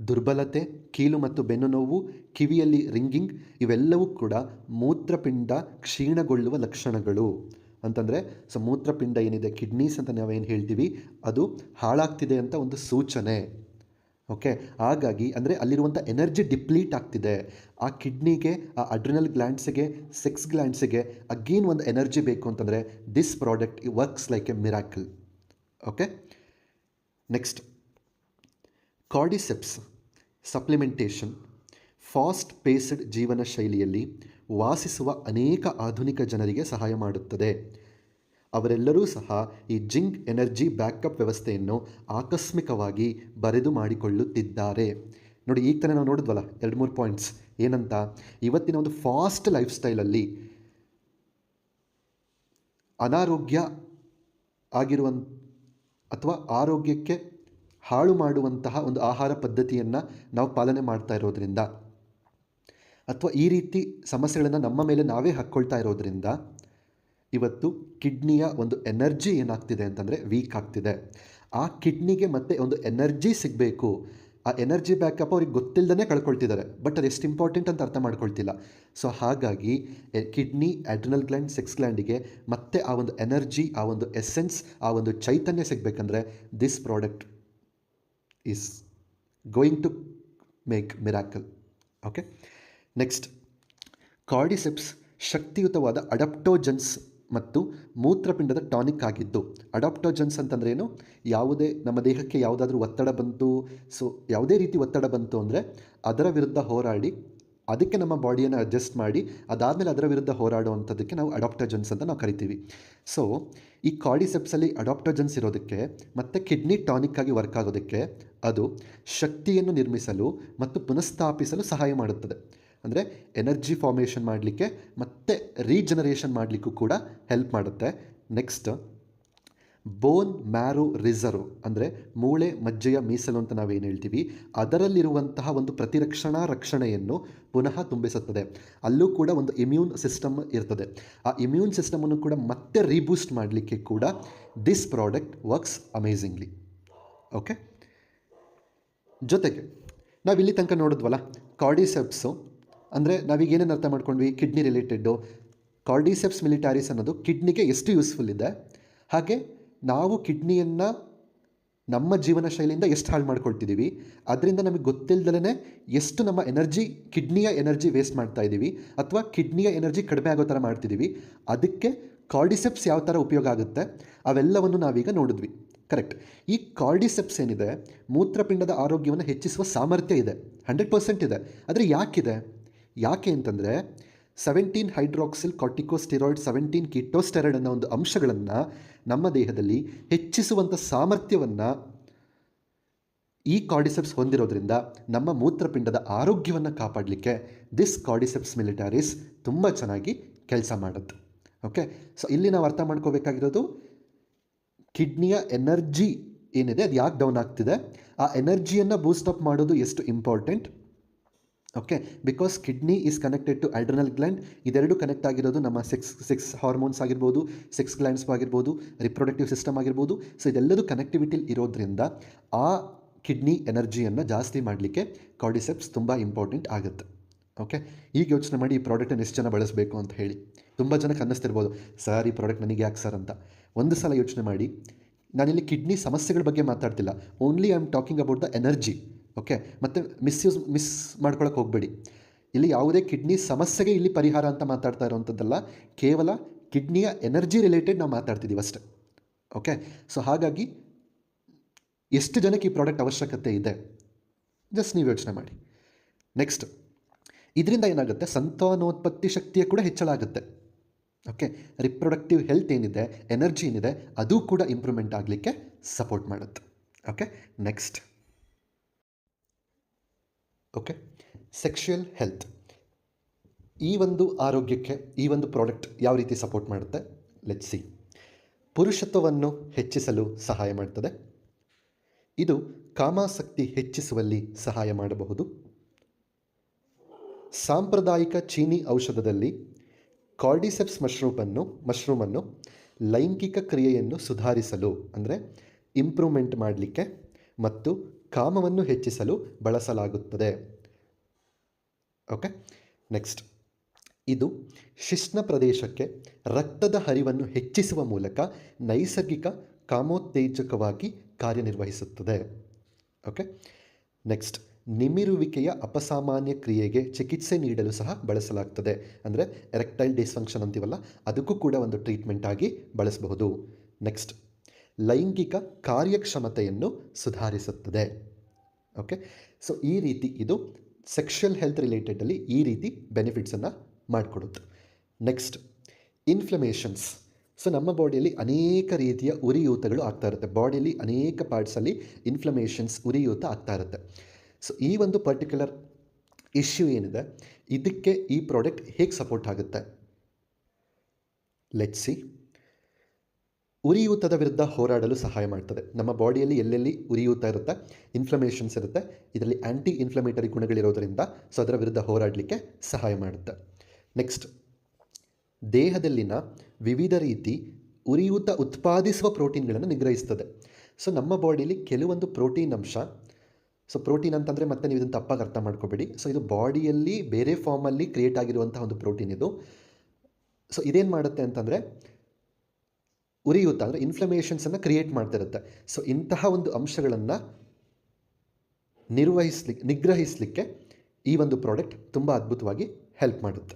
ದುರ್ಬಲತೆ, ಕೀಲು ಮತ್ತು ಬೆನ್ನು ನೋವು, ಕಿವಿಯಲ್ಲಿ ರಿಂಗಿಂಗ್, ಇವೆಲ್ಲವೂ ಕೂಡ ಮೂತ್ರಪಿಂಡ ಕ್ಷೀಣಗೊಳ್ಳುವ ಲಕ್ಷಣಗಳು. ಅಂತಂದರೆ ಸೊ ಮೂತ್ರಪಿಂಡ ಏನಿದೆ ಕಿಡ್ನೀಸ್ ಅಂತ ನಾವೇನು ಹೇಳ್ತೀವಿ ಅದು ಹಾಳಾಗ್ತಿದೆ ಅಂತ ಒಂದು ಸೂಚನೆ. ಓಕೆ, ಹಾಗಾಗಿ ಅಂದರೆ ಅಲ್ಲಿರುವಂಥ ಎನರ್ಜಿ ಡಿಪ್ಲೀಟ್ ಆಗ್ತಿದೆ. ಆ ಕಿಡ್ನಿಗೆ, ಆ ಅಡ್ರಿನಲ್ ಗ್ಲ್ಯಾಂಡ್ಸಿಗೆ, 6 ಗ್ಲ್ಯಾಂಡ್ಸಿಗೆ ಅಗೇನ್ ಒಂದು ಎನರ್ಜಿ ಬೇಕು ಅಂತಂದರೆ this product works like a miracle. Okay, next cordyceps supplementation fast paced ಜೀವನ ಶೈಲಿಯಲ್ಲಿ ವಾಸಿಸುವ ಅನೇಕ ಆಧುನಿಕ ಜನರಿಗೆ ಸಹಾಯ ಮಾಡುತ್ತದೆ. ಅವರೆಲ್ಲರೂ ಸಹ ಈ ಜಿಂಕ್ ಎನರ್ಜಿ ಬ್ಯಾಕಪ್ ವ್ಯವಸ್ಥೆಯನ್ನು ಆಕಸ್ಮಿಕವಾಗಿ ಬರೆದು ಮಾಡಿಕೊಳ್ಳುತ್ತಿದ್ದಾರೆ. ನೋಡಿ, ಈಗ ತಾನೇ ನಾವು ನೋಡಿದ್ವಲ್ಲ 2-3 ಪಾಯಿಂಟ್ಸ್ ಏನಂತ, ಇವತ್ತಿನ ಒಂದು ಫಾಸ್ಟ್ ಲೈಫ್ ಸ್ಟೈಲಲ್ಲಿ ಅನಾರೋಗ್ಯ ಅಥವಾ ಆರೋಗ್ಯಕ್ಕೆ ಹಾಳು ಮಾಡುವಂತಹ ಒಂದು ಆಹಾರ ಪದ್ಧತಿಯನ್ನು ನಾವು ಪಾಲನೆ ಮಾಡ್ತಾ ಇರೋದ್ರಿಂದ, ಅಥವಾ ಈ ರೀತಿ ಸಮಸ್ಯೆಗಳನ್ನು ನಮ್ಮ ಮೇಲೆ ನಾವೇ ಹಾಕ್ಕೊಳ್ತಾ ಇರೋದ್ರಿಂದ ಇವತ್ತು ಕಿಡ್ನಿಯ ಒಂದು ಎನರ್ಜಿ ಏನಾಗ್ತಿದೆ ಅಂತಂದರೆ ವೀಕ್ ಆಗ್ತಿದೆ. ಆ ಕಿಡ್ನಿಗೆ ಮತ್ತೆ ಒಂದು ಎನರ್ಜಿ ಸಿಗಬೇಕು. ಆ ಎನರ್ಜಿ ಬ್ಯಾಕಪ್ ಅವ್ರಿಗೆ ಗೊತ್ತಿಲ್ಲದೇ ಕಳ್ಕೊಳ್ತಿದ್ದಾರೆ, ಬಟ್ ಅದು ಎಷ್ಟು ಇಂಪಾರ್ಟೆಂಟ್ ಅಂತ ಅರ್ಥ ಮಾಡ್ಕೊಳ್ತಿಲ್ಲ. ಸೊ ಹಾಗಾಗಿ ಕಿಡ್ನಿ, ಅಡ್ರಿನಲ್ ಗ್ಲ್ಯಾಂಡ್, 6 ಗ್ಲ್ಯಾಂಡಿಗೆ ಮತ್ತೆ ಆ ಒಂದು ಎನರ್ಜಿ, ಆ ಒಂದು ಎಸೆನ್ಸ್, ಆ ಒಂದು ಚೈತನ್ಯ ಸಿಗಬೇಕಂದ್ರೆ this product is going to make miracle. Okay, next cordyceps ಶಕ್ತಿಯುತವಾದ ಅಡಾಪ್ಟೋಜನ್ಸ್ ಮತ್ತು ಮೂತ್ರಪಿಂಡದ ಟಾನಿಕ್ ಆಗಿದ್ದು. ಅಡಾಪ್ಟೋಜನ್ಸ್ ಅಂತಂದ್ರೆ ಏನು, ಯಾವುದೇ ನಮ್ಮ ದೇಹಕ್ಕೆ ಯಾವುದಾದ್ರೂ ಒತ್ತಡ ಬಂತು, ಸೊ ಯಾವುದೇ ರೀತಿ ಒತ್ತಡ ಬಂತು ಅಂದರೆ ಅದರ ವಿರುದ್ಧ ಹೋರಾಡಿ ಅದಕ್ಕೆ ನಮ್ಮ ಬಾಡಿಯನ್ನು ಅಡ್ಜಸ್ಟ್ ಮಾಡಿ ಅದಾದಮೇಲೆ ಅದರ ವಿರುದ್ಧ ಹೋರಾಡುವಂಥದ್ದಕ್ಕೆ ನಾವು ಅಡಾಪ್ಟೋಜನ್ಸ್ ಅಂತ ನಾವು ಕರಿತೀವಿ. ಸೊ ಈ ಕಾರ್ಡಿಸೆಪ್ಸಲ್ಲಿ ಅಡಾಪ್ಟೋಜನ್ಸ್ ಇರೋದಕ್ಕೆ ಮತ್ತು ಕಿಡ್ನಿ ಟಾನಿಕ್ ಆಗಿ ವರ್ಕ್ ಆಗೋದಕ್ಕೆ ಅದು ಶಕ್ತಿಯನ್ನು ನಿರ್ಮಿಸಲು ಮತ್ತು ಪುನಃಸ್ಥಾಪಿಸಲು ಸಹಾಯ ಮಾಡುತ್ತದೆ. ಅಂದರೆ ಎನರ್ಜಿ ಫಾರ್ಮೇಷನ್ ಮಾಡಲಿಕ್ಕೆ ಮತ್ತು ರೀಜನರೇಷನ್ ಮಾಡಲಿಕ್ಕೂ ಕೂಡ ಹೆಲ್ಪ್ ಮಾಡುತ್ತೆ. ನೆಕ್ಸ್ಟ್ ಬೋನ್ ಮ್ಯಾರೋ ರಿಸರ್ವ್ ಅಂದರೆ ಮೂಳೆ ಮಜ್ಜೆಯ ಮೀಸಲು ಅಂತ ನಾವೇನು ಹೇಳ್ತೀವಿ, ಅದರಲ್ಲಿರುವಂತಹ ಒಂದು ರಕ್ಷಣೆಯನ್ನು ಪುನಃ ತುಂಬಿಸುತ್ತದೆ. ಅಲ್ಲೂ ಕೂಡ ಒಂದು ಇಮ್ಯೂನ್ ಸಿಸ್ಟಮ್ ಇರ್ತದೆ. ಆ ಇಮ್ಯೂನ್ ಸಿಸ್ಟಮನ್ನು ಕೂಡ ಮತ್ತೆ ರೀಬೂಸ್ಟ್ ಮಾಡಲಿಕ್ಕೆ ಕೂಡ this product works amazingly. Okay, ಜೊತೆಗೆ ನಾವಿಲ್ಲಿ ತನಕ ನೋಡಿದ್ವಲ್ಲ ಕಾರ್ಡಿಸೆಪ್ಸು ಅಂದರೆ ನಾವೀಗ ಏನೇನು ಅರ್ಥ ಮಾಡ್ಕೊಂಡ್ವಿ, ಕಿಡ್ನಿ ರಿಲೇಟೆಡ್ಡು. ಕಾರ್ಡಿಸೆಪ್ಸ್ ಮಿಲಿಟಾರಿಸ್ ಅನ್ನೋದು ಕಿಡ್ನಿಗೆ ಎಷ್ಟು ಯೂಸ್ಫುಲ್ ಇದೆ, ಹಾಗೆ ನಾವು ಕಿಡ್ನಿಯನ್ನು ನಮ್ಮ ಜೀವನ ಶೈಲಿಯಿಂದ ಎಷ್ಟು ಹಾಳು ಮಾಡ್ಕೊಳ್ತಿದ್ದೀವಿ, ಅದರಿಂದ ನಮಗೆ ಗೊತ್ತಿಲ್ಲದಲೇ ಎಷ್ಟು ನಮ್ಮ ಎನರ್ಜಿ, ಕಿಡ್ನಿಯ ಎನರ್ಜಿ ವೇಸ್ಟ್ ಮಾಡ್ತಾ ಇದ್ದೀವಿ ಅಥವಾ ಕಿಡ್ನಿಯ ಎನರ್ಜಿ ಕಡಿಮೆ ಆಗೋ ಥರ ಮಾಡ್ತಿದ್ದೀವಿ. ಅದಕ್ಕೆ ಕಾರ್ಡಿಸೆಪ್ಸ್ ಯಾವ ಥರ ಉಪಯೋಗ ಆಗುತ್ತೆ ಅವೆಲ್ಲವನ್ನು ನಾವೀಗ ನೋಡಿದ್ವಿ. ಕರೆಕ್ಟ್. ಈ ಕಾರ್ಡಿಸೆಪ್ಸ್ ಏನಿದೆ ಮೂತ್ರಪಿಂಡದ ಆರೋಗ್ಯವನ್ನು ಹೆಚ್ಚಿಸುವ ಸಾಮರ್ಥ್ಯ ಇದೆ, 100% ಇದೆ. ಆದರೆ ಯಾಕೆ ಅಂತಂದರೆ 17 ಹೈಡ್ರಾಕ್ಸಿಲ್ ಕಾರ್ಟಿಕೋಸ್ಟೆರಾಯ್ಡ್, 17 ಕೀಟೋಸ್ಟೆರಾಯ್ಡ್ ಅನ್ನೋ ಒಂದು ಅಂಶಗಳನ್ನು ನಮ್ಮ ದೇಹದಲ್ಲಿ ಹೆಚ್ಚಿಸುವಂಥ ಸಾಮರ್ಥ್ಯವನ್ನು ಈ ಕಾರ್ಡಿಸೆಪ್ಸ್ ಹೊಂದಿರೋದ್ರಿಂದ ನಮ್ಮ ಮೂತ್ರಪಿಂಡದ ಆರೋಗ್ಯವನ್ನು ಕಾಪಾಡಲಿಕ್ಕೆ ದಿಸ್ ಕಾರ್ಡಿಸೆಪ್ಸ್ ಮಿಲಿಟಾರಿಸ್ ತುಂಬ ಚೆನ್ನಾಗಿ ಕೆಲಸ ಮಾಡುತ್ತೆ. ಓಕೆ. ಸೊ ಇಲ್ಲಿ ನಾವು ಅರ್ಥ ಮಾಡ್ಕೋಬೇಕಾಗಿರೋದು ಕಿಡ್ನಿಯ ಎನರ್ಜಿ ಏನಿದೆ ಅದು ಯಾಕೆ ಡೌನ್ ಆಗ್ತಿದೆ, ಆ ಎನರ್ಜಿಯನ್ನು ಬೂಸ್ಟಪ್ ಮಾಡೋದು ಎಷ್ಟು important. Okay, because kidney is connected to adrenal gland. ಇದೆರಡು ಕನೆಕ್ಟ್ ಆಗಿರೋದು ನಮ್ಮ ಸೆಕ್ಸ್ ಹಾರ್ಮೋನ್ಸ್ ಆಗಿರ್ಬೋದು, ಸೆಕ್ಸ್ ಗ್ಲ್ಯಾಂಡ್ಸ್ ಆಗಿರ್ಬೋದು, ರಿಪ್ರೊಡಕ್ಟಿವ್ ಸಿಸ್ಟಮ್ ಆಗಿರ್ಬೋದು. ಸೊ ಇದೆಲ್ಲದೂ ಕನೆಕ್ಟಿವಿಟಿ ಇರೋದ್ರಿಂದ ಆ ಕಿಡ್ನಿ ಎನರ್ಜಿಯನ್ನು ಜಾಸ್ತಿ ಮಾಡಲಿಕ್ಕೆ ಕಾರ್ಡಿಸೆಪ್ಸ್ ತುಂಬ ಇಂಪಾರ್ಟೆಂಟ್ ಆಗುತ್ತೆ. ಓಕೆ, ಈಗ ಯೋಚನೆ ಮಾಡಿ ಈ ಪ್ರಾಡಕ್ಟನ್ನು ಎಷ್ಟು ಜನ ಬಳಸಬೇಕು ಅಂತ ಹೇಳಿ. ತುಂಬ ಜನಕ್ಕೆ ಅನ್ನಿಸ್ತಿರ್ಬೋದು, ಸರ್ ಈ ಪ್ರಾಡಕ್ಟ್ ನನಗೆ ಯಾಕೆ ಸರ್ ಅಂತ. ಒಂದು ಸಲ ಯೋಚನೆ ಮಾಡಿ, ನಾನಿಲ್ಲಿ ಕಿಡ್ನಿ ಸಮಸ್ಯೆಗಳ ಬಗ್ಗೆ ಮಾತಾಡ್ತಿಲ್ಲ, only I am talking about the energy. Okay, ಮತ್ತು ಮಿಸ್ ಮಾಡ್ಕೊಳಕ್ಕೆ ಹೋಗಬೇಡಿ. ಇಲ್ಲಿ ಯಾವುದೇ ಕಿಡ್ನಿ ಸಮಸ್ಯೆಗೆ ಇಲ್ಲಿ ಪರಿಹಾರ ಅಂತ ಮಾತಾಡ್ತಾ ಇರೋವಂಥದ್ದಲ್ಲ, ಕೇವಲ ಕಿಡ್ನಿಯ ಎನರ್ಜಿ ರಿಲೇಟೆಡ್ ನಾವು ಮಾತಾಡ್ತಿದ್ದೀವಿ ಅಷ್ಟೆ. ಓಕೆ, ಸೊ ಹಾಗಾಗಿ ಎಷ್ಟು ಜನಕ್ಕೆ ಈ ಪ್ರಾಡಕ್ಟ್ ಅವಶ್ಯಕತೆ ಇದೆ ಜಸ್ಟ್ ನೀವು ಯೋಚನೆ ಮಾಡಿ. ನೆಕ್ಸ್ಟ್, ಇದರಿಂದ ಏನಾಗುತ್ತೆ, ಸಂತಾನೋತ್ಪತ್ತಿ ಶಕ್ತಿಯ ಕೂಡ ಹೆಚ್ಚಳ ಆಗುತ್ತೆ. ಓಕೆ, ರಿಪ್ರೊಡಕ್ಟಿವ್ ಹೆಲ್ತ್ ಏನಿದೆ, ಎನರ್ಜಿ ಏನಿದೆ, ಅದು ಕೂಡ ಇಂಪ್ರೂವ್ಮೆಂಟ್ ಆಗಲಿಕ್ಕೆ ಸಪೋರ್ಟ್ ಮಾಡುತ್ತೆ. Okay, next. Okay, sexual health. ಈ ಒಂದು ಆರೋಗ್ಯಕ್ಕೆ ಈ ಒಂದು ಪ್ರಾಡಕ್ಟ್ ಯಾವ ರೀತಿ ಸಪೋರ್ಟ್ ಮಾಡುತ್ತೆ, ಲೆಟ್ಸ್ ಸಿ. ಪುರುಷತ್ವವನ್ನು ಹೆಚ್ಚಿಸಲು ಸಹಾಯ ಮಾಡ್ತದೆ. ಇದು ಕಾಮಾಸಕ್ತಿ ಹೆಚ್ಚಿಸುವಲ್ಲಿ ಸಹಾಯ ಮಾಡಬಹುದು. ಸಾಂಪ್ರದಾಯಿಕ ಚೀನಿ ಔಷಧದಲ್ಲಿ ಕಾರ್ಡಿಸೆಪ್ಸ್ ಮಶ್ರೂಮನ್ನು ಲೈಂಗಿಕ ಕ್ರಿಯೆಯನ್ನು ಸುಧಾರಿಸಲು, ಅಂದರೆ ಇಂಪ್ರೂವ್ಮೆಂಟ್ ಮಾಡಲಿಕ್ಕೆ ಮತ್ತು ಕಾಮವನ್ನು ಹೆಚ್ಚಿಸಲು ಬಳಸಲಾಗುತ್ತದೆ. Okay, next. ಇದು ಶಿಶ್ನ ಪ್ರದೇಶಕ್ಕೆ ರಕ್ತದ ಹರಿವನ್ನು ಹೆಚ್ಚಿಸುವ ಮೂಲಕ ನೈಸರ್ಗಿಕ ಕಾಮೋತ್ತೇಜಕವಾಗಿ ಕಾರ್ಯನಿರ್ವಹಿಸುತ್ತದೆ. Okay, next. ನಿಮಿರುವಿಕೆಯ ಅಪಸಾಮಾನ್ಯ ಕ್ರಿಯೆಗೆ ಚಿಕಿತ್ಸೆ ನೀಡಲು ಸಹ ಬಳಸಲಾಗ್ತದೆ. ಅಂದರೆ ಎರೆಕ್ಟೈಲ್ ಡಿಸ್ಫಂಕ್ಷನ್ ಅಂತೀವಲ್ಲ, ಅದಕ್ಕೂ ಕೂಡ ಒಂದು ಟ್ರೀಟ್ಮೆಂಟ್ ಆಗಿ ಬಳಸಬಹುದು. ನೆಕ್ಸ್ಟ್, ಲೈಂಗಿಕ ಕಾರ್ಯಕ್ಷಮತೆಯನ್ನು ಸುಧಾರಿಸುತ್ತದೆ. ಓಕೆ, ಸೊ ಈ ರೀತಿ ಇದು ಸೆಕ್ಷುಯಲ್ ಹೆಲ್ತ್ ರಿಲೇಟೆಡಲ್ಲಿ ಈ ರೀತಿ ಬೆನಿಫಿಟ್ಸನ್ನು ಮಾಡಿಕೊಡುತ್ತೆ. Next, inflammations. ಸೊ ನಮ್ಮ ಬಾಡಿಯಲ್ಲಿ ಅನೇಕ ರೀತಿಯ ಉರಿಯೂತಗಳು ಆಗ್ತಾ ಇರುತ್ತೆ. ಬಾಡಿಯಲ್ಲಿ ಅನೇಕ ಪಾರ್ಟ್ಸಲ್ಲಿ ಇನ್ಫ್ಲಮೇಷನ್ಸ್, ಉರಿಯೂತ ಆಗ್ತಾ ಇರುತ್ತೆ. ಸೊ ಈ ಒಂದು ಪರ್ಟಿಕ್ಯುಲರ್ ಇಶ್ಯೂ ಏನಿದೆ, ಇದಕ್ಕೆ ಈ ಪ್ರಾಡಕ್ಟ್ ಹೇಗೆ ಸಪೋರ್ಟ್ ಆಗುತ್ತೆ, ಲೆಟ್ಸ್ ಸಿ. ಉರಿಯೂತದ ವಿರುದ್ಧ ಹೋರಾಡಲು ಸಹಾಯ ಮಾಡ್ತದೆ. ನಮ್ಮ ಬಾಡಿಯಲ್ಲಿ ಎಲ್ಲೆಲ್ಲಿ ಉರಿಯೂತ ಇರುತ್ತೆ, ಇನ್ಫ್ಲಮೇಷನ್ಸ್ ಇರುತ್ತೆ, ಇದರಲ್ಲಿ ಆ್ಯಂಟಿ ಇನ್ಫ್ಲಮೇಟರಿ ಗುಣಗಳಿರೋದರಿಂದ ಸೊ ಅದರ ವಿರುದ್ಧ ಹೋರಾಡಲಿಕ್ಕೆ ಸಹಾಯ ಮಾಡುತ್ತೆ. ನೆಕ್ಸ್ಟ್, ದೇಹದಲ್ಲಿನ ವಿವಿಧ ರೀತಿ ಉರಿಯೂತ ಉತ್ಪಾದಿಸುವ ಪ್ರೋಟೀನ್ಗಳನ್ನು ನಿಗ್ರಹಿಸ್ತದೆ. ಸೊ ನಮ್ಮ ಬಾಡಿಯಲ್ಲಿ ಕೆಲವೊಂದು ಪ್ರೋಟೀನ್ ಅಂಶ, ಸೊ ಪ್ರೋಟೀನ್ ಅಂತಂದರೆ ಮತ್ತೆ ನೀವು ಇದನ್ನು ತಪ್ಪಾಗಿ ಅರ್ಥ ಮಾಡ್ಕೋಬೇಡಿ. ಸೊ ಇದು ಬಾಡಿಯಲ್ಲಿ ಬೇರೆ ಫಾರ್ಮಲ್ಲಿ ಕ್ರಿಯೇಟ್ ಆಗಿರುವಂಥ ಒಂದು ಪ್ರೋಟೀನ್ ಇದು. ಸೊ ಇದೇನು ಮಾಡುತ್ತೆ ಅಂತಂದರೆ ಉರಿಯೂತ ಅಂದರೆ ಇನ್ಫ್ಲಮೇಷನ್ಸನ್ನು ಕ್ರಿಯೇಟ್ ಮಾಡ್ತಿರುತ್ತೆ. ಸೊ ಇಂತಹ ಒಂದು ಅಂಶಗಳನ್ನು ನಿಗ್ರಹಿಸಲಿಕ್ಕೆ ಈ ಒಂದು ಪ್ರಾಡಕ್ಟ್ ತುಂಬ ಅದ್ಭುತವಾಗಿ ಹೆಲ್ಪ್ ಮಾಡುತ್ತೆ,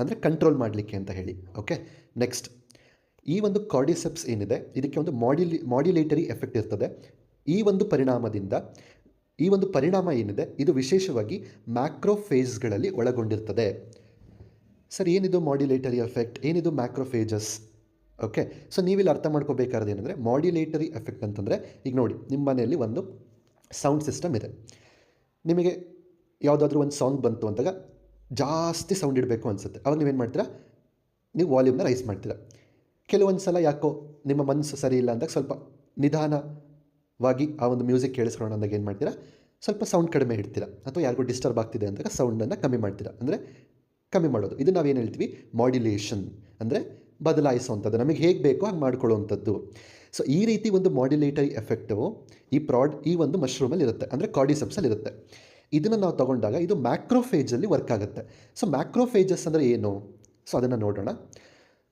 ಅಂದರೆ ಕಂಟ್ರೋಲ್ ಮಾಡಲಿಕ್ಕೆ ಅಂತ ಹೇಳಿ. Okay, next. ಈ ಒಂದು ಕಾರ್ಡಿಸೆಪ್ಸ್ ಏನಿದೆ, ಇದಕ್ಕೆ ಒಂದು ಮಾಡ್ಯುಲೇಟರಿ ಎಫೆಕ್ಟ್ ಇರ್ತದೆ. ಈ ಒಂದು ಪರಿಣಾಮ ಏನಿದೆ, ಇದು ವಿಶೇಷವಾಗಿ ಮ್ಯಾಕ್ರೋಫೇಜ್ಗಳಲ್ಲಿ ಒಳಗೊಂಡಿರ್ತದೆ. ಸರ್, ಏನಿದು ಮಾಡ್ಯುಲೇಟರಿ ಎಫೆಕ್ಟ್, ಏನಿದು ಮ್ಯಾಕ್ರೋಫೇಜಸ್? ಓಕೆ, ಸೊ ನೀವಿಲ್ಲಿ ಅರ್ಥ ಮಾಡ್ಕೋಬೇಕಾದ್ರೆ ಏನಂದರೆ, ಮಾಡ್ಯುಲೇಟರಿ ಎಫೆಕ್ಟ್ ಅಂತಂದರೆ, ಈಗ ನೋಡಿ, ನಿಮ್ಮ ಮನೆಯಲ್ಲಿ ಒಂದು ಸೌಂಡ್ ಸಿಸ್ಟಮ್ ಇದೆ. ನಿಮಗೆ ಯಾವುದಾದ್ರೂ ಒಂದು ಸಾಂಗ್ ಬಂತು ಅಂದಾಗ ಜಾಸ್ತಿ ಸೌಂಡ್ ಇಡಬೇಕು ಅನಿಸುತ್ತೆ. ಅವಾಗ ನೀವೇನು ಮಾಡ್ತೀರಾ, ನೀವು ವಾಲ್ಯೂಮ್ನ ರೈಸ್ ಮಾಡ್ತೀರಾ. ಕೆಲವೊಂದು ಸಲ ಯಾಕೋ ನಿಮ್ಮ ಮನಸ್ಸು ಸರಿ ಇಲ್ಲ ಅಂದಾಗ ಸ್ವಲ್ಪ ನಿಧಾನವಾಗಿ ಆ ಒಂದು ಮ್ಯೂಸಿಕ್ ಕೇಳಿಸ್ಕೊಳ್ಳೋಣ ಅಂದಾಗ ಏನು ಮಾಡ್ತೀರಾ, ಸ್ವಲ್ಪ ಸೌಂಡ್ ಕಡಿಮೆ ಇಡ್ತೀರಾ. ಅಥವಾ ಯಾರಿಗೂ ಡಿಸ್ಟರ್ಬ್ ಆಗ್ತಿದೆ ಅಂದಾಗ ಸೌಂಡನ್ನು ಕಮ್ಮಿ ಮಾಡ್ತೀರಾ. ಅಂದರೆ ಕಮ್ಮಿ ಮಾಡೋದು, ಇದು ನಾವೇನು ಹೇಳ್ತೀವಿ, ಮಾಡ್ಯುಲೇಷನ್, ಅಂದರೆ ಬದಲಾಯಿಸುವಂಥದ್ದು, ನಮಗೆ ಹೇಗೆ ಬೇಕೋ ಹಾಗೆ ಮಾಡ್ಕೊಳ್ಳುವಂಥದ್ದು. ಸೊ ಈ ರೀತಿ ಒಂದು ಮಾಡ್ಯುಲೇಟರಿ ಎಫೆಕ್ಟು ಈ ಒಂದು ಮಶ್ರೂಮಲ್ಲಿ ಇರುತ್ತೆ, ಅಂದರೆ ಕಾರ್ಡಿಸೆಪ್ಸಲ್ಲಿ ಇರುತ್ತೆ. ಇದನ್ನು ನಾವು ತಗೊಂಡಾಗ ಇದು ಮ್ಯಾಕ್ರೋಫೇಜಲ್ಲಿ ವರ್ಕ್ ಆಗುತ್ತೆ. ಸೊ ಮ್ಯಾಕ್ರೋಫೇಜಸ್ ಅಂದರೆ ಏನು, ಸೊ ಅದನ್ನು ನೋಡೋಣ.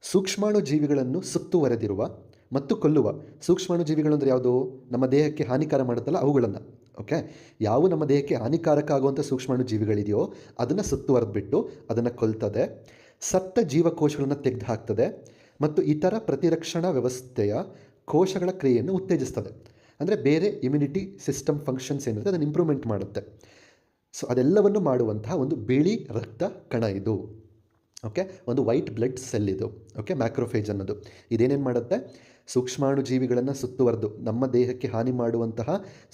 ಸೂಕ್ಷ್ಮಾಣು ಜೀವಿಗಳನ್ನು ಸುತ್ತುವರೆದಿರುವ ಮತ್ತು ಕೊಲ್ಲುವ ಸೂಕ್ಷ್ಮಾಣು ಜೀವಿಗಳು ಅಂದರೆ ಯಾವುದು, ನಮ್ಮ ದೇಹಕ್ಕೆ ಹಾನಿಕಾರ ಮಾಡುತ್ತಲ್ಲ ಅವುಗಳನ್ನು. ಓಕೆ, ಯಾವ ನಮ್ಮ ದೇಹಕ್ಕೆ ಹಾನಿಕಾರಕ ಆಗುವಂಥ ಸೂಕ್ಷ್ಮಾಣು ಜೀವಿಗಳಿದೆಯೋ ಅದನ್ನು ಸುತ್ತುವರೆದ್ಬಿಟ್ಟು ಅದನ್ನು ಕೊಲ್ತದೆ. ಸತ್ತ ಜೀವಕೋಶಗಳನ್ನು ತೆಗೆದು ಹಾಕ್ತದೆ ಮತ್ತು ಇತರ ಪ್ರತಿರಕ್ಷಣಾ ವ್ಯವಸ್ಥೆಯ ಕೋಶಗಳ ಕ್ರಿಯೆಯನ್ನು ಉತ್ತೇಜಿಸ್ತದೆ. ಅಂದರೆ ಬೇರೆ ಇಮ್ಯುನಿಟಿ ಸಿಸ್ಟಮ್ ಫಂಕ್ಷನ್ಸ್ ಏನಿರುತ್ತೆ ಅದನ್ನು ಇಂಪ್ರೂವ್ಮೆಂಟ್ ಮಾಡುತ್ತೆ. ಸೊ ಅದೆಲ್ಲವನ್ನು ಮಾಡುವಂತಹ ಒಂದು ಬಿಳಿ ರಕ್ತ ಕಣ ಇದು. ಓಕೆ, ಒಂದು ವೈಟ್ ಬ್ಲಡ್ ಸೆಲ್ ಇದು. ಓಕೆ, ಮ್ಯಾಕ್ರೋಫೇಜ್ ಅನ್ನೋದು ಇದೇನೇನು ಮಾಡುತ್ತೆ, ಸೂಕ್ಷ್ಮಾಣು ಜೀವಿಗಳನ್ನು ಸುತ್ತುವರೆದು, ನಮ್ಮ ದೇಹಕ್ಕೆ ಹಾನಿ ಮಾಡುವಂತಹ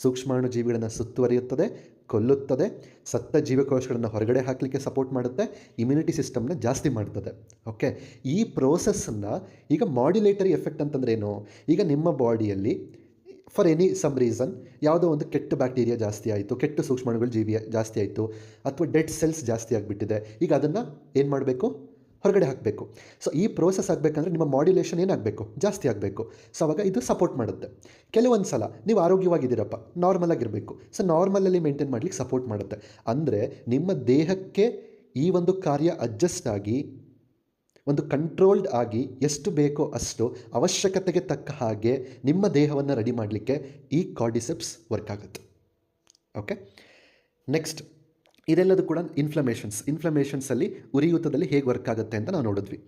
ಸೂಕ್ಷ್ಮಾಣು ಜೀವಿಗಳನ್ನು ಸುತ್ತುವರಿಯುತ್ತದೆ ಕೊಲ್ಲುತ್ತದೆ, ಸತ್ತ ಜೀವಕೋಶಗಳನ್ನು ಹೊರಗಡೆ ಹಾಕಲಿಕ್ಕೆ ಸಪೋರ್ಟ್ ಮಾಡುತ್ತೆ, ಇಮ್ಯುನಿಟಿ ಸಿಸ್ಟಮ್ನ ಜಾಸ್ತಿ ಮಾಡ್ತದೆ. ಓಕೆ, ಈ ಪ್ರೋಸೆಸ್ಸನ್ನು ಈಗ ಮಾಡ್ಯುಲೇಟರಿ ಎಫೆಕ್ಟ್ ಅಂತಂದ್ರೆ ಏನು? ಈಗ ನಿಮ್ಮ ಬಾಡಿಯಲ್ಲಿ ಫಾರ್ ಎನಿ ಸಮ್ ರೀಸನ್ ಯಾವುದೋ ಒಂದು ಕೆಟ್ಟ ಬ್ಯಾಕ್ಟೀರಿಯಾ ಜಾಸ್ತಿ ಆಯಿತು, ಕೆಟ್ಟ ಸೂಕ್ಷ್ಮಾಣುಗಳು ಜಾಸ್ತಿ ಆಯಿತು, ಅಥವಾ ಡೆಡ್ ಸೆಲ್ಸ್ ಜಾಸ್ತಿ ಆಗಿಬಿಟ್ಟಿದೆ. ಈಗ ಅದನ್ನು ಏನು ಮಾಡಬೇಕು? ಹೊರಗಡೆ ಹಾಕಬೇಕು. ಸೊ ಈ ಪ್ರೋಸೆಸ್ ಆಗಬೇಕಂದ್ರೆ ನಿಮ್ಮ ಮಾಡ್ಯುಲೇಷನ್ ಏನಾಗಬೇಕು? ಜಾಸ್ತಿ ಆಗಬೇಕು. ಸೊ ಅವಾಗ ಇದು ಸಪೋರ್ಟ್ ಮಾಡುತ್ತೆ. ಕೆಲವೊಂದು ಸಲ ನೀವು ಆರೋಗ್ಯವಾಗಿದ್ದೀರಪ್ಪ, ನಾರ್ಮಲ್ ಆಗಿರಬೇಕು, ಸೊ ನಾರ್ಮಲಲ್ಲಿ ಮೇಂಟೈನ್ ಮಾಡಲಿಕ್ಕೆ ಸಪೋರ್ಟ್ ಮಾಡುತ್ತೆ. ಅಂದರೆ ನಿಮ್ಮ ದೇಹಕ್ಕೆ ಈ ಒಂದು ಕಾರ್ಯ ಅಡ್ಜಸ್ಟ್ ಆಗಿ ಒಂದು ಕಂಟ್ರೋಲ್ಡ್ ಆಗಿ ಎಷ್ಟು ಬೇಕೋ ಅಷ್ಟು ಅವಶ್ಯಕತೆಗೆ ತಕ್ಕ ಹಾಗೆ ನಿಮ್ಮ ದೇಹವನ್ನು ರೆಡಿ ಮಾಡಲಿಕ್ಕೆ ಈ ಕಾರ್ಡಿಸೆಪ್ಸ್ ವರ್ಕ್ ಆಗುತ್ತೆ. ಓಕೆ, ನೆಕ್ಸ್ಟ್ ಇದೆಲ್ಲದೂ ಕೂಡ ಇನ್ಫ್ಲಮೇಷನ್ಸಲ್ಲಿ ಉರಿಯೂತದಲ್ಲಿ ಹೇಗೆ ವರ್ಕ್ ಆಗುತ್ತೆ ಅಂತ ನಾವು ನೋಡಿದ್ವಿ.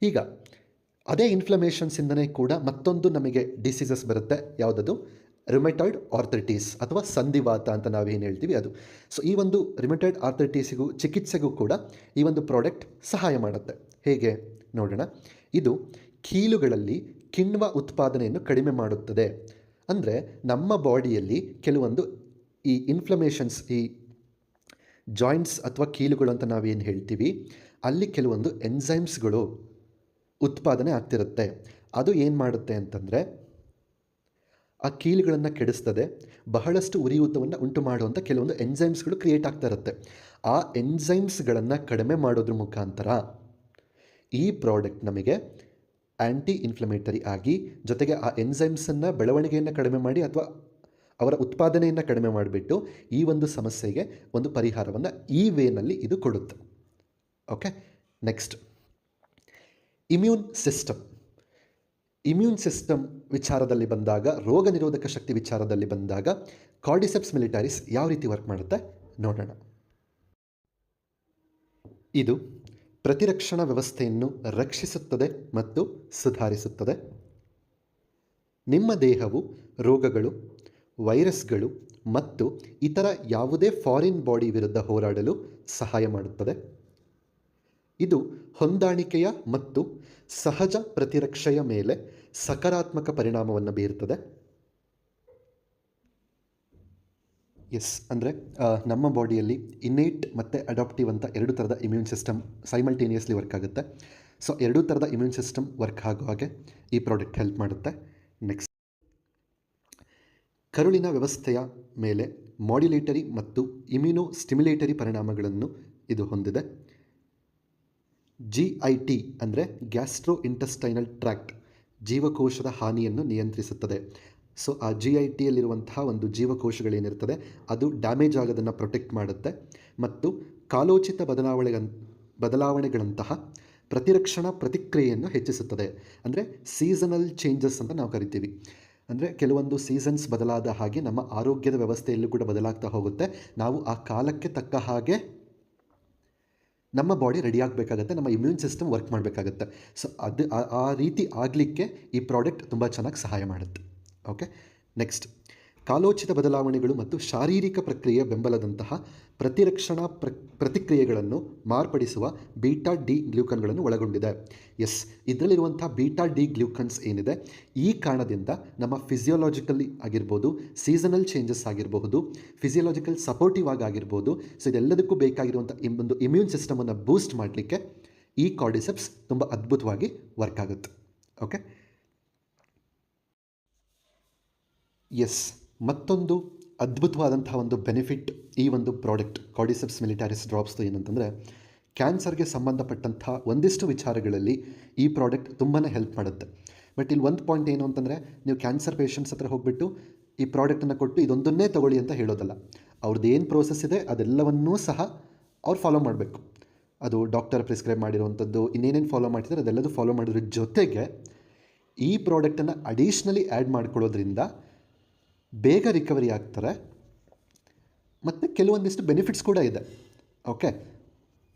ಈಗ ಅದೇ ಇನ್ಫ್ಲಮೇಷನ್ಸಿಂದನೇ ಕೂಡ ಮತ್ತೊಂದು ನಮಗೆ ಡಿಸೀಸಸ್ ಬರುತ್ತೆ. ಯಾವುದದು? ರಿಮೆಟಾಯ್ಡ್ ಆರ್ಥ್ರೈಟಿಸ್ ಅಥವಾ ಸಂಧಿವಾತ ಅಂತ ನಾವೇನು ಹೇಳ್ತೀವಿ ಅದು. ಸೊ ಈ ಒಂದು ರಿಮೆಟಾಯ್ಡ್ ಆರ್ಥ್ರೈಟಿಸಿಗೂ ಚಿಕಿತ್ಸೆಗೂ ಕೂಡ ಈ ಒಂದು ಪ್ರಾಡಕ್ಟ್ ಸಹಾಯ ಮಾಡುತ್ತೆ. ಹೇಗೆ ನೋಡೋಣ. ಇದು ಕೀಲುಗಳಲ್ಲಿ ಕಿಣ್ವ ಉತ್ಪಾದನೆಯನ್ನು ಕಡಿಮೆ ಮಾಡುತ್ತದೆ. ಅಂದರೆ ನಮ್ಮ ಬಾಡಿಯಲ್ಲಿ ಕೆಲವೊಂದು ಈ ಇನ್ಫ್ಲಮೇಷನ್ಸ್, ಈ ಜಾಯಿಂಟ್ಸ್ ಅಥವಾ ಕೀಲುಗಳು ಅಂತ ನಾವೇನು ಹೇಳ್ತೀವಿ, ಅಲ್ಲಿ ಕೆಲವೊಂದು ಎನ್ಸೈಮ್ಸ್ಗಳು ಉತ್ಪಾದನೆ ಆಗ್ತಿರುತ್ತೆ. ಅದು ಏನು ಮಾಡುತ್ತೆ ಅಂತಂದರೆ ಆ ಕೀಲುಗಳನ್ನು ಕೆಡಿಸ್ತದೆ. ಬಹಳಷ್ಟು ಉರಿಯೂತವನ್ನು ಉಂಟು ಮಾಡುವಂಥ ಕೆಲವೊಂದು ಎನ್ಸೈಮ್ಸ್ಗಳು ಕ್ರಿಯೇಟ್ ಆಗ್ತಾ ಇರುತ್ತೆ. ಆ ಎನ್ಸೈಮ್ಸ್ಗಳನ್ನು ಕಡಿಮೆ ಮಾಡೋದ್ರ ಮುಖಾಂತರ ಈ ಪ್ರಾಡಕ್ಟ್ ನಮಗೆ ಆ್ಯಂಟಿ ಇನ್ಫ್ಲಮೇಟರಿ ಆಗಿ, ಜೊತೆಗೆ ಆ ಎನ್ಸೈಮ್ಸನ್ನು ಬೆಳವಣಿಗೆಯನ್ನು ಕಡಿಮೆ ಮಾಡಿ ಅಥವಾ ಅವರ ಉತ್ಪಾದನೆಯನ್ನು ಕಡಿಮೆ ಮಾಡಿಬಿಟ್ಟು ಈ ಒಂದು ಸಮಸ್ಯೆಗೆ ಒಂದು ಪರಿಹಾರವನ್ನು ಈ ವೇನಲ್ಲಿ ಇದು ಕೊಡುತ್ತೆ. ಓಕೆ, ನೆಕ್ಸ್ಟ್ ಇಮ್ಯೂನ್ ಸಿಸ್ಟಮ್ ವಿಚಾರದಲ್ಲಿ ಬಂದಾಗ, ರೋಗ ನಿರೋಧಕ ಶಕ್ತಿ ವಿಚಾರದಲ್ಲಿ ಬಂದಾಗ ಕಾರ್ಡಿಸೆಪ್ಸ್ ಮಿಲಿಟಾರಿಸ್ ಯಾವ ರೀತಿ ವರ್ಕ್ ಮಾಡುತ್ತೆ ನೋಡೋಣ. ಇದು ಪ್ರತಿರಕ್ಷಣಾ ವ್ಯವಸ್ಥೆಯನ್ನು ರಕ್ಷಿಸುತ್ತದೆ ಮತ್ತು ಸುಧಾರಿಸುತ್ತದೆ. ನಿಮ್ಮ ದೇಹವು ರೋಗಗಳು, ವೈರಸ್ಗಳು ಮತ್ತು ಇತರ ಯಾವುದೇ ಫಾರಿನ್ ಬಾಡಿ ವಿರುದ್ಧ ಹೋರಾಡಲು ಸಹಾಯ ಮಾಡುತ್ತದೆ. ಇದು ಹೊಂದಾಣಿಕೆಯ ಮತ್ತು ಸಹಜ ಪ್ರತಿರಕ್ಷೆಯ ಮೇಲೆ ಸಕಾರಾತ್ಮಕ ಪರಿಣಾಮವನ್ನು ಬೀರುತ್ತದೆ. ಅಂದರೆ ನಮ್ಮ ಬಾಡಿಯಲ್ಲಿ ಇನ್ನೇಟ್ ಮತ್ತು ಅಡಾಪ್ಟಿವ್ ಅಂತ ಎರಡು ಥರದ ಇಮ್ಯೂನ್ ಸಿಸ್ಟಮ್ ಸೈಮಲ್ಟೇನಿಯಸ್ಲಿ ವರ್ಕ್ ಆಗುತ್ತೆ. ಸೊ ಎರಡೂ ಥರದ ಇಮ್ಯೂನ್ ಸಿಸ್ಟಮ್ ವರ್ಕ್ ಆಗೋ ಹಾಗೆ ಈ ಪ್ರಾಡಕ್ಟ್ ಹೆಲ್ಪ್ ಮಾಡುತ್ತೆ. ನೆಕ್ಸ್ಟ್, ಕರುಳಿನ ವ್ಯವಸ್ಥೆಯ ಮೇಲೆ ಮಾಡ್ಯುಲೇಟರಿ ಮತ್ತು ಇಮ್ಯುನೋ ಸ್ಟಿಮ್ಯುಲೇಟರಿ ಪರಿಣಾಮಗಳನ್ನು ಇದು ಹೊಂದಿದೆ. GIT ಅಂದರೆ ಗ್ಯಾಸ್ಟ್ರೋ ಇಂಟೆಸ್ಟೈನಲ್ ಟ್ರ್ಯಾಕ್ಟ್ ಜೀವಕೋಶದ ಹಾನಿಯನ್ನು ನಿಯಂತ್ರಿಸುತ್ತದೆ. ಸೊ ಆ GITಯಲ್ಲಿರುವಂತಹ ಒಂದು ಜೀವಕೋಶಗಳೇನಿರ್ತದೆ ಅದು ಡ್ಯಾಮೇಜ್ ಆಗೋದನ್ನು ಪ್ರೊಟೆಕ್ಟ್ ಮಾಡುತ್ತೆ ಮತ್ತು ಕಾಲೋಚಿತ ಬದಲಾವಣೆಗಳಂತಹ ಪ್ರತಿರಕ್ಷಣಾ ಪ್ರತಿಕ್ರಿಯೆಯನ್ನು ಹೆಚ್ಚಿಸುತ್ತದೆ. ಅಂದರೆ ಸೀಸನಲ್ ಚೇಂಜಸ್ ಅಂತ ನಾವು ಕರಿತೀವಿ. ಅಂದರೆ ಕೆಲವೊಂದು ಸೀಸನ್ಸ್ ಬದಲಾದ ಹಾಗೆ ನಮ್ಮ ಆರೋಗ್ಯದ ವ್ಯವಸ್ಥೆಯಲ್ಲೂ ಕೂಡ ಬದಲಾಗ್ತಾ ಹೋಗುತ್ತೆ. ನಾವು ಆ ಕಾಲಕ್ಕೆ ತಕ್ಕ ಹಾಗೆ ನಮ್ಮ ಬಾಡಿ ರೆಡಿ ಆಗಬೇಕಾಗತ್ತೆ, ನಮ್ಮ ಇಮ್ಯೂನ್ ಸಿಸ್ಟಮ್ ವರ್ಕ್ ಮಾಡಬೇಕಾಗತ್ತೆ. ಸೊ ಅದು ಆ ರೀತಿ ಆಗಲಿಕ್ಕೆ ಈ ಪ್ರಾಡಕ್ಟ್ ತುಂಬ ಚೆನ್ನಾಗಿ ಸಹಾಯ ಮಾಡುತ್ತೆ. ಓಕೆ, ನೆಕ್ಸ್ಟ್, ಕಾಲೋಚಿತ ಬದಲಾವಣೆಗಳು ಮತ್ತು ಶಾರೀರಿಕ ಪ್ರಕ್ರಿಯೆಯ ಬೆಂಬಲದಂತಹ ಪ್ರತಿರಕ್ಷಣಾ ಪ್ರತಿಕ್ರಿಯೆಗಳನ್ನು ಮಾರ್ಪಡಿಸುವ ಬೀಟಾ ಡಿ ಗ್ಲೂಕನ್ಗಳನ್ನು ಒಳಗೊಂಡಿದೆ. ಇದರಲ್ಲಿರುವಂಥ ಬೀಟಾ ಡಿ ಗ್ಲೂಕನ್ಸ್ ಏನಿದೆ, ಈ ಕಾರಣದಿಂದ ನಮ್ಮ ಫಿಸಿಯೋಲಾಜಿಕಲಿ ಆಗಿರ್ಬೋದು, ಸೀಸನಲ್ ಚೇಂಜಸ್ ಆಗಿರಬಹುದು, ಫಿಸಿಯೋಲಾಜಿಕಲ್ ಸಪೋರ್ಟಿವ್ ಆಗಿರ್ಬೋದು, ಸೊ ಇದೆಲ್ಲದಕ್ಕೂ ಬೇಕಾಗಿರುವಂಥ ಒಂದು ಇಮ್ಯೂನ್ ಸಿಸ್ಟಮನ್ನು ಬೂಸ್ಟ್ ಮಾಡಲಿಕ್ಕೆ ಈ ಕಾರ್ಡಿಸೆಪ್ಸ್ ತುಂಬ ಅದ್ಭುತವಾಗಿ ವರ್ಕ್ ಆಗುತ್ತೆ. ಓಕೆ, ಮತ್ತೊಂದು ಅದ್ಭುತವಾದಂತಹ ಒಂದು ಬೆನಿಫಿಟ್ ಈ ಒಂದು ಪ್ರಾಡಕ್ಟ್ ಕಾರ್ಡಿಸೆಪ್ಸ್ ಮಿಲಿಟಾರಿಸ್ ಡ್ರಾಪ್ಸ್ದು ಏನಂತಂದರೆ, ಕ್ಯಾನ್ಸರ್ಗೆ ಸಂಬಂಧಪಟ್ಟಂಥ ಒಂದಿಷ್ಟು ವಿಚಾರಗಳಲ್ಲಿ ಈ ಪ್ರಾಡಕ್ಟ್ ತುಂಬಾ ಹೆಲ್ಪ್ ಮಾಡುತ್ತೆ. ಬಟ್ ಇಲ್ಲಿ ಒಂದು ಪಾಯಿಂಟ್ ಏನು ಅಂತಂದರೆ, ನೀವು ಕ್ಯಾನ್ಸರ್ ಪೇಷಂಟ್ಸ್ ಹತ್ರ ಹೋಗ್ಬಿಟ್ಟು ಈ ಪ್ರಾಡಕ್ಟನ್ನು ಕೊಟ್ಟು ಇದೊಂದನ್ನೇ ತೊಗೊಳ್ಳಿ ಅಂತ ಹೇಳೋದಲ್ಲ. ಅವ್ರದ್ದು ಏನು ಪ್ರೋಸೆಸ್ ಇದೆ ಅದೆಲ್ಲವನ್ನೂ ಸಹ ಅವ್ರು ಫಾಲೋ ಮಾಡಬೇಕು. ಅದು ಡಾಕ್ಟರ್ ಪ್ರಿಸ್ಕ್ರೈಬ್ ಮಾಡಿರುವಂಥದ್ದು, ಇನ್ನೇನೇನು ಫಾಲೋ ಮಾಡ್ತಿದ್ದಾರೆ ಅದೆಲ್ಲದೂ ಫಾಲೋ ಮಾಡೋದ್ರ ಜೊತೆಗೆ ಈ ಪ್ರಾಡಕ್ಟನ್ನು ಅಡಿಷ್ನಲಿ ಆ್ಯಡ್ ಮಾಡ್ಕೊಳ್ಳೋದ್ರಿಂದ ಬೇಗ ರಿಕವರಿ ಆಗ್ತಾರೆ ಮತ್ತು ಕೆಲವೊಂದಿಷ್ಟು ಬೆನಿಫಿಟ್ಸ್ ಕೂಡ ಇದೆ. ಓಕೆ,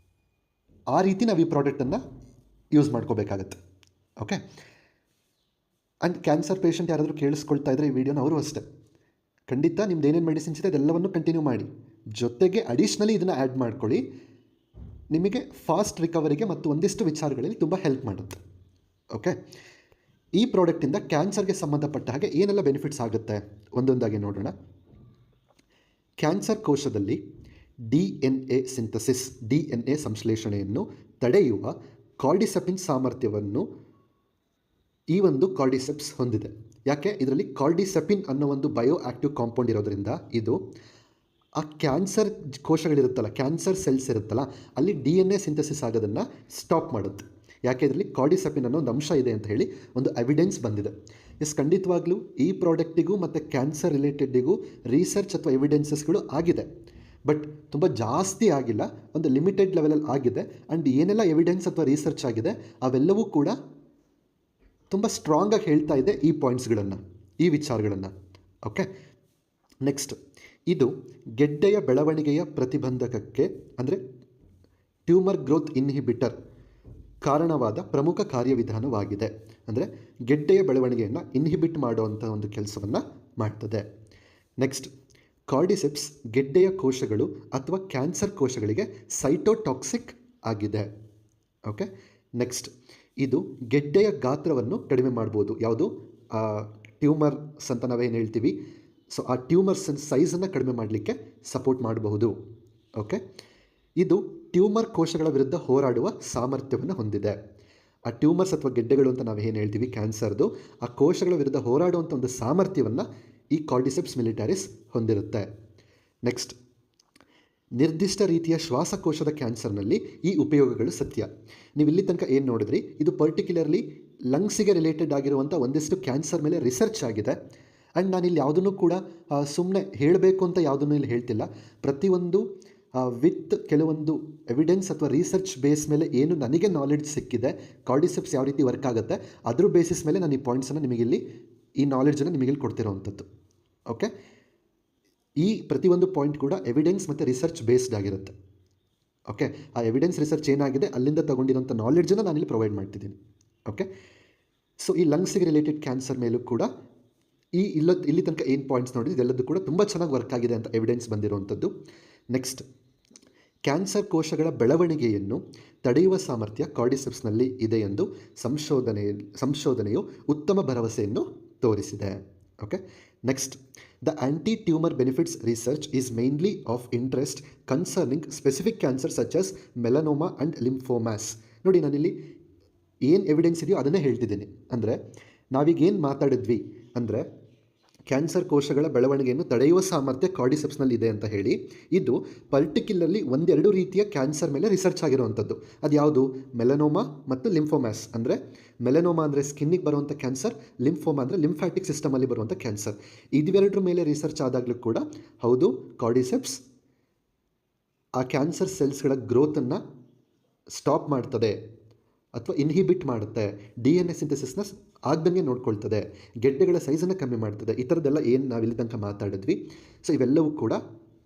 ಆ ರೀತಿ ನಾವು ಈ ಪ್ರಾಡಕ್ಟನ್ನು ಯೂಸ್ ಮಾಡ್ಕೋಬೇಕಾಗತ್ತೆ. ಓಕೆ, ಆ್ಯಂಡ್ ಕ್ಯಾನ್ಸರ್ ಪೇಷಂಟ್ ಯಾರಾದರೂ ಕೇಳಿಸ್ಕೊಳ್ತಾ ಇದ್ದರೆ ಈ ವಿಡಿಯೋನ ಅವರು ಅಷ್ಟೇ, ಖಂಡಿತ ನಿಮ್ದು ಏನೇನು ಮೆಡಿಸಿನ್ಸ್ ಇದೆ ಅದೆಲ್ಲವನ್ನು ಕಂಟಿನ್ಯೂ ಮಾಡಿ, ಜೊತೆಗೆ ಅಡಿಷ್ನಲಿ ಇದನ್ನು ಆ್ಯಡ್ ಮಾಡ್ಕೊಳ್ಳಿ. ನಿಮಗೆ ಫಾಸ್ಟ್ ರಿಕವರಿಗೆ ಮತ್ತು ಒಂದಿಷ್ಟು ವಿಚಾರಗಳಲ್ಲಿ ತುಂಬ ಹೆಲ್ಪ್ ಮಾಡುತ್ತೆ. ಓಕೆ, ಈ ಪ್ರಾಡಕ್ಟಿಂದ ಕ್ಯಾನ್ಸರ್ಗೆ ಸಂಬಂಧಪಟ್ಟ ಹಾಗೆ ಏನೆಲ್ಲ ಬೆನಿಫಿಟ್ಸ್ ಆಗುತ್ತೆ ಒಂದೊಂದಾಗಿ ನೋಡೋಣ. ಕ್ಯಾನ್ಸರ್ ಕೋಶದಲ್ಲಿ DNA ಸಿಂಥಸಿಸ್, DNA ಸಂಶ್ಲೇಷಣೆಯನ್ನು ತಡೆಯುವ ಕಾರ್ಡಿಸೆಪಿನ್ ಸಾಮರ್ಥ್ಯವನ್ನು ಈ ಒಂದು ಕಾರ್ಡಿಸೆಪ್ಸ್ ಹೊಂದಿದೆ. ಯಾಕೆ? ಇದರಲ್ಲಿ ಕಾರ್ಡಿಸೆಪಿನ್ ಅನ್ನೋ ಒಂದು ಬಯೋ ಆಕ್ಟಿವ್ ಕಾಂಪೌಂಡ್ ಇರೋದ್ರಿಂದ ಇದು ಆ ಕ್ಯಾನ್ಸರ್ ಕೋಶಗಳಿರುತ್ತಲ್ಲ, ಕ್ಯಾನ್ಸರ್ ಸೆಲ್ಸ್ ಇರುತ್ತಲ್ಲ, ಅಲ್ಲಿ DNA ಸಿಂಥಸಿಸ್ ಆಗೋದನ್ನು ಸ್ಟಾಪ್ ಮಾಡುತ್ತೆ. ಯಾಕೆ? ಇದರಲ್ಲಿ ಕಾರ್ಡಿಸೆಪಿನ್ ಅನ್ನೋ ಒಂದು ಅಂಶ ಇದೆ ಅಂತ ಹೇಳಿ ಒಂದು ಎವಿಡೆನ್ಸ್ ಬಂದಿದೆ. ಖಂಡಿತವಾಗ್ಲೂ ಈ ಪ್ರಾಡಕ್ಟಿಗೂ ಮತ್ತು ಕ್ಯಾನ್ಸರ್ ರಿಲೇಟೆಡ್ಡಿಗೂ ರಿಸರ್ಚ್ ಅಥವಾ ಎವಿಡೆನ್ಸಸ್ಗಳು ಆಗಿದೆ, ಬಟ್ ತುಂಬ ಜಾಸ್ತಿ ಆಗಿಲ್ಲ, ಒಂದು ಲಿಮಿಟೆಡ್ ಲೆವೆಲಲ್ಲಿ ಆಗಿದೆ. ಆ್ಯಂಡ್ ಏನೆಲ್ಲ ಎವಿಡೆನ್ಸ್ ಅಥವಾ ರಿಸರ್ಚ್ ಆಗಿದೆ ಅವೆಲ್ಲವೂ ಕೂಡ ತುಂಬ ಸ್ಟ್ರಾಂಗಾಗಿ ಹೇಳ್ತಾ ಇದೆ ಈ ಪಾಯಿಂಟ್ಸ್ಗಳನ್ನು, ಈ ವಿಚಾರಗಳನ್ನು. ಓಕೆ, ನೆಕ್ಸ್ಟ್, ಇದು ಗೆಡ್ಡೆಯ ಬೆಳವಣಿಗೆಯ ಪ್ರತಿಬಂಧಕಕ್ಕೆ ಅಂದರೆ ಟ್ಯೂಮರ್ ಗ್ರೋತ್ ಇನ್ಹಿಬಿಟರ್ ಕಾರಣವಾದ ಪ್ರಮುಖ ಕಾರ್ಯವಿಧಾನವಾಗಿದೆ. ಅಂದರೆ ಗೆಡ್ಡೆಯ ಬೆಳವಣಿಗೆಯನ್ನು ಇನ್ಹಿಬಿಟ್ ಮಾಡುವಂಥ ಒಂದು ಕೆಲಸವನ್ನು ಮಾಡ್ತದೆ. ನೆಕ್ಸ್ಟ್, ಕಾರ್ಡಿಸೆಪ್ಸ್ ಗೆಡ್ಡೆಯ ಕೋಶಗಳು ಅಥವಾ ಕ್ಯಾನ್ಸರ್ ಕೋಶಗಳಿಗೆ ಸೈಟೋಟಾಕ್ಸಿಕ್ ಆಗಿದೆ. ಓಕೆ, ನೆಕ್ಸ್ಟ್, ಇದು ಗೆಡ್ಡೆಯ ಗಾತ್ರವನ್ನು ಕಡಿಮೆ ಮಾಡ್ಬೋದು. ಯಾವುದು? ಟ್ಯೂಮರ್ಸ್ ಅಂತ ನಾವೇನು ಹೇಳ್ತೀವಿ, ಸೊ ಆ ಟ್ಯೂಮರ್ಸ್ ಸೈಜನ್ನು ಕಡಿಮೆ ಮಾಡಲಿಕ್ಕೆ ಸಪೋರ್ಟ್ ಮಾಡಬಹುದು. ಓಕೆ, ಇದು ಟ್ಯೂಮರ್ ಕೋಶಗಳ ವಿರುದ್ಧ ಹೋರಾಡುವ ಸಾಮರ್ಥ್ಯವನ್ನು ಹೊಂದಿದೆ. ಆ ಟ್ಯೂಮರ್ಸ್ ಅಥವಾ ಗೆಡ್ಡೆಗಳು ಅಂತ ನಾವು ಏನು ಹೇಳ್ತೀವಿ ಕ್ಯಾನ್ಸರ್ದು, ಆ ಕೋಶಗಳ ವಿರುದ್ಧ ಹೋರಾಡುವಂಥ ಒಂದು ಸಾಮರ್ಥ್ಯವನ್ನು ಈ ಕಾರ್ಡಿಸೆಪ್ಸ್ ಮಿಲಿಟಾರಿಸ್ ಹೊಂದಿರುತ್ತೆ. ನೆಕ್ಸ್ಟ್, ನಿರ್ದಿಷ್ಟ ರೀತಿಯ ಶ್ವಾಸಕೋಶದ ಕ್ಯಾನ್ಸರ್ನಲ್ಲಿ ಈ ಉಪಯೋಗಗಳು ಸತ್ಯ. ನೀವು ಇಲ್ಲಿ ತನಕ ಏನು ನೋಡಿದ್ರಿ, ಇದು ಪರ್ಟಿಕ್ಯುಲರ್ಲಿ ಲಂಗ್ಸಿಗೆ ರಿಲೇಟೆಡ್ ಆಗಿರುವಂಥ ಒಂದಿಷ್ಟು ಕ್ಯಾನ್ಸರ್ ಮೇಲೆ ರಿಸರ್ಚ್ ಆಗಿದೆ. ಆ್ಯಂಡ್ ನಾನಿಲ್ಲಿ ಯಾವುದನ್ನು ಕೂಡ ಸುಮ್ಮನೆ ಹೇಳಬೇಕು ಅಂತ ಯಾವುದನ್ನು ಇಲ್ಲಿ ಹೇಳ್ತಿಲ್ಲ. ಪ್ರತಿಯೊಂದು ವಿತ್ ಕೆಲವೊಂದು ಎವಿಡೆನ್ಸ್ ಅಥವಾ ರಿಸರ್ಚ್ ಬೇಸ್ ಮೇಲೆ ಏನು ನನಗೆ ನಾಲೆಡ್ಜ್ ಸಿಕ್ಕಿದೆ, ಕಾರ್ಡಿಸೆಪ್ಸ್ ಯಾವ ರೀತಿ ವರ್ಕ್ ಆಗುತ್ತೆ, ಅದ್ರ ಬೇಸಿಸ್ ಮೇಲೆ ನಾನು ಈ ಪಾಯಿಂಟ್ಸನ್ನು ನಿಮಗಿಲ್ಲಿ, ಈ ನಾಲೆಡ್ಜನ್ನು ನಿಮಗಿಲ್ಲಿ ಕೊಡ್ತಿರೋವಂಥದ್ದು. ಓಕೆ, ಈ ಪ್ರತಿಯೊಂದು ಪಾಯಿಂಟ್ ಕೂಡ ಎವಿಡೆನ್ಸ್ ಮತ್ತು ರಿಸರ್ಚ್ ಬೇಸ್ಡ್ ಆಗಿರುತ್ತೆ. ಓಕೆ, ಆ ಎವಿಡೆನ್ಸ್ ರಿಸರ್ಚ್ ಏನಾಗಿದೆ ಅಲ್ಲಿಂದ ತೊಗೊಂಡಿರೋಂಥ ನಾಲೆಡ್ಜನ್ನು ನಾನಿಲ್ಲಿ ಪ್ರೊವೈಡ್ ಮಾಡ್ತಿದ್ದೀನಿ. ಓಕೆ, ಸೊ ಈ ಲಂಗ್ಸಿಗೆ ರಿಲೇಟೆಡ್ ಕ್ಯಾನ್ಸರ್ ಮೇಲೂ ಕೂಡ ಇಲ್ಲಿ ತನಕ ಏನು ಪಾಯಿಂಟ್ಸ್ ನೋಡಿದ್ರೆ ಇದೆಲ್ಲದೂ ಕೂಡ ತುಂಬ ಚೆನ್ನಾಗಿ ವರ್ಕ್ ಆಗಿದೆ ಅಂತ ಎವಿಡೆನ್ಸ್ ಬಂದಿರುವಂಥದ್ದು. ನೆಕ್ಸ್ಟ್, ಕ್ಯಾನ್ಸರ್ ಬೆಳವಣಿಗೆಯನ್ನು ತಡೆಯುವ ಸಾಮರ್ಥ್ಯ ಕಾರ್ಡಿಸೆಪ್ಸ್ನಲ್ಲಿ ಇದೆ ಎಂದು ಸಂಶೋಧನೆಯು ಉತ್ತಮ ಭರವಸೆಯನ್ನು ತೋರಿಸಿದೆ. Okay, next, the anti tumour benefits research is mainly of interest concerning specific cancer such as melanoma and lymphomas. ನೋಡಿ, ನಾನಿಲ್ಲಿ ಏನು ಎವಿಡೆನ್ಸ್ ಇದೆಯೋ ಅದನ್ನೇ ಹೇಳ್ತಿದ್ದೀನಿ. ಅಂದರೆ ನಾವೀಗೇನು ಮಾತಾಡಿದ್ವಿ ಅಂದರೆ ಕ್ಯಾನ್ಸರ್ ಕೋಶಗಳ ಬೆಳವಣಿಗೆಯನ್ನು ತಡೆಯುವ ಸಾಮರ್ಥ್ಯ ಕಾರ್ಡಿಸೆಪ್ಸ್ನಲ್ಲಿ ಇದೆ ಅಂತ ಹೇಳಿ, ಇದು ಪರ್ಟಿಕ್ಯುಲರ್ಲಿ ಒಂದೆರಡು ರೀತಿಯ ಕ್ಯಾನ್ಸರ್ ಮೇಲೆ ರಿಸರ್ಚ್ ಆಗಿರುವಂಥದ್ದು. ಅದು ಯಾವುದು? ಮೆಲನೋಮಾ ಮತ್ತು ಲಿಂಫೋಮ್ಯಾಸ್. ಅಂದರೆ ಮೆಲನೋಮಾ ಅಂದರೆ ಸ್ಕಿನ್ನಿಗೆ ಬರುವಂಥ ಕ್ಯಾನ್ಸರ್, ಲಿಂಫೋಮಾ ಅಂದರೆ ಲಿಂಫ್ಯಾಟಿಕ್ ಸಿಸ್ಟಮಲ್ಲಿ ಬರುವಂಥ ಕ್ಯಾನ್ಸರ್. ಇವೆರಡರ ಮೇಲೆ ರಿಸರ್ಚ್ ಆದಾಗಲೂ ಕೂಡ ಹೌದು, ಕಾರ್ಡಿಸೆಪ್ಸ್ ಆ ಕ್ಯಾನ್ಸರ್ ಸೆಲ್ಸ್ಗಳ ಗ್ರೋತನ್ನು ಸ್ಟಾಪ್ ಮಾಡ್ತದೆ ಅಥವಾ ಇನ್ಹಿಬಿಟ್ ಮಾಡುತ್ತೆ, DNA ಸಿಂಥಸಿಸ್ನ ಆಗ್ದಂಗೆ ನೋಡ್ಕೊಳ್ತದೆ, ಗೆಡ್ಡೆಗಳ ಸೈಜನ್ನು ಕಮ್ಮಿ ಮಾಡ್ತದೆ. ಈ ಥರದ್ದೆಲ್ಲ ಏನು ನಾವಿಲ್ಲಿ ತನಕ ಮಾತಾಡಿದ್ವಿ. ಸೊ ಇವೆಲ್ಲವೂ ಕೂಡ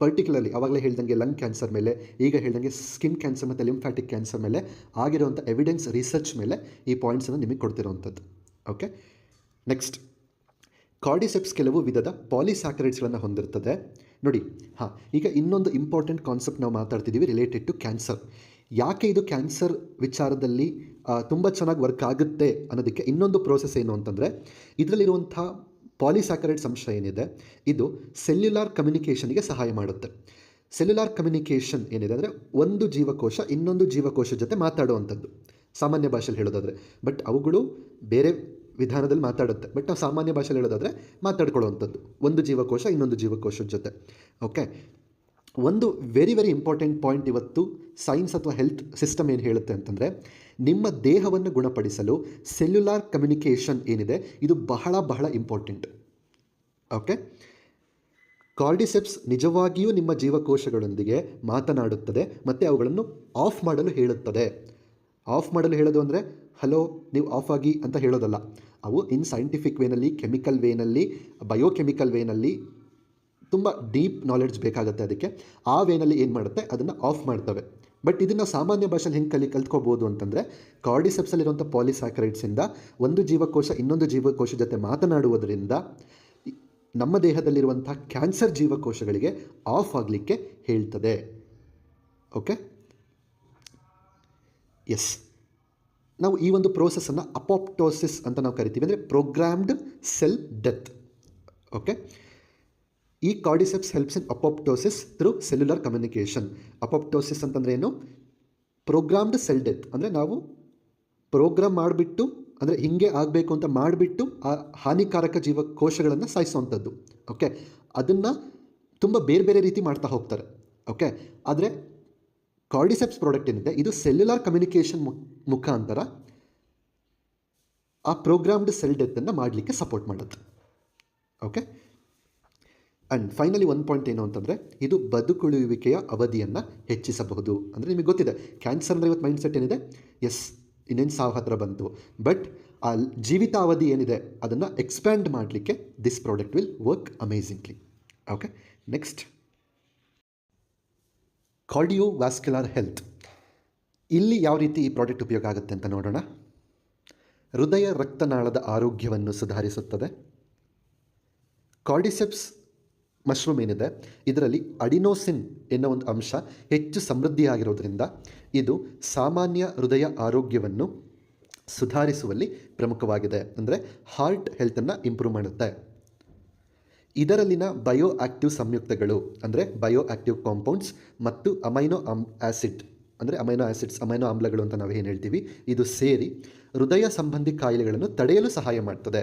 ಪರ್ಟಿಕ್ಯುಲರ್ಲಿ ಆವಾಗಲೇ ಹೇಳ್ದಂಗೆ ಲಂಗ್ ಕ್ಯಾನ್ಸರ್ ಮೇಲೆ, ಈಗ ಹೇಳ್ದಂಗೆ ಸ್ಕಿನ್ ಕ್ಯಾನ್ಸರ್ ಮತ್ತು ಲಿಂಫ್ಯಾಟಿಕ್ ಕ್ಯಾನ್ಸರ್ ಮೇಲೆ ಆಗಿರುವಂಥ ಎವಿಡೆನ್ಸ್ ರಿಸರ್ಚ್ ಮೇಲೆ ಈ ಪಾಯಿಂಟ್ಸನ್ನು ನಿಮಗೆ ಕೊಡ್ತಿರೋವಂಥದ್ದು. ಓಕೆ, ನೆಕ್ಸ್ಟ್, ಕಾರ್ಡಿಸೆಪ್ಸ್ ಕೆಲವು ವಿಧದ ಪಾಲಿಸ್ಯಾಕರೈಡ್ಸ್ಗಳನ್ನು ಹೊಂದಿರ್ತದೆ. ನೋಡಿ, ಈಗ ಇನ್ನೊಂದು ಇಂಪಾರ್ಟೆಂಟ್ ಕಾನ್ಸೆಪ್ಟ್ ನಾವು ಮಾತಾಡ್ತಿದ್ದೀವಿ ರಿಲೇಟೆಡ್ ಟು ಕ್ಯಾನ್ಸರ್. ಯಾಕೆ ಇದು ಕ್ಯಾನ್ಸರ್ ವಿಚಾರದಲ್ಲಿ ತುಂಬ ಚೆನ್ನಾಗಿ ವರ್ಕ್ ಆಗುತ್ತೆ ಅನ್ನೋದಕ್ಕೆ ಇನ್ನೊಂದು ಪ್ರೋಸೆಸ್ ಏನು ಅಂತಂದರೆ, ಇದರಲ್ಲಿರುವಂಥ ಪಾಲಿಸ್ಯಾಕರೈಡ್ಸ್ ಅಂಶ ಏನಿದೆ ಇದು ಸೆಲ್ಯುಲಾರ್ ಕಮ್ಯುನಿಕೇಷನ್ಗೆ ಸಹಾಯ ಮಾಡುತ್ತೆ. ಸೆಲ್ಯುಲಾರ್ ಕಮ್ಯುನಿಕೇಷನ್ ಏನಿದೆ ಅಂದರೆ ಒಂದು ಜೀವಕೋಶ ಇನ್ನೊಂದು ಜೀವಕೋಶ ಜೊತೆ ಮಾತಾಡುವಂಥದ್ದು, ಸಾಮಾನ್ಯ ಭಾಷೆಯಲ್ಲಿ ಹೇಳೋದಾದರೆ. ಬಟ್ ಅವುಗಳು ಬೇರೆ ವಿಧಾನದಲ್ಲಿ ಮಾತಾಡುತ್ತೆ, ಬಟ್ ನಾವು ಸಾಮಾನ್ಯ ಭಾಷೆಯಲ್ಲಿ ಹೇಳೋದಾದರೆ ಮಾತಾಡ್ಕೊಳ್ಳುವಂಥದ್ದು ಒಂದು ಜೀವಕೋಶ ಇನ್ನೊಂದು ಜೀವಕೋಶದ ಜೊತೆ. ಓಕೆ, ಒಂದು ವೆರಿ ಇಂಪಾರ್ಟೆಂಟ್ ಪಾಯಿಂಟ್ ಇವತ್ತು ಸೈನ್ಸ್ ಅಥವಾ ಹೆಲ್ತ್ ಸಿಸ್ಟಮ್ ಏನು ಹೇಳುತ್ತೆ ಅಂತಂದರೆ, ನಿಮ್ಮ ದೇಹವನ್ನು ಗುಣಪಡಿಸಲು ಸೆಲ್ಯುಲಾರ್ ಕಮ್ಯುನಿಕೇಷನ್ ಏನಿದೆ ಇದು ಬಹಳ ಇಂಪಾರ್ಟೆಂಟ್. ಓಕೆ, ಕಾರ್ಡಿಸೆಪ್ಸ್ ನಿಜವಾಗಿಯೂ ನಿಮ್ಮ ಜೀವಕೋಶಗಳೊಂದಿಗೆ ಮಾತನಾಡುತ್ತದೆ ಮತ್ತು ಅವುಗಳನ್ನು ಆಫ್ ಮಾಡಲು ಹೇಳುತ್ತದೆ. ಆಫ್ ಮಾಡಲು ಹೇಳೋದು ಅಂದರೆ ಹಲೋ ನೀವು ಆಫ್ ಆಗಿ ಅಂತ ಹೇಳೋದಲ್ಲ. ಅವು ಇನ್ ಸೈಂಟಿಫಿಕ್ ವೇನಲ್ಲಿ, ಕೆಮಿಕಲ್ ವೇನಲ್ಲಿ, ಬಯೋಕೆಮಿಕಲ್ ವೇನಲ್ಲಿ ತುಂಬ ಡೀಪ್ ನಾಲೆಡ್ಜ್ ಬೇಕಾಗುತ್ತೆ. ಅದಕ್ಕೆ ಆ ವೇನಲ್ಲಿ ಏನು ಮಾಡುತ್ತೆ, ಅದನ್ನು ಆಫ್ ಮಾಡ್ತವೆ. ಬಟ್ ಇದನ್ನು ಸಾಮಾನ್ಯ ಭಾಷೆಯಲ್ಲಿ ಹೆಂಗೆ ಕಲ್ತ್ಕೋಬೋದು ಅಂತಂದರೆ, ಕಾರ್ಡಿಸೆಪ್ಸಲ್ಲಿರುವಂಥ ಪಾಲಿಸ್ಯಾಕರೈಡ್ಸಿಂದ ಒಂದು ಜೀವಕೋಶ ಇನ್ನೊಂದು ಜೀವಕೋಶ ಜೊತೆ ಮಾತನಾಡುವುದರಿಂದ ನಮ್ಮ ದೇಹದಲ್ಲಿರುವಂಥ ಕ್ಯಾನ್ಸರ್ ಜೀವಕೋಶಗಳಿಗೆ ಆಫ್ ಆಗಲಿಕ್ಕೆ ಹೇಳ್ತದೆ. ಓಕೆ, ಎಸ್, ನಾವು ಈ ಒಂದು ಪ್ರೋಸೆಸ್ಸನ್ನು ಅಪೋಪ್ಟೋಸಿಸ್ ಅಂತ ನಾವು ಕರಿತೀವಿ, ಅಂದರೆ ಪ್ರೋಗ್ರಾಮ್ಡ್ ಸೆಲ್ ಡೆತ್. ಓಕೆ, ಈ cordyceps helps in apoptosis through cellular communication. Apoptosis ಅಂತಂದರೆ ಏನು? Programmed cell death. ಅಂದರೆ ನಾವು ಪ್ರೋಗ್ರಾಮ್ ಮಾಡಿಬಿಟ್ಟು, ಅಂದರೆ ಹಿಂಗೆ ಆಗಬೇಕು ಅಂತ ಮಾಡಿಬಿಟ್ಟು ಆ ಹಾನಿಕಾರಕ ಜೀವಕೋಶಗಳನ್ನು ಸಾಯಿಸುವಂಥದ್ದು. ಓಕೆ, ಅದನ್ನು ತುಂಬ ಬೇರೆ ಬೇರೆ ರೀತಿ ಮಾಡ್ತಾ ಹೋಗ್ತಾರೆ. ಓಕೆ, ಆದರೆ ಕಾರ್ಡಿಸೆಪ್ಸ್ ಪ್ರಾಡಕ್ಟ್ ಏನಿದೆ ಇದು ಸೆಲ್ಯುಲಾರ್ ಕಮ್ಯುನಿಕೇಷನ್ ಮುಖಾಂತರ ಆ ಪ್ರೋಗ್ರಾಮ್ಡ್ ಸೆಲ್ ಡೆತ್ತನ್ನು ಮಾಡಲಿಕ್ಕೆ ಸಪೋರ್ಟ್ ಮಾಡುತ್ತೆ. ಓಕೆ, ಆ್ಯಂಡ್ ಫೈನಲಿ ಒಂದು ಪಾಯಿಂಟ್ ಏನು ಅಂತಂದರೆ, ಇದು ಬದುಕುಳಿಯುವಿಕೆಯ ಅವಧಿಯನ್ನು ಹೆಚ್ಚಿಸಬಹುದು. ಅಂದರೆ ನಿಮಗೆ ಗೊತ್ತಿದೆ ಕ್ಯಾನ್ಸರ್ ಅಂದರೆ ಇವತ್ತು ಮೈಂಡ್ ಸೆಟ್ ಏನಿದೆ, ಎಸ್ ಇನ್ನೇನು ಸಾವು ಹತ್ರ ಬಂತು, ಬಟ್ ಆ ಜೀವಿತಾವಧಿ ಏನಿದೆ ಅದನ್ನು ಎಕ್ಸ್ಪ್ಯಾಂಡ್ ಮಾಡಲಿಕ್ಕೆ this product will work amazingly. Okay, next cardiovascular health. ಇಲ್ಲಿ ಯಾವ ರೀತಿ ಈ ಪ್ರಾಡಕ್ಟ್ ಉಪಯೋಗ ಆಗುತ್ತೆ ಅಂತ ನೋಡೋಣ. ಹೃದಯ ರಕ್ತನಾಳದ ಆರೋಗ್ಯವನ್ನು ಸುಧಾರಿಸುತ್ತದೆ. ಕಾರ್ಡಿಸೆಪ್ಸ್ ಮಶ್ರೂಮ್ ಏನಿದೆ ಇದರಲ್ಲಿ ಅಡಿನೋಸಿನ್ ಎನ್ನೋ ಒಂದು ಅಂಶ ಹೆಚ್ಚು ಸಮೃದ್ಧಿಯಾಗಿರೋದ್ರಿಂದ ಇದು ಸಾಮಾನ್ಯ ಹೃದಯ ಆರೋಗ್ಯವನ್ನು ಸುಧಾರಿಸುವಲ್ಲಿ ಪ್ರಮುಖವಾಗಿದೆ. ಅಂದರೆ ಹಾರ್ಟ್ ಹೆಲ್ತನ್ನು ಇಂಪ್ರೂವ್ ಮಾಡುತ್ತೆ. ಇದರಲ್ಲಿನ ಬಯೋ ಆಕ್ಟಿವ್ ಸಂಯುಕ್ತಗಳು ಅಂದರೆ ಬಯೋ ಆಕ್ಟಿವ್ ಕಾಂಪೌಂಡ್ಸ್ ಮತ್ತು ಅಮೈನೋ ಆ್ಯಸಿಡ್ ಅಂದರೆ ಅಮೈನೋ ಆಮ್ಲಗಳು ಅಂತ ನಾವು ಏನು ಹೇಳ್ತೀವಿ, ಇದು ಸೇರಿ ಹೃದಯ ಸಂಬಂಧಿ ಕಾಯಿಲೆಗಳನ್ನು ತಡೆಯಲು ಸಹಾಯ ಮಾಡ್ತದೆ.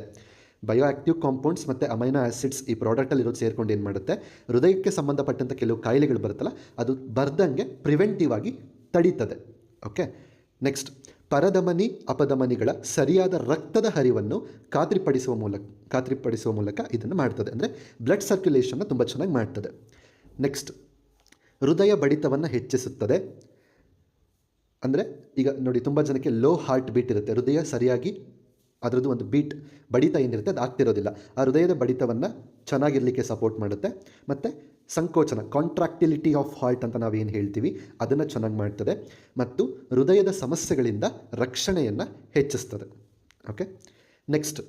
ಬಯೋ ಆಕ್ಟಿವ್ ಕಾಂಪೌಂಡ್ಸ್ ಮತ್ತು ಅಮೈನೋ ಆ್ಯಸಿಡ್ಸ್ ಈ ಪ್ರಾಡಕ್ಟಲ್ಲಿರೋದು ಸೇರ್ಕೊಂಡು ಏನು ಮಾಡುತ್ತೆ, ಹೃದಯಕ್ಕೆ ಸಂಬಂಧಪಟ್ಟಂಥ ಕೆಲವು ಕಾಯಿಲೆಗಳು ಬರುತ್ತಲ್ಲ ಅದು ಬರ್ದಂಗೆ ಪ್ರಿವೆಂಟಿವ್ ಆಗಿ ತಡೀತದೆ. ಓಕೆ, ನೆಕ್ಸ್ಟ್ ಪರಧಮನಿ ಅಪಧಮನಿಗಳ ಸರಿಯಾದ ರಕ್ತದ ಹರಿವನ್ನು ಖಾತ್ರಿಪಡಿಸುವ ಮೂಲಕ ಇದನ್ನು ಮಾಡ್ತದೆ. ಅಂದರೆ ಬ್ಲಡ್ ಸರ್ಕ್ಯುಲೇಷನ್ನ ತುಂಬ ಚೆನ್ನಾಗಿ ಮಾಡ್ತದೆ. ನೆಕ್ಸ್ಟ್ ಹೃದಯ ಬಡಿತವನ್ನು ಹೆಚ್ಚಿಸುತ್ತದೆ. ಅಂದರೆ ಈಗ ನೋಡಿ, ತುಂಬ ಜನಕ್ಕೆ ಲೋ ಹಾರ್ಟ್ ಬೀಟ್ ಇರುತ್ತೆ, ಹೃದಯ ಸರಿಯಾಗಿ ಅದರದ್ದು ಒಂದು ಬಡಿತ ಏನಿರುತ್ತೆ ಅದು ಆಗ್ತಿರೋದಿಲ್ಲ. ಆ ಹೃದಯದ ಬಡಿತವನ್ನು ಚೆನ್ನಾಗಿರಲಿಕ್ಕೆ ಸಪೋರ್ಟ್ ಮಾಡುತ್ತೆ. ಮತ್ತು ಸಂಕೋಚನ ಕಾಂಟ್ರಾಕ್ಟಿಲಿಟಿ ಆಫ್ ಹಾರ್ಟ್ ಅಂತ ನಾವೇನು ಹೇಳ್ತೀವಿ ಅದನ್ನು ಚೆನ್ನಾಗಿ ಮಾಡ್ತದೆ. ಮತ್ತು ಹೃದಯದ ಸಮಸ್ಯೆಗಳಿಂದ ರಕ್ಷಣೆಯನ್ನು ಹೆಚ್ಚಿಸ್ತದೆ. Okay, next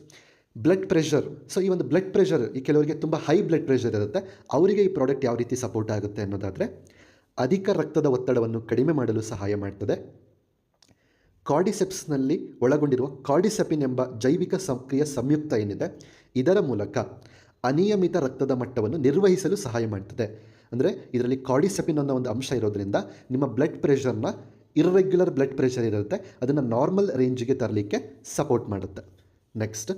blood pressure. So ಈ ಒಂದು ಬ್ಲಡ್ ಪ್ರೆಷರ್, ಈ ಕೆಲವರಿಗೆ ತುಂಬ ಹೈ ಬ್ಲಡ್ ಪ್ರೆಷರ್ ಇರುತ್ತೆ, ಅವರಿಗೆ ಈ ಪ್ರಾಡಕ್ಟ್ ಯಾವ ರೀತಿ ಸಪೋರ್ಟ್ ಆಗುತ್ತೆ ಅನ್ನೋದಾದರೆ, ಅಧಿಕ ರಕ್ತದ ಒತ್ತಡವನ್ನು ಕಡಿಮೆ ಮಾಡಲು ಸಹಾಯ ಮಾಡ್ತದೆ. ಕಾರ್ಡಿಸೆಪ್ಸ್ನಲ್ಲಿ ಒಳಗೊಂಡಿರುವ ಕಾರ್ಡಿಸೆಪಿನ್ ಎಂಬ ಜೈವಿಕ ಸಕ್ರಿಯ ಸಂಯುಕ್ತ ಏನಿದೆ ಇದರ ಮೂಲಕ ಅನಿಯಮಿತ ರಕ್ತದ ಮಟ್ಟವನ್ನು ನಿರ್ವಹಿಸಲು ಸಹಾಯ ಮಾಡ್ತದೆ. ಅಂದರೆ ಇದರಲ್ಲಿ ಕಾರ್ಡಿಸೆಪಿನ್ ಅನ್ನೋ ಒಂದು ಅಂಶ ಇರೋದ್ರಿಂದ ನಿಮ್ಮ ಬ್ಲಡ್ ಪ್ರೆಷರ್ನ, ಇರ್ರೆಗ್ಯುಲರ್ ಬ್ಲಡ್ ಪ್ರೆಷರ್ ಇರುತ್ತೆ ಅದನ್ನು ನಾರ್ಮಲ್ ರೇಂಜಿಗೆ ತರಲಿಕ್ಕೆ ಸಪೋರ್ಟ್ ಮಾಡುತ್ತೆ. ನೆಕ್ಸ್ಟ್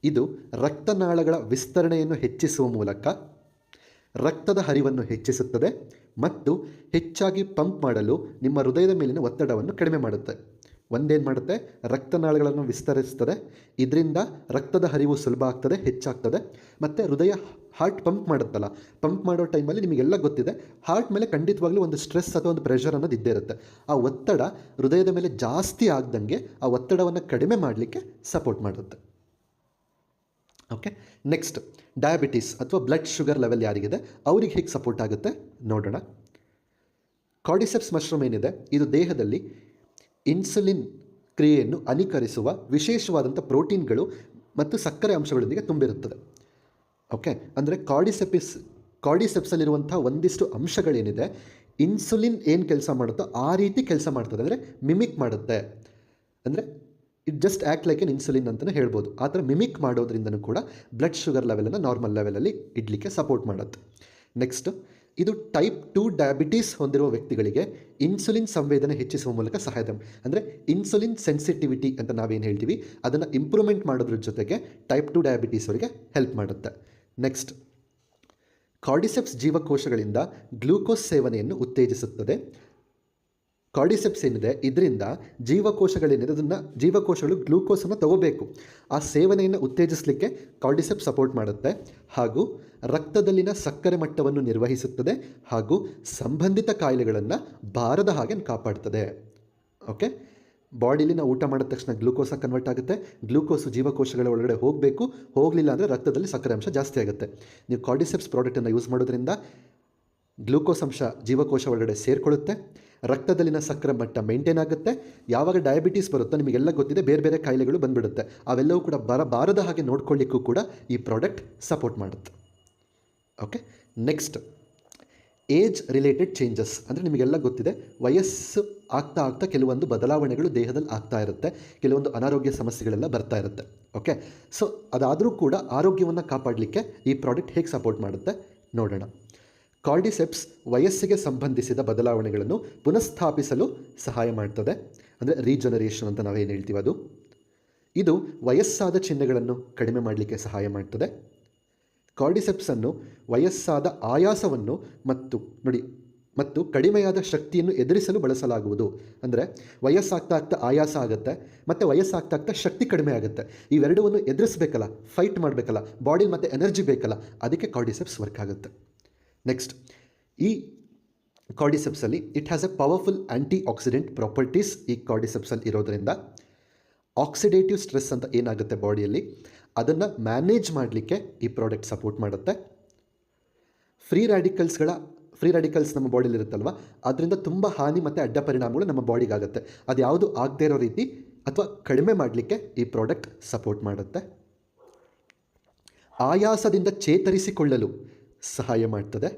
ಇದು ರಕ್ತನಾಳಗಳ ವಿಸ್ತರಣೆಯನ್ನು ಹೆಚ್ಚಿಸುವ ಮೂಲಕ ರಕ್ತದ ಹರಿವನ್ನು ಹೆಚ್ಚಿಸುತ್ತದೆ ಮತ್ತು ಹೆಚ್ಚಾಗಿ ಪಂಪ್ ಮಾಡಲು ನಿಮ್ಮ ಹೃದಯದ ಮೇಲಿನ ಒತ್ತಡವನ್ನು ಕಡಿಮೆ ಮಾಡುತ್ತೆ. ಒಂದೇನು ಮಾಡುತ್ತೆ, ರಕ್ತನಾಳಗಳನ್ನು ವಿಸ್ತರಿಸ್ತದೆ, ಇದರಿಂದ ರಕ್ತದ ಹರಿವು ಸುಲಭ ಆಗ್ತದೆ, ಹೆಚ್ಚಾಗ್ತದೆ. ಮತ್ತು ಹೃದಯ ಹಾರ್ಟ್ ಪಂಪ್ ಮಾಡುತ್ತಲ್ಲ, ಪಂಪ್ ಮಾಡೋ ಟೈಮಲ್ಲಿ ನಿಮಗೆಲ್ಲ ಗೊತ್ತಿದೆ ಹಾರ್ಟ್ ಮೇಲೆ ಖಂಡಿತವಾಗ್ಲೂ ಒಂದು ಸ್ಟ್ರೆಸ್ ಅಥವಾ ಒಂದು ಪ್ರೆಷರ್ ಅನ್ನೋದು ಇದ್ದೇ ಇರುತ್ತೆ. ಆ ಒತ್ತಡ ಹೃದಯದ ಮೇಲೆ ಜಾಸ್ತಿ ಆಗ್ದಂಗೆ ಆ ಒತ್ತಡವನ್ನು ಕಡಿಮೆ ಮಾಡಲಿಕ್ಕೆ ಸಪೋರ್ಟ್ ಮಾಡುತ್ತೆ. ಓಕೆ, ನೆಕ್ಸ್ಟ್ ಡಯಾಬಿಟೀಸ್ ಅಥವಾ ಬ್ಲಡ್ ಶುಗರ್ ಲೆವೆಲ್ ಯಾರಿಗಿದೆ ಅವ್ರಿಗೆ ಹೇಗೆ ಸಪೋರ್ಟ್ ಆಗುತ್ತೆ ನೋಡೋಣ. ಕಾರ್ಡಿಸೆಪ್ಸ್ ಮಶ್ರೂಮ್ ಏನಿದೆ ಇದು ದೇಹದಲ್ಲಿ ಇನ್ಸುಲಿನ್ ಕ್ರಿಯೆಯನ್ನು ಅನುಕರಿಸುವ ವಿಶೇಷವಾದಂಥ ಪ್ರೋಟೀನ್ಗಳು ಮತ್ತು ಸಕ್ಕರೆ ಅಂಶಗಳೊಂದಿಗೆ ತುಂಬಿರುತ್ತದೆ. ಓಕೆ, ಅಂದರೆ ಕಾರ್ಡಿಸೆಪ್ಸಲ್ಲಿರುವಂಥ ಒಂದಿಷ್ಟು ಅಂಶಗಳೇನಿದೆ ಇನ್ಸುಲಿನ್ ಏನು ಕೆಲಸ ಮಾಡುತ್ತೋ ಆ ರೀತಿ ಕೆಲಸ ಮಾಡ್ತದೆ, ಅಂದರೆ ಮಿಮಿಕ್ ಮಾಡುತ್ತೆ. ಅಂದರೆ it just act like an insulin ಅಂತಲೇ ಹೇಳ್ಬೋದು. ಆ ಥರ ಮಿಮಿಕ್ ಮಾಡೋದ್ರಿಂದನೂ ಕೂಡ ಬ್ಲಡ್ ಶುಗರ್ ಲೆವೆಲನ್ನು ನಾರ್ಮಲ್ ಲೆವೆಲಲ್ಲಿ ಇಡಲಿಕ್ಕೆ ಸಪೋರ್ಟ್ ಮಾಡುತ್ತೆ. ನೆಕ್ಸ್ಟ್ ಇದು ಟೈಪ್ 2 ಡಯಾಬಿಟೀಸ್ ಹೊಂದಿರುವ ವ್ಯಕ್ತಿಗಳಿಗೆ ಇನ್ಸುಲಿನ್ ಸಂವೇದನೆ ಹೆಚ್ಚಿಸುವ ಮೂಲಕ ಸಹಾಯ, ಅಂದರೆ ಇನ್ಸುಲಿನ್ ಸೆನ್ಸಿಟಿವಿಟಿ ಅಂತ ನಾವೇನು ಹೇಳ್ತೀವಿ ಅದನ್ನು ಇಂಪ್ರೂವ್ಮೆಂಟ್ ಮಾಡೋದ್ರ ಜೊತೆಗೆ ಟೈಪ್ 2 ಡಯಾಬಿಟೀಸ್ ಅವರಿಗೆ ಹೆಲ್ಪ್ ಮಾಡುತ್ತೆ. ನೆಕ್ಸ್ಟ್ ಕಾರ್ಡಿಸೆಪ್ಸ್ ಜೀವಕೋಶಗಳಿಂದ ಗ್ಲೂಕೋಸ್ ಸೇವನೆಯನ್ನು ಉತ್ತೇಜಿಸುತ್ತದೆ. ಕಾರ್ಡಿಸೆಪ್ಸ್ ಏನಿದೆ ಇದರಿಂದ ಜೀವಕೋಶಗಳೇನಿದೆ ಅದನ್ನು ಜೀವಕೋಶಗಳು ಗ್ಲೂಕೋಸನ್ನು ತಗೋಬೇಕು, ಆ ಸೇವನೆಯನ್ನು ಉತ್ತೇಜಿಸಲಿಕ್ಕೆ ಕಾರ್ಡಿಸೆಪ್ಸ್ ಸಪೋರ್ಟ್ ಮಾಡುತ್ತೆ. ಹಾಗೂ ರಕ್ತದಲ್ಲಿನ ಸಕ್ಕರೆ ಮಟ್ಟವನ್ನು ನಿರ್ವಹಿಸುತ್ತದೆ ಹಾಗೂ ಸಂಬಂಧಿತ ಕಾಯಿಲೆಗಳನ್ನು ಬಾರದ ಹಾಗೆ ಕಾಪಾಡ್ತದೆ. ಓಕೆ, ಬಾಡಿಲಿ ನಾವು ಊಟ ಮಾಡಿದ ತಕ್ಷಣ ಗ್ಲೂಕೋಸಾಗಿ ಕನ್ವರ್ಟ್ ಆಗುತ್ತೆ. ಗ್ಲೂಕೋಸು ಜೀವಕೋಶಗಳ ಒಳಗಡೆ ಹೋಗಬೇಕು, ಹೋಗಲಿಲ್ಲ ಅಂದರೆ ರಕ್ತದಲ್ಲಿ ಸಕ್ಕರೆ ಅಂಶ ಜಾಸ್ತಿ ಆಗುತ್ತೆ. ನೀವು ಕಾರ್ಡಿಸೆಪ್ಸ್ ಪ್ರಾಡಕ್ಟನ್ನು ಯೂಸ್ ಮಾಡೋದ್ರಿಂದ ಗ್ಲೂಕೋಸ್ ಅಂಶ ಜೀವಕೋಶ ಒಳಗಡೆ ಸೇರಿಕೊಳ್ಳುತ್ತೆ, ರಕ್ತದಲ್ಲಿನ ಸಕ್ಕರೆ ಮಟ್ಟ ಮೇಂಟೈನ್ ಆಗುತ್ತೆ. ಯಾವಾಗ ಡಯಾಬಿಟೀಸ್ ಬರುತ್ತೋ ನಿಮಗೆಲ್ಲ ಗೊತ್ತಿದೆ ಬೇರೆ ಬೇರೆ ಕಾಯಿಲೆಗಳು ಬಂದುಬಿಡುತ್ತೆ, ಅವೆಲ್ಲವೂ ಕೂಡ ಬಾರದ ಹಾಗೆ ನೋಡ್ಕೊಳ್ಳಿಕ್ಕೂ ಕೂಡ ಈ ಪ್ರಾಡಕ್ಟ್ ಸಪೋರ್ಟ್ ಮಾಡುತ್ತೆ. Okay, next age related changes. ಅಂದರೆ ನಿಮಗೆಲ್ಲ ಗೊತ್ತಿದೆ ವಯಸ್ಸು ಆಗ್ತಾ ಕೆಲವೊಂದು ಬದಲಾವಣೆಗಳು ದೇಹದಲ್ಲಿ ಆಗ್ತಾ ಇರುತ್ತೆ, ಕೆಲವೊಂದು ಅನಾರೋಗ್ಯ ಸಮಸ್ಯೆಗಳೆಲ್ಲ ಬರ್ತಾ ಇರುತ್ತೆ. ಓಕೆ, ಸೊ ಅದಾದರೂ ಕೂಡ ಆರೋಗ್ಯವನ್ನು ಕಾಪಾಡಲಿಕ್ಕೆ ಈ ಪ್ರಾಡಕ್ಟ್ ಹೇಗೆ ಸಪೋರ್ಟ್ ಮಾಡುತ್ತೆ ನೋಡೋಣ. ಕಾರ್ಡಿಸೆಪ್ಸ್ ವಯಸ್ಸಿಗೆ ಸಂಬಂಧಿಸಿದ ಬದಲಾವಣೆಗಳನ್ನು ಪುನಃಸ್ಥಾಪಿಸಲು ಸಹಾಯ ಮಾಡ್ತದೆ, ಅಂದರೆ ರೀಜನರೇಷನ್ ಅಂತ ನಾವೇನು ಹೇಳ್ತೀವಿ ಅದು. ಇದು ವಯಸ್ಸಾದ ಚಿಹ್ನೆಗಳನ್ನು ಕಡಿಮೆ ಮಾಡಲಿಕ್ಕೆ ಸಹಾಯ ಮಾಡ್ತದೆ. ಕಾರ್ಡಿಸೆಪ್ಸನ್ನು ವಯಸ್ಸಾದ ಆಯಾಸವನ್ನು ಮತ್ತು ಕಡಿಮೆಯಾದ ಶಕ್ತಿಯನ್ನು ಎದುರಿಸಲು ಬಳಸಲಾಗುವುದು. ಅಂದರೆ ವಯಸ್ಸಾಗ್ತಾ ಆಗ್ತಾ ಆಯಾಸ ಆಗುತ್ತೆ ಮತ್ತು ವಯಸ್ಸಾಗ್ತಾ ಆಗ್ತಾ ಶಕ್ತಿ ಕಡಿಮೆ ಆಗುತ್ತೆ. ಇವೆರಡವನ್ನು ಎದುರಿಸಬೇಕಲ್ಲ, ಫೈಟ್ ಮಾಡಬೇಕಲ್ಲ, ಬಾಡಿ ಮತ್ತು ಎನರ್ಜಿ ಬೇಕಲ್ಲ, ಅದಕ್ಕೆ ಕಾರ್ಡಿಸೆಪ್ಸ್ ವರ್ಕ್ ಆಗುತ್ತೆ. ನೆಕ್ಸ್ಟ್, ಈ ಕಾರ್ಡಿಸೆಪ್ಸಲ್ಲಿ it has a powerful antioxidant properties. ಈ ಕಾರ್ಡಿಸೆಪ್ಸಲ್ಲಿ ಇರೋದರಿಂದ ಆಕ್ಸಿಡೇಟಿವ್ ಸ್ಟ್ರೆಸ್ ಅಂತ ಏನಾಗುತ್ತೆ ಬಾಡಿಯಲ್ಲಿ, ಅದನ್ನು ಮ್ಯಾನೇಜ್ ಮಾಡಲಿಕ್ಕೆ ಈ ಪ್ರಾಡಕ್ಟ್ ಸಪೋರ್ಟ್ ಮಾಡುತ್ತೆ. ಫ್ರೀ ರ್ಯಾಡಿಕಲ್ಸ್ ನಮ್ಮ ಬಾಡಿಯಲ್ಲಿ ಇರುತ್ತಲ್ವ, ಅದರಿಂದ ತುಂಬ ಹಾನಿ ಮತ್ತು ಅಡ್ಡ ಪರಿಣಾಮಗಳು ನಮ್ಮ ಬಾಡಿಗಾಗುತ್ತೆ. ಅದು ಯಾವುದು ಆಗದೇ ಇರೋ ರೀತಿ ಅಥವಾ ಕಡಿಮೆ ಮಾಡಲಿಕ್ಕೆ ಈ ಪ್ರಾಡಕ್ಟ್ ಸಪೋರ್ಟ್ ಮಾಡುತ್ತೆ. ಆಯಾಸದಿಂದ ಚೇತರಿಸಿಕೊಳ್ಳಲು ಸಹಾಯ ಮಾಡ್ತದೆ.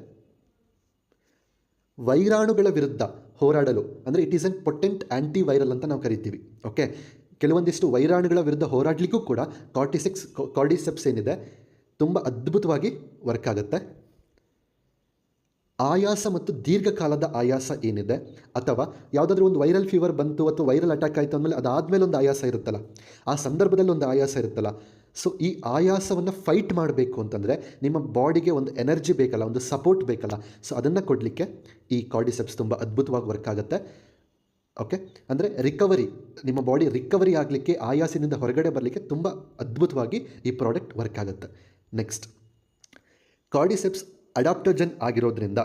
ವೈರಾಣುಗಳ ವಿರುದ್ಧ ಹೋರಾಡಲು, ಅಂದರೆ it is N potent anti viral ಅಂತ ನಾವು ಕರಿತೀವಿ. ಓಕೆ, ಕೆಲವೊಂದಿಷ್ಟು ವೈರಾಣುಗಳ ವಿರುದ್ಧ ಹೋರಾಡಲಿಕ್ಕೂ ಕೂಡ ಕಾರ್ಡಿಸೆಪ್ಸ್ ಏನಿದೆ ತುಂಬ ಅದ್ಭುತವಾಗಿ ವರ್ಕ್ ಆಗುತ್ತೆ. ಆಯಾಸ ಮತ್ತು ದೀರ್ಘಕಾಲದ ಆಯಾಸ ಏನಿದೆ, ಅಥವಾ ಯಾವುದಾದ್ರೂ ಒಂದು ವೈರಲ್ ಫೀವರ್ ಬಂತು ಅಥವಾ ವೈರಲ್ ಅಟ್ಯಾಕ್ ಆಯಿತು ಅಂದಮೇಲೆ ಅದಾದಮೇಲೆ ಒಂದು ಆಯಾಸ ಇರುತ್ತಲ್ಲ, ಆ ಸಂದರ್ಭದಲ್ಲಿ ಒಂದು ಆಯಾಸ ಇರುತ್ತಲ್ಲ, ಸೊ ಈ ಆಯಾಸವನ್ನು ಫೈಟ್ ಮಾಡಬೇಕು ಅಂತಂದರೆ ನಿಮ್ಮ ಬಾಡಿಗೆ ಒಂದು ಎನರ್ಜಿ ಬೇಕಲ್ಲ, ಒಂದು ಸಪೋರ್ಟ್ ಬೇಕಲ್ಲ, ಸೊ ಅದನ್ನು ಕೊಡಲಿಕ್ಕೆ ಈ ಕಾರ್ಡಿಸೆಪ್ಸ್ ತುಂಬ ಅದ್ಭುತವಾಗಿ ವರ್ಕ್ ಆಗುತ್ತೆ. ಓಕೆ, ಅಂದರೆ ನಿಮ್ಮ ಬಾಡಿ ರಿಕವರಿ ಆಗಲಿಕ್ಕೆ, ಆಯಾಸದಿಂದ ಹೊರಗಡೆ ಬರಲಿಕ್ಕೆ ತುಂಬ ಅದ್ಭುತವಾಗಿ ಈ ಪ್ರಾಡಕ್ಟ್ ವರ್ಕ್ ಆಗುತ್ತೆ. ನೆಕ್ಸ್ಟ್, ಕಾರ್ಡಿಸೆಪ್ಸ್ ಅಡಾಪ್ಟೋಜನ್ ಆಗಿರೋದ್ರಿಂದ,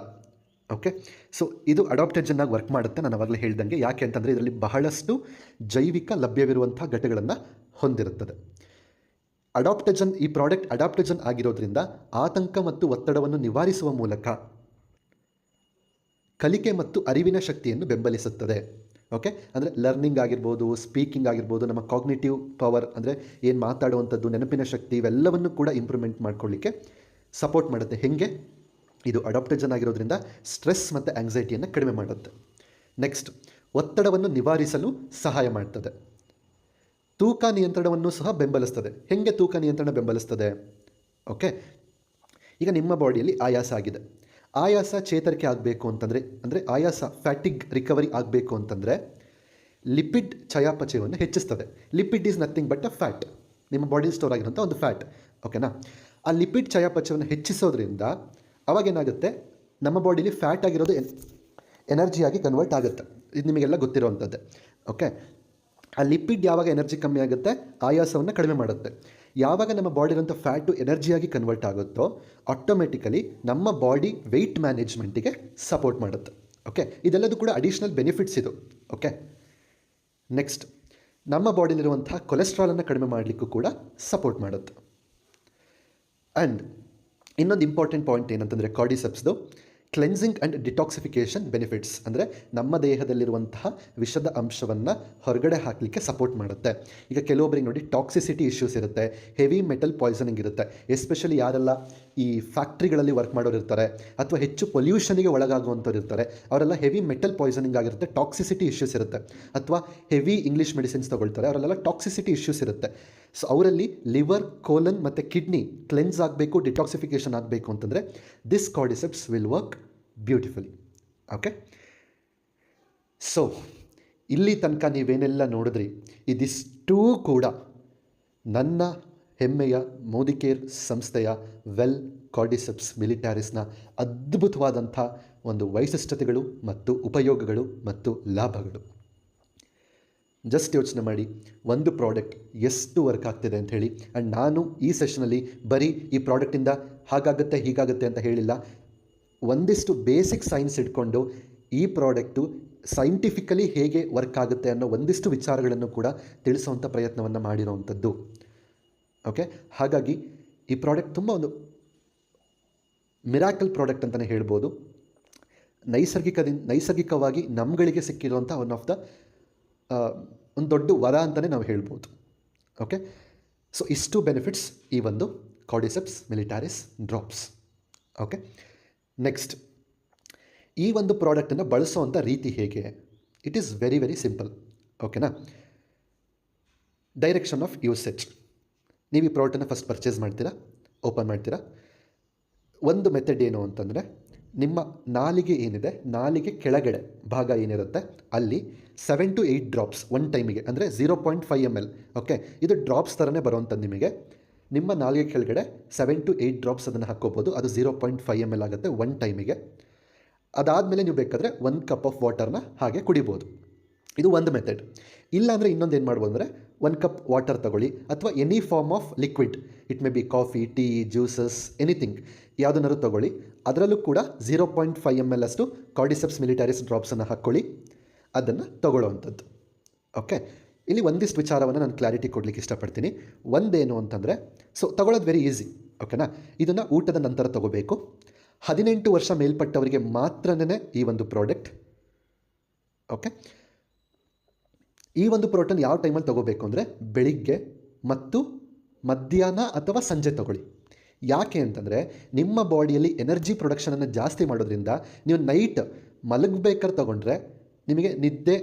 ಓಕೆ, ಸೊ ಇದು ಅಡಾಪ್ಟೋಜನ್ ಆಗಿ ವರ್ಕ್ ಮಾಡುತ್ತೆ, ನಾನು ಅವಾಗಲೇ ಹೇಳ್ದಂಗೆ. ಯಾಕೆ ಅಂತಂದರೆ ಇದರಲ್ಲಿ ಬಹಳಷ್ಟು ಜೈವಿಕ ಲಭ್ಯವಿರುವಂಥ ಘಟಗಳನ್ನು ಹೊಂದಿರುತ್ತದೆ. ಈ ಪ್ರಾಡಕ್ಟ್ ಅಡಾಪ್ಟೋಜನ್ ಆಗಿರೋದ್ರಿಂದ ಆತಂಕ ಮತ್ತು ಒತ್ತಡವನ್ನು ನಿವಾರಿಸುವ ಮೂಲಕ ಕಲಿಕೆ ಮತ್ತು ಅರಿವಿನ ಶಕ್ತಿಯನ್ನು ಬೆಂಬಲಿಸುತ್ತದೆ. ಓಕೆ, ಅಂದರೆ ಲರ್ನಿಂಗ್ ಆಗಿರ್ಬೋದು, ಸ್ಪೀಕಿಂಗ್ ಆಗಿರ್ಬೋದು, ನಮ್ಮ ಕಾಗ್ನಿಟಿವ್ ಪವರ್ ಅಂದರೆ ಏನು ಮಾತಾಡುವಂಥದ್ದು, ನೆನಪಿನ ಶಕ್ತಿ, ಇವೆಲ್ಲವನ್ನು ಕೂಡ ಇಂಪ್ರೂವ್ಮೆಂಟ್ ಮಾಡ್ಕೊಳ್ಳಿಕ್ಕೆ ಸಪೋರ್ಟ್ ಮಾಡುತ್ತೆ. ಹೇಗೆ? ಇದು ಅಡಾಪ್ಟೋಜನ್ ಆಗಿರೋದ್ರಿಂದ ಸ್ಟ್ರೆಸ್ ಮತ್ತು ಆಂಗ್ಸೈಟಿಯನ್ನು ಕಡಿಮೆ ಮಾಡುತ್ತೆ. ನೆಕ್ಸ್ಟ್, ಒತ್ತಡವನ್ನು ನಿವಾರಿಸಲು ಸಹಾಯ ಮಾಡ್ತದೆ. ತೂಕ ನಿಯಂತ್ರಣವನ್ನು ಸಹ ಬೆಂಬಲಿಸ್ತದೆ. ಹೇಗೆ ತೂಕ ನಿಯಂತ್ರಣ ಬೆಂಬಲಿಸ್ತದೆ? ಓಕೆ, ಈಗ ನಿಮ್ಮ ಬಾಡಿಯಲ್ಲಿ ಆಯಾಸ ಆಗಿದೆ, ಆಯಾಸ ಚೇತರಿಕೆ ಆಗಬೇಕು ಅಂತಂದರೆ, ಅಂದರೆ ಆಯಾಸ ಫ್ಯಾಟಿಗ್ ರಿಕವರಿ ಆಗಬೇಕು ಅಂತಂದರೆ ಲಿಪಿಡ್ ಚಯಾಪಚಯವನ್ನು ಹೆಚ್ಚಿಸ್ತದೆ. Lipid is nothing but a fat, ನಿಮ್ಮ ಬಾಡಿಲಿ ಸ್ಟೋರ್ ಆಗಿರೋಂಥ ಒಂದು ಫ್ಯಾಟ್. ಓಕೆನಾ? ಆ ಲಿಪಿಡ್ ಚಯಾಪಚಯವನ್ನು ಹೆಚ್ಚಿಸೋದ್ರಿಂದ ಅವಾಗೇನಾಗುತ್ತೆ, ನಮ್ಮ ಬಾಡಿಲಿ ಫ್ಯಾಟ್ ಆಗಿರೋದು ಎನರ್ಜಿಯಾಗಿ ಕನ್ವರ್ಟ್ ಆಗುತ್ತೆ. ಇದು ನಿಮಗೆಲ್ಲ ಗೊತ್ತಿರೋವಂಥದ್ದೇ. ಓಕೆ, ಆ ಲಿಪಿಡ್ ಯಾವಾಗ ಎನರ್ಜಿ ಕಮ್ಮಿ ಆಗುತ್ತೆ, ಆಯಾಸವನ್ನು ಕಡಿಮೆ ಮಾಡುತ್ತೆ. ಯಾವಾಗ ನಮ್ಮ ಬಾಡಿಲಿರುವಂಥ ಫ್ಯಾಟು ಎನರ್ಜಿಯಾಗಿ ಕನ್ವರ್ಟ್ ಆಗುತ್ತೋ ಆಟೋಮೆಟಿಕಲಿ ನಮ್ಮ ಬಾಡಿ ವೆಯ್ಟ್ ಮ್ಯಾನೇಜ್ಮೆಂಟಿಗೆ ಸಪೋರ್ಟ್ ಮಾಡುತ್ತೆ. ಓಕೆ, ಇದೆಲ್ಲದೂ ಕೂಡ ಅಡಿಷ್ನಲ್ ಬೆನಿಫಿಟ್ಸ್ ಇದು. ಓಕೆ, ನೆಕ್ಸ್ಟ್, ನಮ್ಮ ಬಾಡಿಲಿರುವಂಥ ಕೊಲೆಸ್ಟ್ರಾಲನ್ನು ಕಡಿಮೆ ಮಾಡಲಿಕ್ಕೂ ಕೂಡ ಸಪೋರ್ಟ್ ಮಾಡುತ್ತೆ. ಆ್ಯಂಡ್ ಇನ್ನೊಂದು ಇಂಪಾರ್ಟೆಂಟ್ ಪಾಯಿಂಟ್ ಏನಂತಂದರೆ ಕಾರ್ಡಿಸೆಪ್ಸ್ದು ಕ್ಲೆನ್ಸಿಂಗ್ ಆ್ಯಂಡ್ ಡಿಟಾಕ್ಸಿಫಿಕೇಷನ್ ಬೆನಿಫಿಟ್ಸ್, ಅಂದರೆ ನಮ್ಮ ದೇಹದಲ್ಲಿರುವಂತಹ ವಿಷದ ಅಂಶವನ್ನು ಹೊರಗಡೆ ಹಾಕಲಿಕ್ಕೆ ಸಪೋರ್ಟ್ ಮಾಡುತ್ತೆ. ಈಗ ಕೆಲವೊಬ್ಬರಿಗೆ ನೋಡಿ ಟಾಕ್ಸಿಸಿಟಿ ಇಶ್ಯೂಸ್ ಇರುತ್ತೆ, ಹೆವಿ ಮೆಟಲ್ ಪಾಯ್ಸನಿಂಗ್ ಇರುತ್ತೆ. ಎಸ್ಪೆಷಲಿ ಯಾರೆಲ್ಲ ಈ ಫ್ಯಾಕ್ಟ್ರಿಗಳಲ್ಲಿ ವರ್ಕ್ ಮಾಡೋರು ಇರ್ತಾರೆ ಅಥವಾ ಹೆಚ್ಚು ಪೊಲ್ಯೂಷನಿಗೆ ಒಳಗಾಗುವಂಥವ್ರು ಇರ್ತಾರೆ, ಅವರೆಲ್ಲ ಹೆವಿ ಮೆಟಲ್ ಪಾಯ್ಸನಿಂಗ್ ಆಗಿರುತ್ತೆ, ಟಾಕ್ಸಿಸಿಟಿ ಇಶ್ಯೂಸ್ ಇರುತ್ತೆ. ಅಥವಾ ಹೆವಿ ಇಂಗ್ಲೀಷ್ ಮೆಡಿಸಿನ್ಸ್ ತೊಗೊಳ್ತಾರೆ, ಅವರೆಲ್ಲ ಟಾಕ್ಸಿಸಿಟಿ ಇಶ್ಯೂಸ್ ಇರುತ್ತೆ. ಸೊ ಅವರಲ್ಲಿ ಲಿವರ್, ಕೋಲನ್ ಮತ್ತು ಕಿಡ್ನಿ ಕ್ಲೆನ್ಸ್ ಆಗಬೇಕು, ಡಿಟಾಕ್ಸಿಫಿಕೇಷನ್ ಆಗಬೇಕು ಅಂತಂದರೆ this cordyceps will work beautifully. Okay, so ಇಲ್ಲಿ ತನಕ ನೀವೇನೆಲ್ಲ ನೋಡಿದ್ರಿ, ಇದಿಷ್ಟೂ ಕೂಡ ನನ್ನ ಹೆಮ್ಮೆಯ ಮೋದಿಕೇರ್ ಸಂಸ್ಥೆಯ ವೆಲ್ ಕಾರ್ಡಿಸೆಪ್ಸ್ ಮಿಲಿಟ್ಯಾರಿಸ್ನ ಅದ್ಭುತವಾದಂಥ ಒಂದು ವೈಶಿಷ್ಟ್ಯತೆಗಳು ಮತ್ತು ಉಪಯೋಗಗಳು ಮತ್ತು ಲಾಭಗಳು. ಜಸ್ಟ್ ಯೋಚನೆ ಮಾಡಿ, ಒಂದು ಪ್ರಾಡಕ್ಟ್ ಎಷ್ಟು ವರ್ಕ್ ಆಗ್ತಿದೆ ಅಂತ ಹೇಳಿ. ಆ್ಯಂಡ್ ನಾನು ಈ ಸೆಷನಲ್ಲಿ ಬರೀ ಈ ಪ್ರಾಡಕ್ಟಿಂದ ಹಾಗಾಗುತ್ತೆ ಹೀಗಾಗುತ್ತೆ ಅಂತ ಹೇಳಿಲ್ಲ, ಒಂದಿಷ್ಟು ಬೇಸಿಕ್ ಸೈನ್ಸ್ ಇಟ್ಕೊಂಡು ಈ ಪ್ರಾಡಕ್ಟು ಸೈಂಟಿಫಿಕಲಿ ಹೇಗೆ ವರ್ಕ್ ಆಗುತ್ತೆ ಅನ್ನೋ ಒಂದಿಷ್ಟು ವಿಚಾರಗಳನ್ನು ಕೂಡ ತಿಳಿಸುವಂಥ ಪ್ರಯತ್ನವನ್ನು ಮಾಡಿರೋವಂಥದ್ದು. ಓಕೆ, ಹಾಗಾಗಿ ಈ ಪ್ರಾಡಕ್ಟ್ ತುಂಬ ಒಂದು ಮಿರಾಕಲ್ ಪ್ರಾಡಕ್ಟ್ ಅಂತಲೇ ಹೇಳ್ಬೋದು. ನೈಸರ್ಗಿಕವಾಗಿ ನಮ್ಗಳಿಗೆ ಸಿಕ್ಕಿರುವಂಥ ಒನ್ ಆಫ್ ದ ಒಂದು ದೊಡ್ಡ ವರ ಅಂತಲೇ ನಾವು ಹೇಳ್ಬೋದು. ಓಕೆ, ಸೊ ಇಷ್ಟು ಬೆನಿಫಿಟ್ಸ್ ಈ ಒಂದು cordyceps militaris drops. Okay, next, ಈ ಒಂದು ಪ್ರಾಡಕ್ಟನ್ನು ಬಳಸೋವಂಥ ರೀತಿ ಹೇಗೆ? It is very very simple. ಓಕೆನಾ? Direction of usage. ನೀವು ಈ ಪ್ರಾಡಕ್ಟನ್ನು ಫಸ್ಟ್ ಪರ್ಚೇಸ್ ಮಾಡ್ತೀರಾ, ಓಪನ್ ಮಾಡ್ತೀರಾ, ಒಂದು ಮೆಥಡ್ ಏನು ಅಂತಂದರೆ, ನಿಮ್ಮ ನಾಲಿಗೆ ಏನಿದೆ, ನಾಲಿಗೆ ಕೆಳಗಡೆ ಭಾಗ ಏನಿರುತ್ತೆ ಅಲ್ಲಿ 7 to 8 ಡ್ರಾಪ್ಸ್ ಒನ್ ಟೈಮಿಗೆ, ಅಂದರೆ 0.5 ml. ಓಕೆ, ಇದು ಡ್ರಾಪ್ಸ್ ಥರನೇ ಬರೋವಂಥದ್ದು. ನಿಮಗೆ ನಿಮ್ಮ ನಾಲಿಗೆ ಕೆಳಗಡೆ 7 to 8 ಡ್ರಾಪ್ಸ್ ಅದನ್ನು ಹಾಕ್ಕೋಬೋದು. ಅದು 0.5 ml ಆಗುತ್ತೆ ಒನ್ ಟೈಮಿಗೆ. ಅದಾದಮೇಲೆ ನೀವು ಬೇಕಾದರೆ 1 ಕಪ್ ಆಫ್ ವಾಟರ್ನ ಹಾಗೆ ಕುಡಿಬೋದು. ಇದು ಒಂದು ಮೆಥಡ್. ಇಲ್ಲಾಂದರೆ ಇನ್ನೊಂದು ಏನು ಮಾಡ್ಬೋದು ಅಂದರೆ, 1 ಕಪ್ ವಾಟರ್ ತಗೊಳ್ಳಿ, ಅಥವಾ any form of liquid, it may be coffee, tea, juices, anything, ಯಾವುದನ್ನಾರು ತೊಗೊಳ್ಳಿ. ಅದರಲ್ಲೂ ಕೂಡ 0.5 ml ಅಷ್ಟು ಕಾರ್ಡಿಸೆಪ್ಸ್ ಮಿಲಿಟಾರಿಸ್ ಡ್ರಾಪ್ಸನ್ನು ಹಾಕ್ಕೊಳ್ಳಿ, ಅದನ್ನು ತೊಗೊಳ್ಳೋವಂಥದ್ದು. ಓಕೆ, ಇಲ್ಲಿ ಒಂದಿಷ್ಟು ವಿಚಾರವನ್ನು ನಾನು ಕ್ಲಾರಿಟಿ ಕೊಡಲಿಕ್ಕೆ ಇಷ್ಟಪಡ್ತೀನಿ. ಒಂದೇನು ಅಂತಂದರೆ, ಸೊ ತೊಗೊಳ್ಳೋದು ವೆರಿ ಈಸಿ. ಓಕೆನಾ, ಇದನ್ನು ಊಟದ ನಂತರ ತೊಗೋಬೇಕು. 18 ವರ್ಷ ಮೇಲ್ಪಟ್ಟವರಿಗೆ ಮಾತ್ರನೇ ಈ ಒಂದು ಪ್ರಾಡಕ್ಟ್. ಓಕೆ, ಈ ಒಂದು ಪ್ರಾಡಕ್ಟನ್ನು ಯಾವ ಟೈಮಲ್ಲಿ ತೊಗೋಬೇಕು ಅಂದರೆ, ಬೆಳಿಗ್ಗೆ ಮತ್ತು ಮಧ್ಯಾಹ್ನ ಅಥವಾ ಸಂಜೆ ತೊಗೊಳ್ಳಿ. ಯಾಕೆ ಅಂತಂದರೆ, ನಿಮ್ಮ ಬಾಡಿಯಲ್ಲಿ ಎನರ್ಜಿ ಪ್ರೊಡಕ್ಷನನ್ನು ಜಾಸ್ತಿ ಮಾಡೋದ್ರಿಂದ ನೀವು ನೈಟ್ ಮಲಗಬೇಕಾದ್ರೆ ತೊಗೊಂಡ್ರೆ ನಿಮಗೆ ನಿದ್ದೆ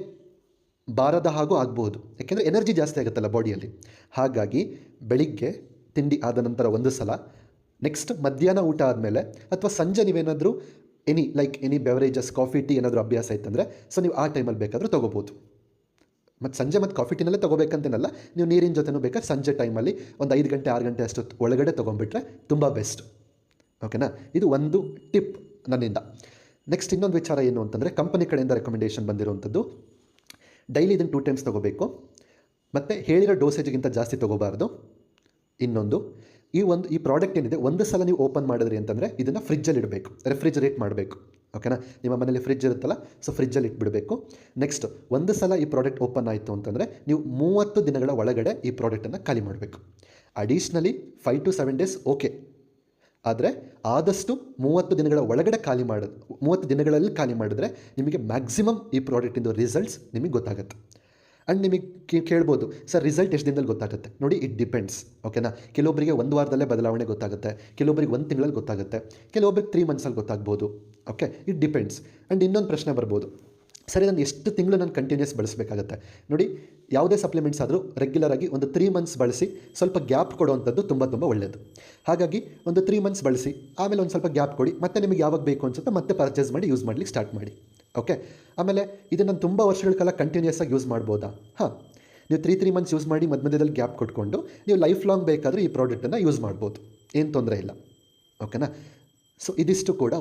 ಬಾರದ ಹಾಗೂ ಆಗ್ಬೋದು. ಯಾಕೆಂದರೆ ಎನರ್ಜಿ ಜಾಸ್ತಿ ಆಗುತ್ತಲ್ಲ ಬಾಡಿಯಲ್ಲಿ. ಹಾಗಾಗಿ ಬೆಳಿಗ್ಗೆ ತಿಂಡಿ ಆದ ನಂತರ ಒಂದು ಸಲ, ನೆಕ್ಸ್ಟ್ ಮಧ್ಯಾಹ್ನ ಊಟ ಆದಮೇಲೆ, ಅಥವಾ ಸಂಜೆ ನೀವೇನಾದರೂ ಎನಿ ಬೆವರೇಜಸ್, ಕಾಫಿ, ಟೀ ಏನಾದರೂ ಅಭ್ಯಾಸ ಇತ್ತಂದರೆ, ಸೊ ನೀವು ಆ ಟೈಮಲ್ಲಿ ಬೇಕಾದರೂ ತೊಗೋಬೋದು. ಮತ್ತು ಸಂಜೆ ಮತ್ತು ಕಾಫಿ ಟೀನಲ್ಲೇ ತೊಗೋಬೇಕಂತೇನಲ್ಲ, ನೀವು ನೀರಿನ ಜೊತೆನೂ ಬೇಕಾದ್ರೆ ಸಂಜೆ ಟೈಮಲ್ಲಿ ಒಂದು 5 ಗಂಟೆ 6 ಗಂಟೆ ಅಷ್ಟು ಒಳಗಡೆ ತೊಗೊಂಡ್ಬಿಟ್ರೆ ತುಂಬ ಬೆಸ್ಟ್. ಓಕೆನಾ, ಇದು ಒಂದು ಟಿಪ್ ನನ್ನಿಂದ. ನೆಕ್ಸ್ಟ್ ಇನ್ನೊಂದು ವಿಚಾರ ಏನು ಅಂತಂದರೆ, ಕಂಪನಿ ಕಡೆಯಿಂದ ರೆಕಮೆಂಡೇಷನ್ ಬಂದಿರುವಂಥದ್ದು, ಡೈಲಿ ಇದನ್ನು 2 ಟೈಮ್ಸ್ ತೊಗೋಬೇಕು, ಮತ್ತು ಹೇಳಿರೋ ಡೋಸೇಜ್ಗಿಂತ ಜಾಸ್ತಿ ತೊಗೋಬಾರ್ದು. ಇನ್ನೊಂದು, ಈ ಪ್ರಾಡಕ್ಟ್ ಏನಿದೆ, ಒಂದು ಸಲ ನೀವು ಓಪನ್ ಮಾಡಿದ್ರಿ ಅಂತಂದರೆ ಇದನ್ನು ಫ್ರಿಜ್ಜಲ್ಲಿ ಇಡಬೇಕು, ರೆಫ್ರಿಜರೇಟ್ ಮಾಡಬೇಕು. ಓಕೆನಾ, ನಿಮ್ಮ ಮನೇಲಿ ಫ್ರಿಜ್ ಇರುತ್ತಲ್ಲ, ಸೊ ಫ್ರಿಜ್ಜಲ್ಲಿ ಇಟ್ಬಿಡಬೇಕು. ನೆಕ್ಸ್ಟ್, ಒಂದು ಸಲ ಈ ಪ್ರಾಡಕ್ಟ್ ಓಪನ್ ಆಯಿತು ಅಂತಂದರೆ ನೀವು 30 ದಿನಗಳ ಒಳಗಡೆ ಈ ಪ್ರಾಡಕ್ಟನ್ನು ಖಾಲಿ ಮಾಡಬೇಕು. ಅಡಿಷ್ನಲಿ 5 to 7 ಡೇಸ್ ಓಕೆ, ಆದರೆ ಆದಷ್ಟು 30 ದಿನಗಳ ಒಳಗಡೆ 30 ದಿನಗಳಲ್ಲಿ ಖಾಲಿ ಮಾಡಿದ್ರೆ ನಿಮಗೆ ಮ್ಯಾಕ್ಸಿಮಮ್ ಈ ಪ್ರಾಡಕ್ಟಿಂದು ರಿಸಲ್ಟ್ಸ್ ನಿಮಗೆ ಗೊತ್ತಾಗುತ್ತೆ. ಆ್ಯಂಡ್ ನಿಮಗೆ ಕೇಳ್ಬೋದು, ಸರ್ ರಿಸಲ್ಟ್ ಎಷ್ಟು ದಿನದಲ್ಲಿ ಗೊತ್ತಾಗುತ್ತೆ? ನೋಡಿ, ಇಟ್ ಡಿಪೆಂಡ್ಸ್. ಓಕೆನಾ, ಕೆಲವೊಬ್ಬರಿಗೆ 1 ವಾರದಲ್ಲೇ ಬದಲಾವಣೆ ಗೊತ್ತಾಗುತ್ತೆ, ಕೆಲವೊಬ್ಬರಿಗೆ 1 ತಿಂಗಳಲ್ಲಿ ಗೊತ್ತಾಗುತ್ತೆ, ಕೆಲವೊಬ್ಬರಿಗೆ 3 ಮಂತ್ಸಲ್ಲಿ ಗೊತ್ತಾಗ್ಬೋದು. Okay, it depends. ಆ್ಯಂಡ್ ಇನ್ನೊಂದು ಪ್ರಶ್ನೆ ಬರ್ಬೋದು, ಸರಿ ನಾನು ಎಷ್ಟು ತಿಂಗಳು ನಾನು ಕಂಟಿನ್ಯೂಸ್ ಬಳಸಬೇಕಾಗತ್ತೆ? ನೋಡಿ, ಯಾವುದೇ ಸಪ್ಲಿಮೆಂಟ್ಸ್ ಆದರೂ ರೆಗ್ಯುಲರಾಗಿ ಒಂದು 3 ಮಂತ್ಸ್ ಬಳಸಿ ಸ್ವಲ್ಪ ಗ್ಯಾಪ್ ಕೊಡುವಂಥದ್ದು ತುಂಬ ಒಳ್ಳೆಯದು. ಹಾಗಾಗಿ ಒಂದು 3 ಮಂತ್ಸ್ ಬಳಸಿ, ಆಮೇಲೆ ಒಂದು ಸ್ವಲ್ಪ ಗ್ಯಾಪ್ ಕೊಡಿ, ಮತ್ತೆ ನಿಮಗೆ ಯಾವಾಗ ಬೇಕು ಅನ್ಸುತ್ತೆ ಮತ್ತೆ ಪರ್ಚೇಸ್ ಮಾಡಿ ಯೂಸ್ ಮಾಡಲಿಕ್ಕೆ ಸ್ಟಾರ್ಟ್ ಮಾಡಿ. ಓಕೆ, ಆಮೇಲೆ ಇದನ್ನು ತುಂಬ ವರ್ಷಗಳ ಕಾಲ ಕಂಟಿನ್ಯೂಸ್ ಆಗಿ ಯೂಸ್ ಮಾಡ್ಬೋದಾ? ಹಾಂ, ನೀವು 3 ಮಂತ್ಸ್ ಯೂಸ್ ಮಾಡಿ ಮಧ್ಯದಲ್ಲಿ ಗ್ಯಾಪ್ ಕೊಟ್ಕೊಂಡು ನೀವು ಲೈಫ್ ಲಾಂಗ್ ಬೇಕಾದರೂ ಈ ಪ್ರಾಡಕ್ಟನ್ನು ಯೂಸ್ ಮಾಡ್ಬೋದು, ಏನು ತೊಂದರೆ ಇಲ್ಲ. ಓಕೆನಾ, ಸೊ ಇದಿಷ್ಟು ಕೂಡ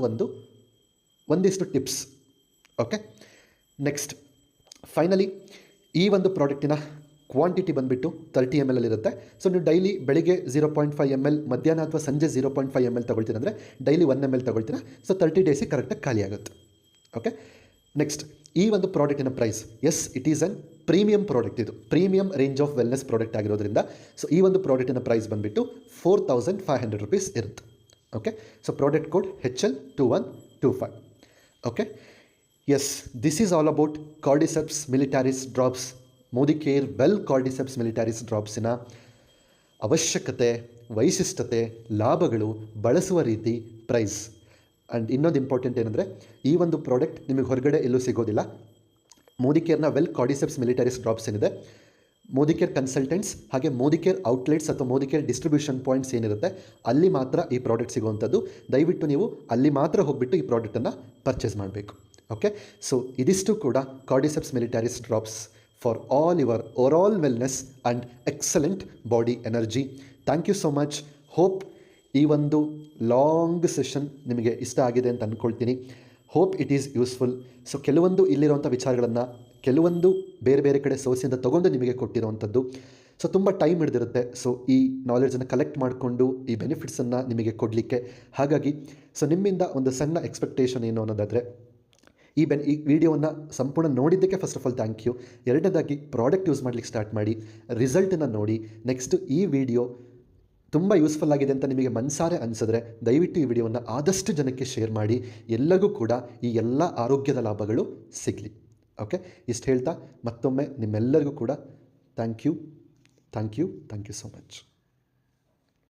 ಒಂದಿಷ್ಟು ಟಿಪ್ಸ್. ಓಕೆ, ನೆಕ್ಸ್ಟ್ ಫೈನಲಿ ಈ ಒಂದು ಪ್ರಾಡಕ್ಟಿನ ಕ್ವಾಂಟಿಟಿ ಬಂದುಬಿಟ್ಟು 30 ml ಇರುತ್ತೆ. ಸೊ ನೀವು ಡೈಲಿ ಬೆಳಿಗ್ಗೆ 0.5 ml, ಮಧ್ಯಾಹ್ನ ಅಥವಾ ಸಂಜೆ 0.5 ml ತೊಗೊಳ್ತೀರ ಅಂದರೆ ಡೈಲಿ 1 ml ತೊಗೊಳ್ತೀರಾ. ಸೊ 30 ಡೇಸಿಗೆ ಕರೆಕ್ಟಾಗಿ ಖಾಲಿ ಆಗುತ್ತೆ. ಓಕೆ, ನೆಕ್ಸ್ಟ್ ಈ ಒಂದು ಪ್ರಾಡಕ್ಟಿನ price, as it is an premium product. ಇದು premium range of wellness product ಆಗಿರೋದ್ರಿಂದ ಸೊ ಈ ಒಂದು ಪ್ರಾಡಕ್ಟಿನ ಪ್ರೈಸ್ ಬಂದುಬಿಟ್ಟು 4500 ರೂಪೀಸ್ ಇರುತ್ತೆ. Okay, so product code HL2125. Okay, yes, this is all about cordyceps militaris drops. Modicare well cordyceps militaris ಡ್ರಾಪ್ಸಿನ ಅವಶ್ಯಕತೆ, ವೈಶಿಷ್ಟ್ಯತೆ, ಲಾಭಗಳು, ಬಳಸುವ ರೀತಿ, ಪ್ರೈಸ್. ಆ್ಯಂಡ್ ಇನ್ನೊಂದು ಇಂಪಾರ್ಟೆಂಟ್ ಏನಂದರೆ, ಈ ಒಂದು ಪ್ರಾಡಕ್ಟ್ ನಿಮಗೆ ಹೊರಗಡೆ ಎಲ್ಲೂ ಸಿಗೋದಿಲ್ಲ. ಮೋದಿಕೇರ್ನ ವೆಲ್ ಕಾರ್ಡಿಸೆಪ್ಸ್ ಮಿಲಿಟಾರಿಸ್ ಡ್ರಾಪ್ಸ್ ಏನಿದೆ, ಮೋದಿಕೇರ್ ಕನ್ಸಲ್ಟೆಂಟ್ಸ್ ಹಾಗೆ ಮೋದಿಕೇರ್ ಔಟ್ಲೆಟ್ಸ್ ಅಥವಾ ಮೋದಿಕೇರ್ ಡಿಸ್ಟ್ರಿಬ್ಯೂಷನ್ ಪಾಯಿಂಟ್ಸ್ ಏನಿರುತ್ತೆ ಅಲ್ಲಿ ಮಾತ್ರ ಈ ಪ್ರಾಡಕ್ಟ್ ಸಿಗುವಂಥದ್ದು. ದಯವಿಟ್ಟು ನೀವು ಅಲ್ಲಿ ಮಾತ್ರ ಹೋಗಿಬಿಟ್ಟು ಈ ಪ್ರಾಡಕ್ಟನ್ನು ಪರ್ಚೇಸ್ ಮಾಡಬೇಕು. ಓಕೆ, ಸೊ ಇದಿಷ್ಟು ಕೂಡ cordyceps militaris drops for all your overall wellness and excellent body energy. Thank you so much. Hope ಈ ಒಂದು ಲಾಂಗ್ ಸೆಷನ್ ನಿಮಗೆ ಇಷ್ಟ ಆಗಿದೆ ಅಂತ ಅಂದ್ಕೊಳ್ತೀನಿ. Hope it is useful. So ಕೆಲವೊಂದು ಇಲ್ಲಿರುವಂಥ ವಿಚಾರಗಳನ್ನು ಕೆಲವೊಂದು ಬೇರೆ ಕಡೆ ಸೋರ್ಸಿಂದ ತೊಗೊಂಡು ನಿಮಗೆ ಕೊಟ್ಟಿರುವಂಥದ್ದು. ಸೊ ತುಂಬ ಟೈಮ್ ಹಿಡಿದಿರುತ್ತೆ ಸೊ ಈ ನಾಲೆಡ್ಜನ್ನು ಕಲೆಕ್ಟ್ ಮಾಡಿಕೊಂಡು ಈ ಬೆನಿಫಿಟ್ಸನ್ನು ನಿಮಗೆ ಕೊಡಲಿಕ್ಕೆ. ಹಾಗಾಗಿ ಸೊ ನಿಮ್ಮಿಂದ ಒಂದು ಸಣ್ಣ ಎಕ್ಸ್ಪೆಕ್ಟೇಷನ್ ಏನು ಅನ್ನೋದಾದರೆ, ಈ ವಿಡಿಯೋವನ್ನು ಸಂಪೂರ್ಣ ನೋಡಿದ್ದಕ್ಕೆ first of all thank you. ಎರಡನೇದಾಗಿ ಪ್ರಾಡಕ್ಟ್ ಯೂಸ್ ಮಾಡಲಿಕ್ಕೆ ಸ್ಟಾರ್ಟ್ ಮಾಡಿ, ರಿಸಲ್ಟನ್ನು ನೋಡಿ. ನೆಕ್ಸ್ಟು ಈ ವಿಡಿಯೋ ತುಂಬ ಯೂಸ್ಫುಲ್ ಆಗಿದೆ ಅಂತ ನಿಮಗೆ ಮನಸಾರೆ ಅನಿಸಿದ್ರೆ ದಯವಿಟ್ಟು ಈ ವಿಡಿಯೋವನ್ನು ಆದಷ್ಟು ಜನಕ್ಕೆ ಶೇರ್ ಮಾಡಿ. ಎಲ್ಲರಿಗೂ ಕೂಡ ಈ ಎಲ್ಲ ಆರೋಗ್ಯದ ಲಾಭಗಳು ಸಿಗಲಿ. ಓಕೆ, ಇಷ್ಟು ಹೇಳ್ತಾ ಮತ್ತೊಮ್ಮೆ ನಿಮ್ಮೆಲ್ಲರಿಗೂ ಕೂಡ ಥ್ಯಾಂಕ್ ಯು ಸೊ ಮಚ್.